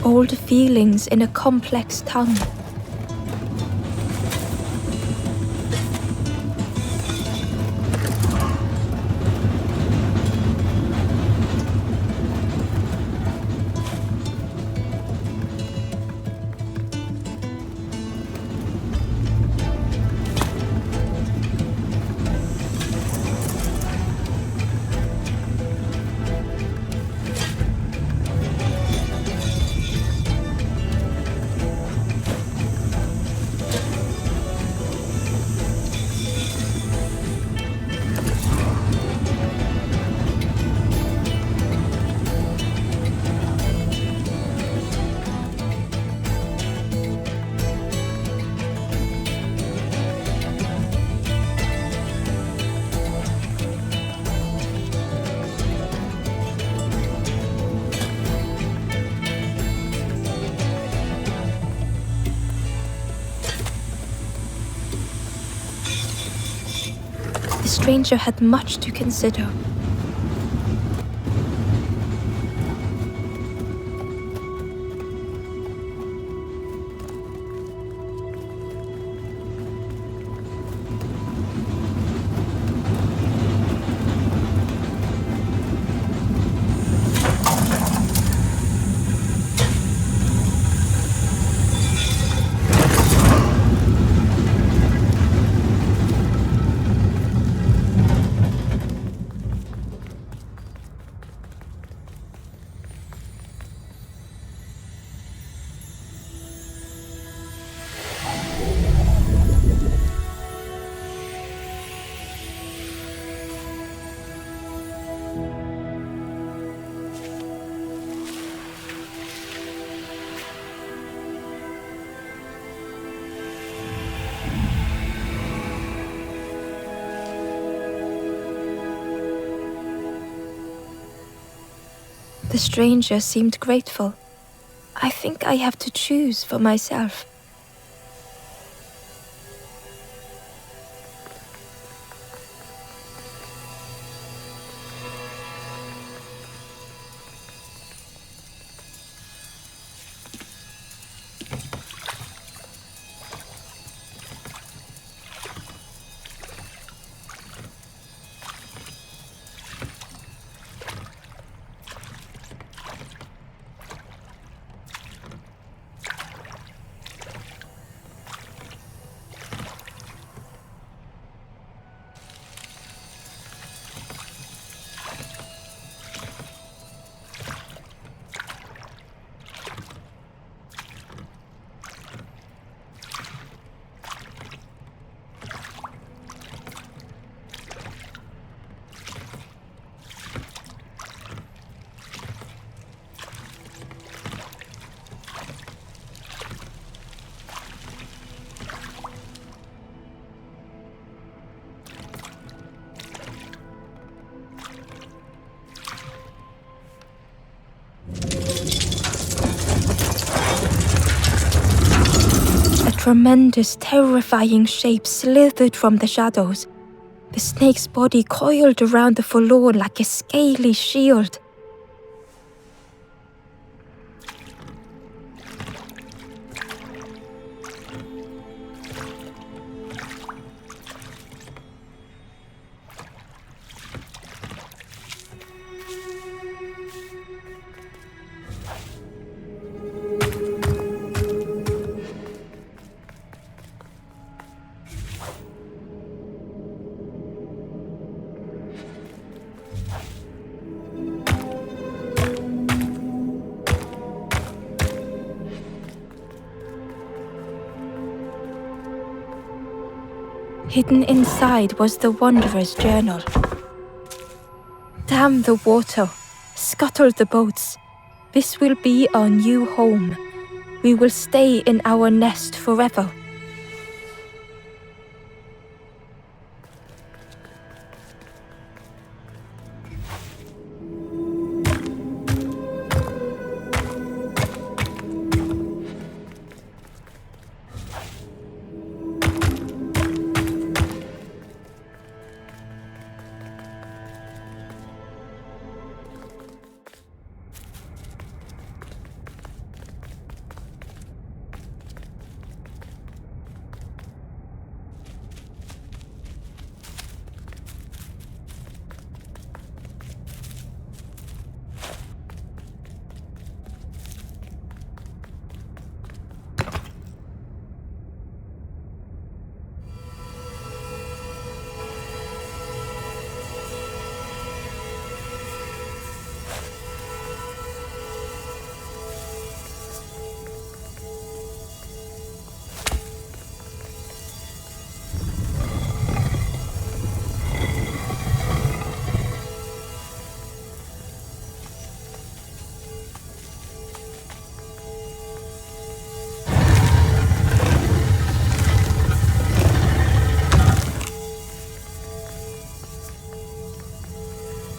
Speaker 1: Old feelings in a complex tongue. The stranger had much to consider. The stranger seemed grateful. I think I have to choose for myself. tremendous, terrifying shape slithered from the shadows. The snake's body coiled around the forlorn like a scaly shield. Hidden inside was the Wanderer's journal. Dam the water, scuttle the boats. This will be our new home. We will stay in our nest forever.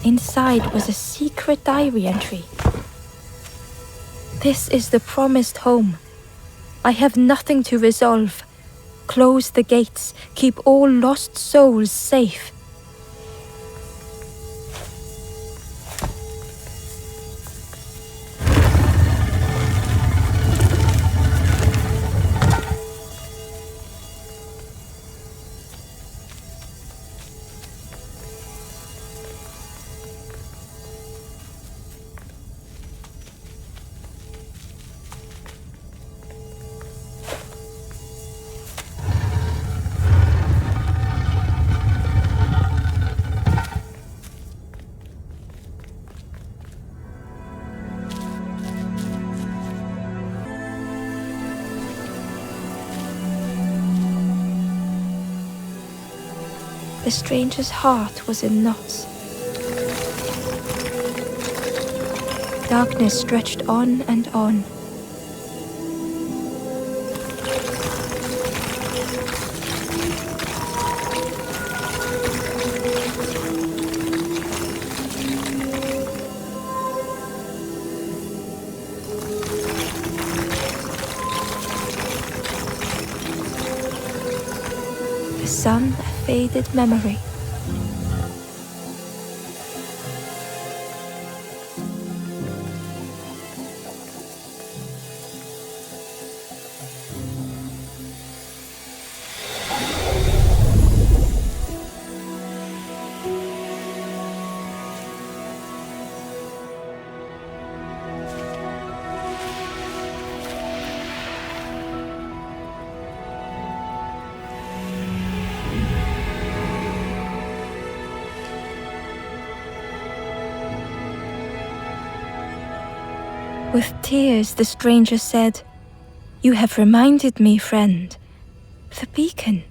Speaker 1: Inside was a secret diary entry. This is the promised home. I have nothing to resolve. Close the gates, keep all lost souls safe. The stranger's heart was in knots. Darkness stretched on and on. The sun, a faded memory. With tears, the stranger said, "You have reminded me, friend. The beacon."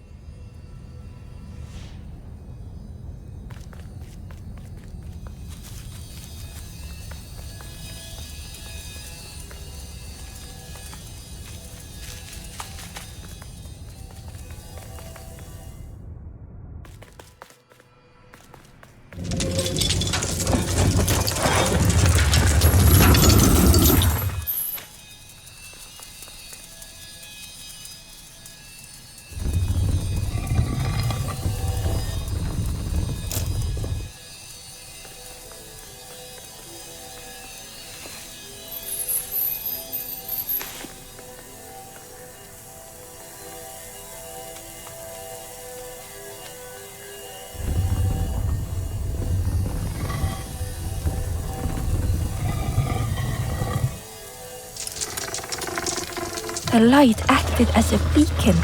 Speaker 1: The light acted as a beacon,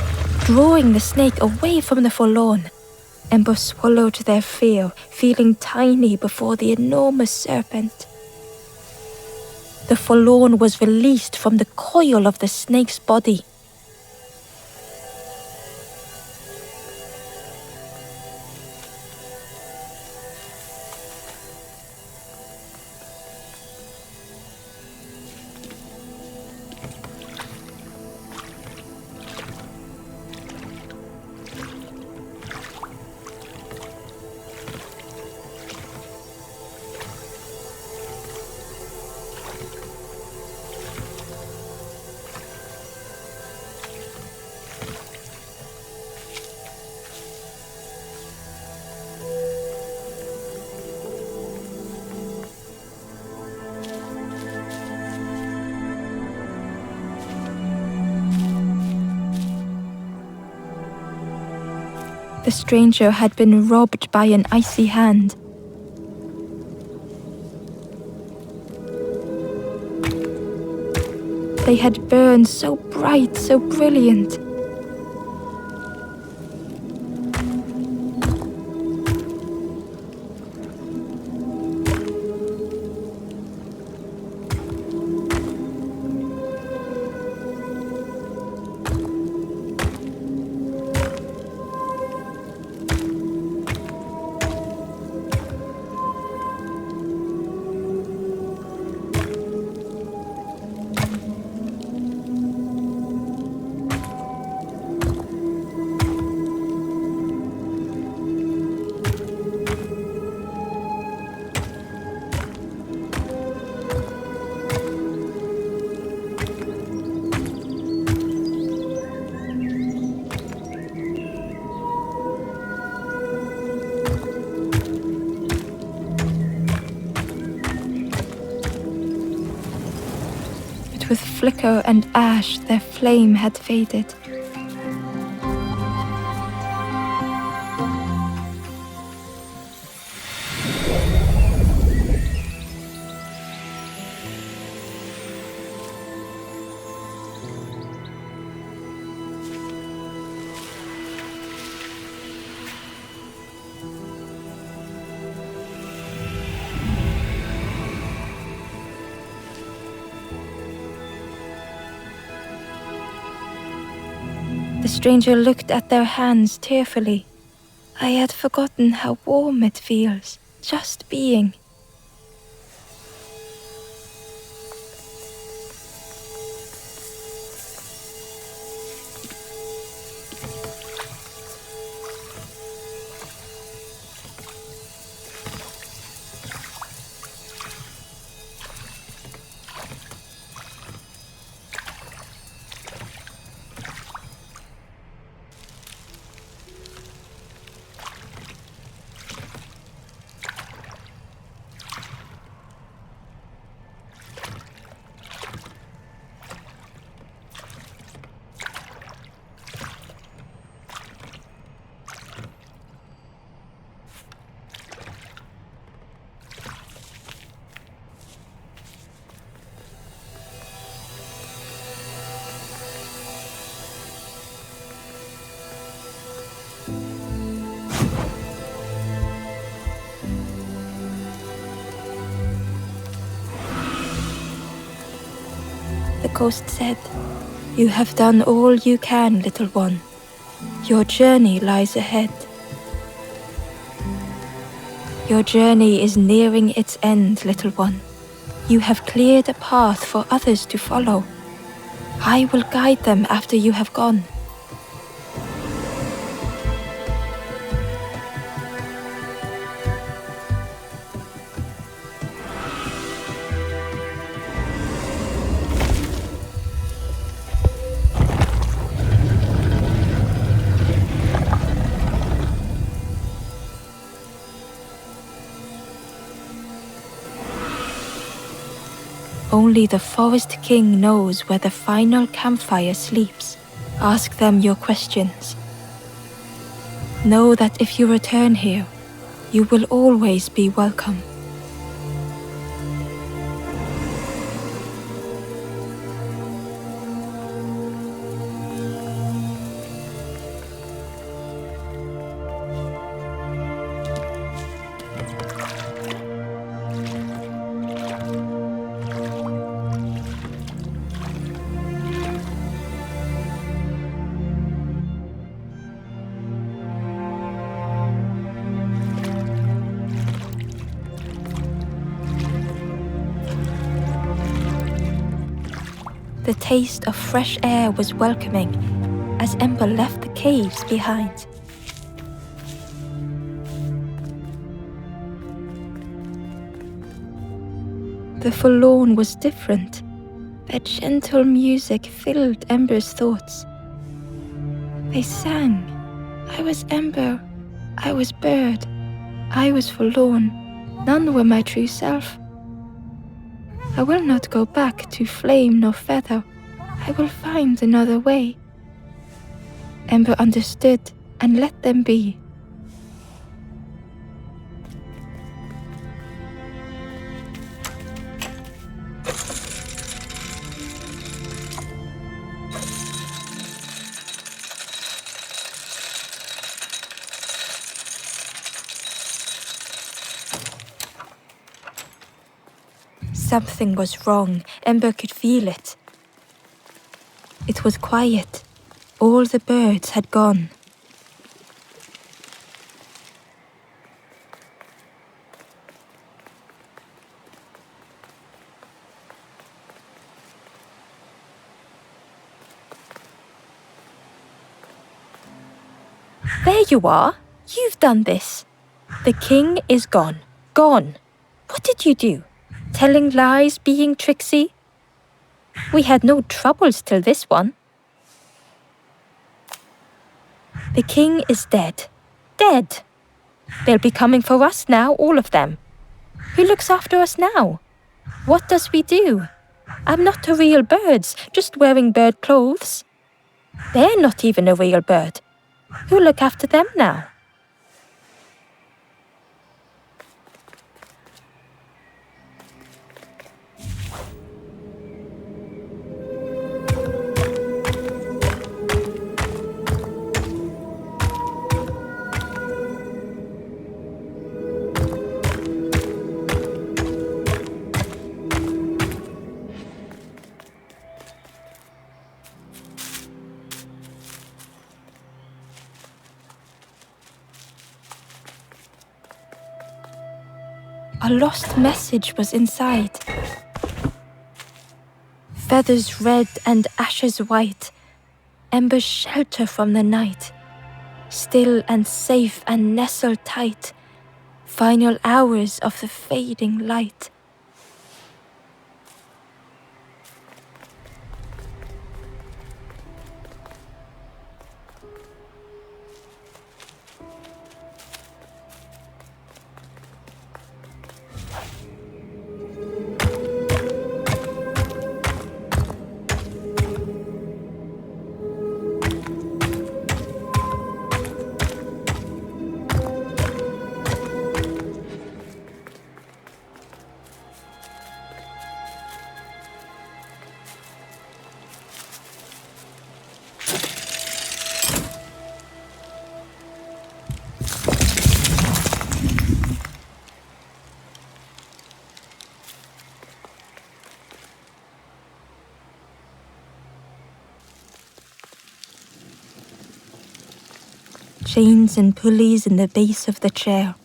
Speaker 1: drawing the snake away from the forlorn. Ember swallowed their fear, feeling tiny before the enormous serpent. The forlorn was released from the coil of the snake's body. The stranger had been robbed by an icy hand. They had burned so bright, so brilliant. With flicker and ash, their flame had faded. The stranger looked at their hands tearfully. I had forgotten how warm it feels, just being. The ghost said, "You have done all you can, little one. Your journey lies ahead. Your journey is nearing its end, little one. You have cleared a path for others to follow. I will guide them after you have gone." Only the Forest King knows where the final campfire sleeps. Ask them your questions. Know that if you return here, you will always be welcome.
Speaker 2: The taste of fresh air was welcoming as Ember left the caves behind.
Speaker 1: The forlorn was different. Their gentle music filled Ember's thoughts. They sang. I was Ember. I was bird. I was forlorn. None were my true self. I will not go back to flame nor feather. I will find another way. Ember understood and let them be.
Speaker 2: Something was wrong. Ember could feel it. It was quiet. All the birds had gone. There you are. You've done this. The king is gone. Gone. What did you do? Telling lies, being tricksy? We had no troubles till this one. The king is dead. Dead. They'll be coming for us now, all of them. Who looks after us now? What does we do? I'm not a real bird, just wearing bird clothes. They're not even a real bird. Who'll look after them now?
Speaker 1: A lost message was inside.
Speaker 2: Feathers red and ashes white, Ember's shelter from the night. Still and safe and nestled tight, final hours of the fading light.
Speaker 1: Chains and pulleys in the base of the chair.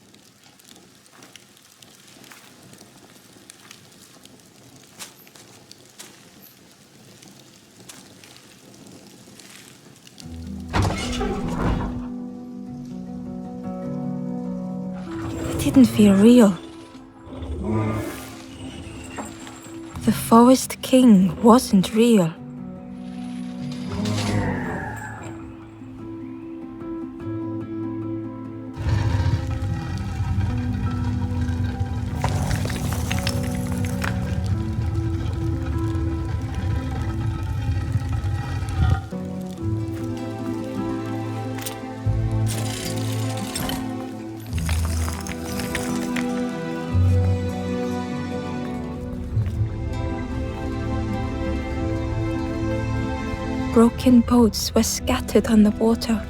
Speaker 1: It didn't feel real. The Forest King wasn't real. Broken boats were scattered on the water.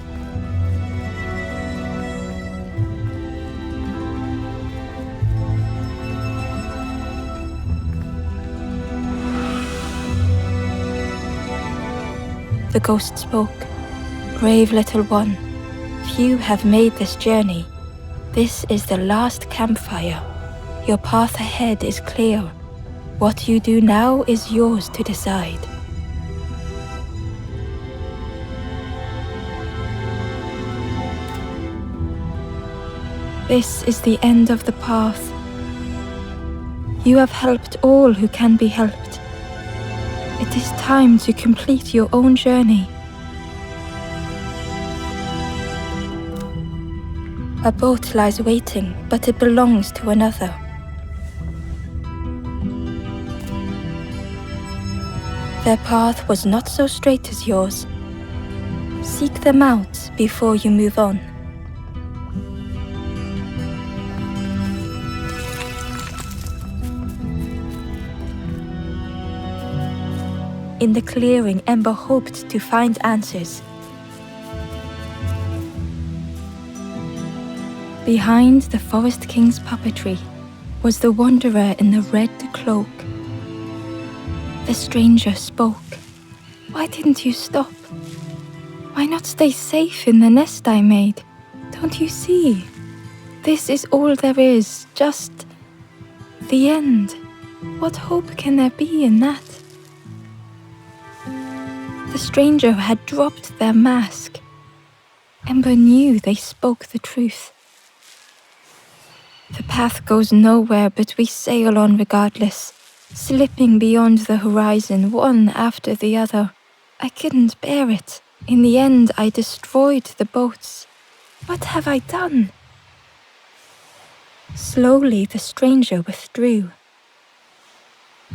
Speaker 1: The ghost spoke. Brave little one, few have made this journey. This is the last campfire. Your path ahead is clear. What you do now is yours to decide. This is the end of the path. You have helped all who can be helped. It is time to complete your own journey. A boat lies waiting, but it belongs to another. Their path was not so straight as yours. Seek them out before you move on. In the clearing, Ember hoped to find answers. Behind the Forest King's puppetry was the wanderer in the red cloak. The stranger spoke. Why didn't you stop? Why not stay safe in the nest I made? Don't you see? This is all there is, just the end. What hope can there be in that? The stranger had dropped their mask. Ember knew they spoke the truth. The path goes nowhere, but we sail on regardless, slipping beyond the horizon, one after the other. I couldn't bear it. In the end, I destroyed the boats. What have I done? Slowly, the stranger withdrew.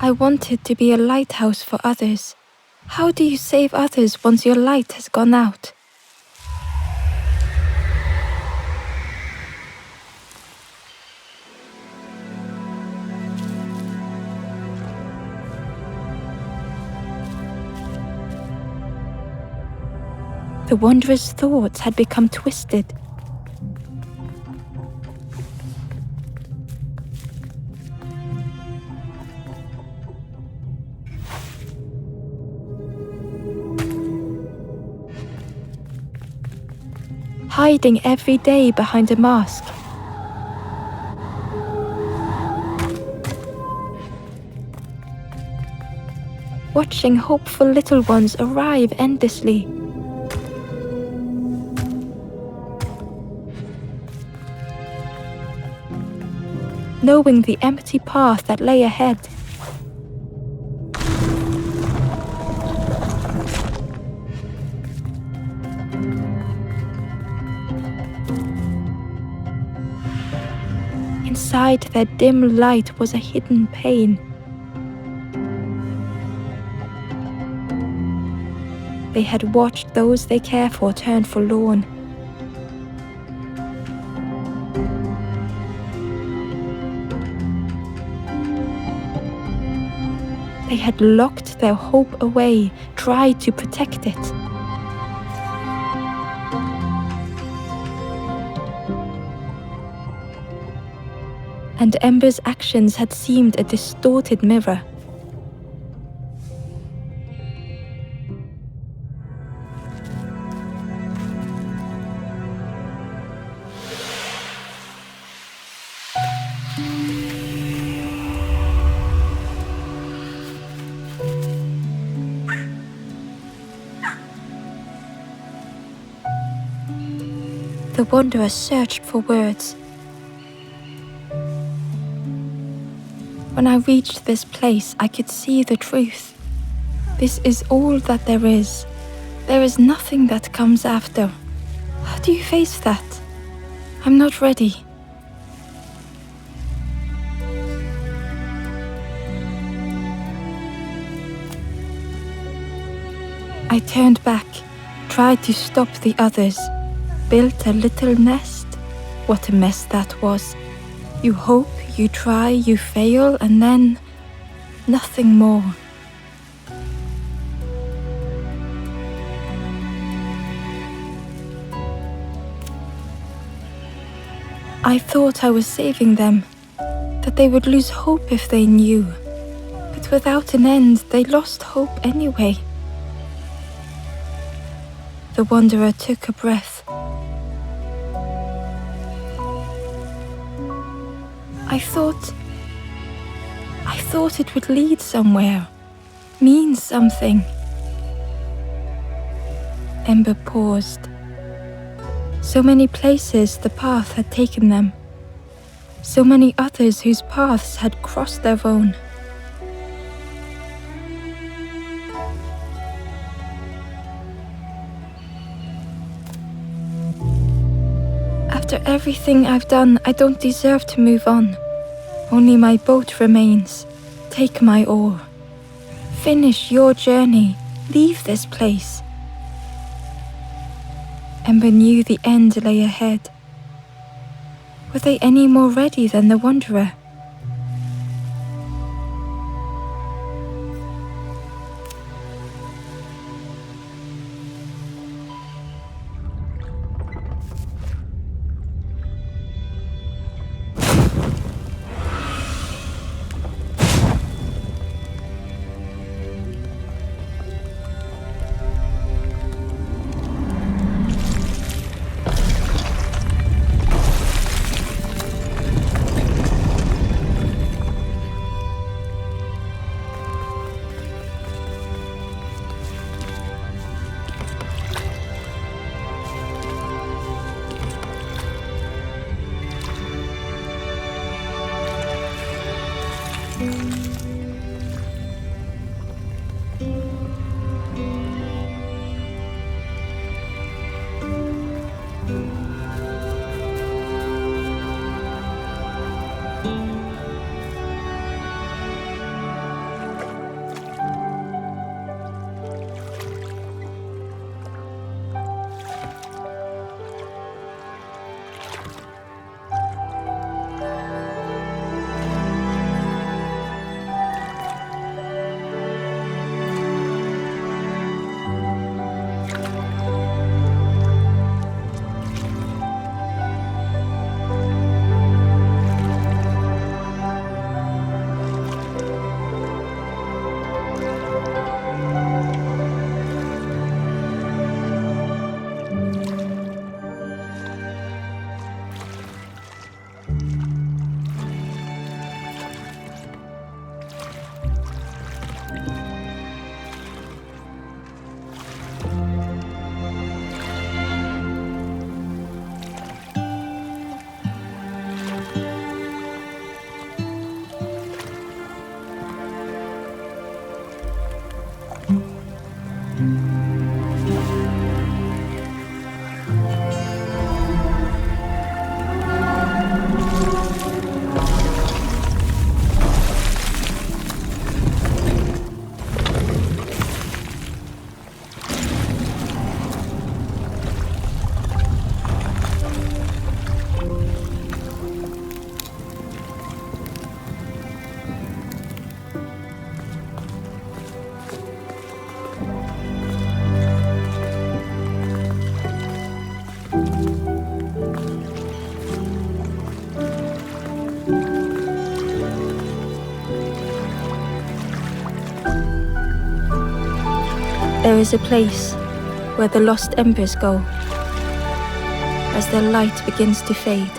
Speaker 1: I wanted to be a lighthouse for others. How do you save others once your light has gone out? The wanderer's thoughts had become twisted. Hiding every day behind a mask. Watching hopeful little ones arrive endlessly. Knowing the empty path that lay ahead. Inside their dim light was a hidden pain. They had watched those they care for turn forlorn. They had locked their hope away, tried to protect it. And Ember's actions had seemed a distorted mirror. The wanderer searched for words. When I reached this place, I could see the truth. This is all that there is. There is nothing that comes after. How do you face that? I'm not ready. I turned back, tried to stop the others, built a little nest. What a mess that was. You hope, you try, you fail, and then nothing more. I thought I was saving them, that they would lose hope if they knew. But without an end, they lost hope anyway. The wanderer took a breath. I thought it would lead somewhere, mean something. Ember paused. So many places the path had taken them. So many others whose paths had crossed their own. After everything I've done, I don't deserve to move on. Only my boat remains. Take my oar. Finish your journey. Leave this place. Ember knew the end lay ahead. Were they any more ready than the wanderer? There is a place where the lost embers go as their light begins to fade.